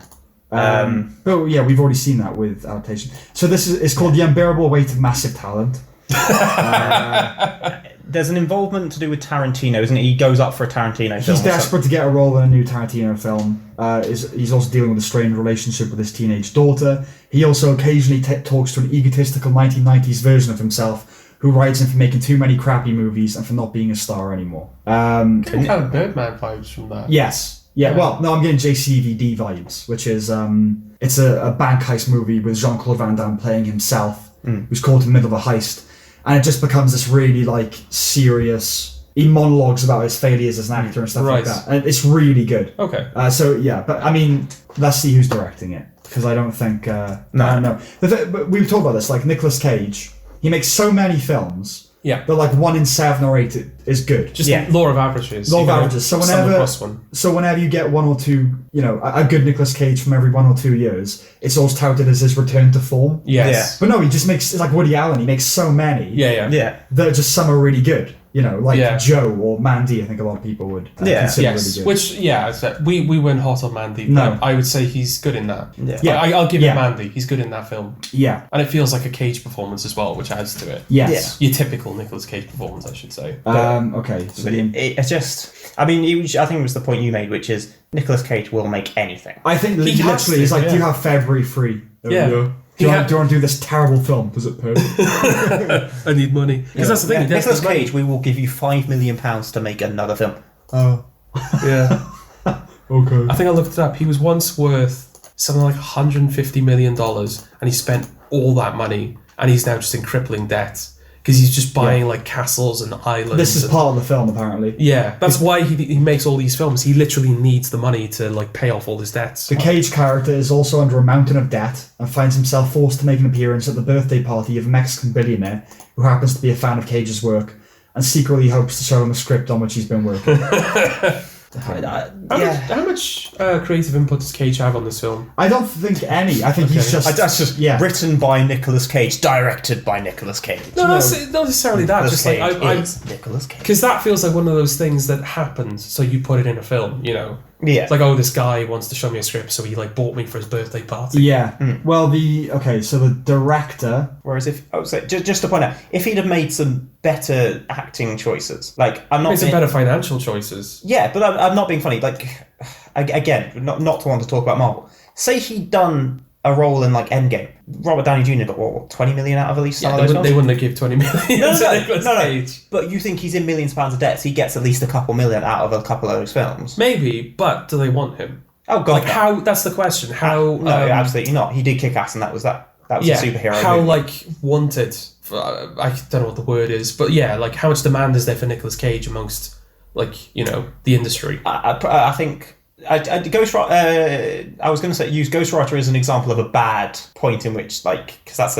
But yeah, we've already seen that with adaptation. So it's called The Unbearable Weight of Massive Talent. There's an involvement to do with Tarantino, isn't it? He goes up for a Tarantino film. He's desperate to get a role in a new Tarantino film. He's also dealing with a strained relationship with his teenage daughter. He also occasionally talks to an egotistical 1990s version of himself who rides him for making too many crappy movies and for not being a star anymore. Kind of Birdman vibes from that. Yes. Yeah, well, no, I'm getting JCVD vibes, which is it's a bank heist movie with Jean-Claude Van Damme playing himself, who's caught in the middle of a heist. And it just becomes this really, serious... He monologues about his failures as an actor and stuff like that. And it's really good. Okay. But I mean, let's see who's directing it. Because I don't think... I don't know. But we've talked about this, Nicolas Cage. He makes so many films... Yeah. But 1 in 7 or 8 is good. Just law of averages. Law of averages. So whenever you get 1 or 2, a good Nicolas Cage from every 1 or 2 years, it's always touted as his return to form. Yes. Yeah. But no, he just makes, it's like Woody Allen, he makes so many. Yeah. That just some are really good. Joe or Mandy, I think a lot of people would consider really good. Which, we went hot on Mandy. No. I would say he's good in that. Yeah. I'll give it Mandy. He's good in that film. Yeah. And it feels like a Cage performance as well, which adds to it. Yes. Your typical Nicolas Cage performance, I should say. Okay. So it's just... I mean, I think it was the point you made, which is Nicolas Cage will make anything. I think literally it's do you have February free? Yeah. Do you want to do this terrible film? Does it pay? I need money. Because that's the thing. Nicolas Cage, we will give you £5 million to make another film. Oh. Yeah. Okay. I think I looked it up. He was once worth something like $150 million, and he spent all that money, and he's now just in crippling debt. Because he's just buying castles and islands. This is part of the film, apparently. Yeah, that's why he makes all these films. He literally needs the money to pay off all his debts. The Cage character is also under a mountain of debt and finds himself forced to make an appearance at the birthday party of a Mexican billionaire who happens to be a fan of Cage's work and secretly hopes to show him a script on which he's been working. How much creative input does Cage have on this film? I don't think any. I think he's just... That's just written by Nicolas Cage, directed by Nicolas Cage. No, not necessarily that. Nicolas Just Cage like is Nicolas Cage. because that feels like one of those things that happens, so you put it in a film. You know, Yeah. it's like, oh, this guy wants to show me a script, so he like bought me for his birthday party. Yeah. Well, so the director... Whereas if I would say, just to point out, if he'd have made some better acting choices, like I'm not Made some better financial choices. Yeah, but I'm not being funny. Like, again, not to want to talk about Marvel. Say he'd done a role in like Endgame. Robert Downey Jr. got what, 20 million out of at least some of those films? They wouldn't have given 20 million to Nicolas Cage. But you think he's in millions of pounds of debt, so he gets at least a couple million out of a couple of those films. Maybe, but do they want him? Oh god, like no. How? That's the question. How? No, absolutely not. He did kick ass, and that was that. That was a superhero. How movie. like wanted? I don't know what the word is, but yeah, like how much demand is there for Nicolas Cage amongst like the industry? I think I was going to say use Ghost Rider as an example of a bad point in which because that's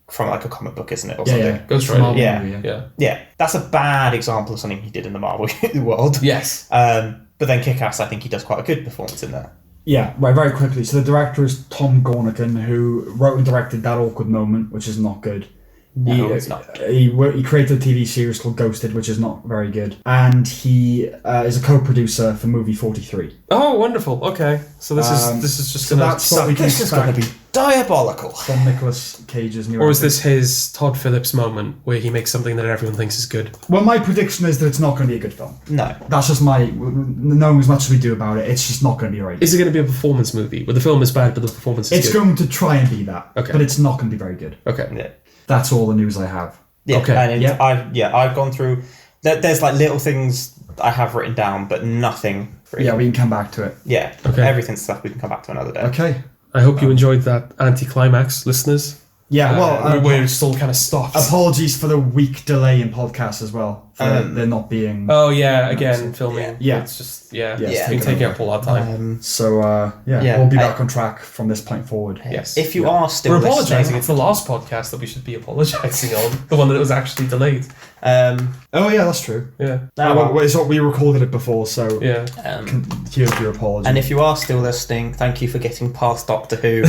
from like a comic book, isn't it? Or something. Yeah. Ghost Rider. Yeah. That's a bad example of something he did in the Marvel world. Yes. But then Kick-Ass, I think he does quite a good performance in there. Yeah, right, very quickly. So the director is Tom Gornigan, who wrote and directed That Awkward Moment, which is not good. No, it's not. He created a TV series called Ghosted, which is not very good. And he is a co-producer for movie 43. Oh, wonderful. Okay. So this is just going to... That's what we can This is going to be diabolical. From Nicolas Cage's new Or is this his Todd Phillips moment where he makes something that everyone thinks is good? Well, my prediction is that it's not going to be a good film. No. That's just knowing as much as we do about it, it's just not going to be right. Is it going to be a performance movie where the film is bad but the performance is It's good? going to try and be that, Okay. but it's not going to be very good. Okay. Yeah. That's all the news I have. Yeah. Okay. And I've gone through... There's like little things I have written down, but nothing... Really. Yeah, we can come back to it. Yeah. Okay. Everything's stuff we can come back to another day. Okay. I hope you enjoyed that anticlimax, listeners. Yeah, well... where it still kind of stops. Apologies for the week delay in podcasts as well. For there not being... Oh, yeah, again, filming. Yeah. It's just, it's been taking up all our time. We'll be back on track from this point forward. Yes. If you are still We're listening... apologising. It's the last podcast that we should be apologising on. The one that was actually delayed. Oh, yeah, that's true. Yeah. We recorded it before, so Yeah. here's your apology. And if you are still listening, thank you for getting past Doctor Who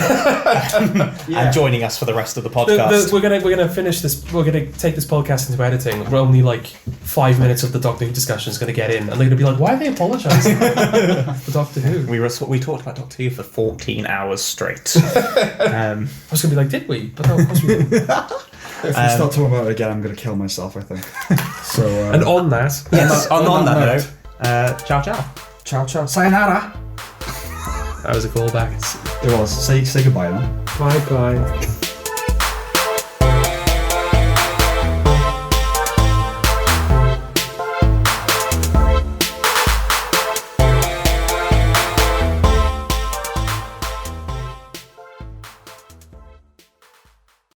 and joining us for the rest of the podcast. We're gonna finish this. We're gonna take this podcast into editing. We're only like 5 minutes of the Doctor Who discussion is gonna get in, and they're gonna be like, "Why are they apologising for Doctor Who?" We talked about Doctor Who for 14 hours straight. I was gonna be like, "Did we?" But no, of course we didn't. If we start talking about it again, I'm going to kill myself, I think. So, and on that, on that note, ciao ciao. Ciao ciao. Sayonara. that was a callback. It was. Say goodbye then. Bye bye.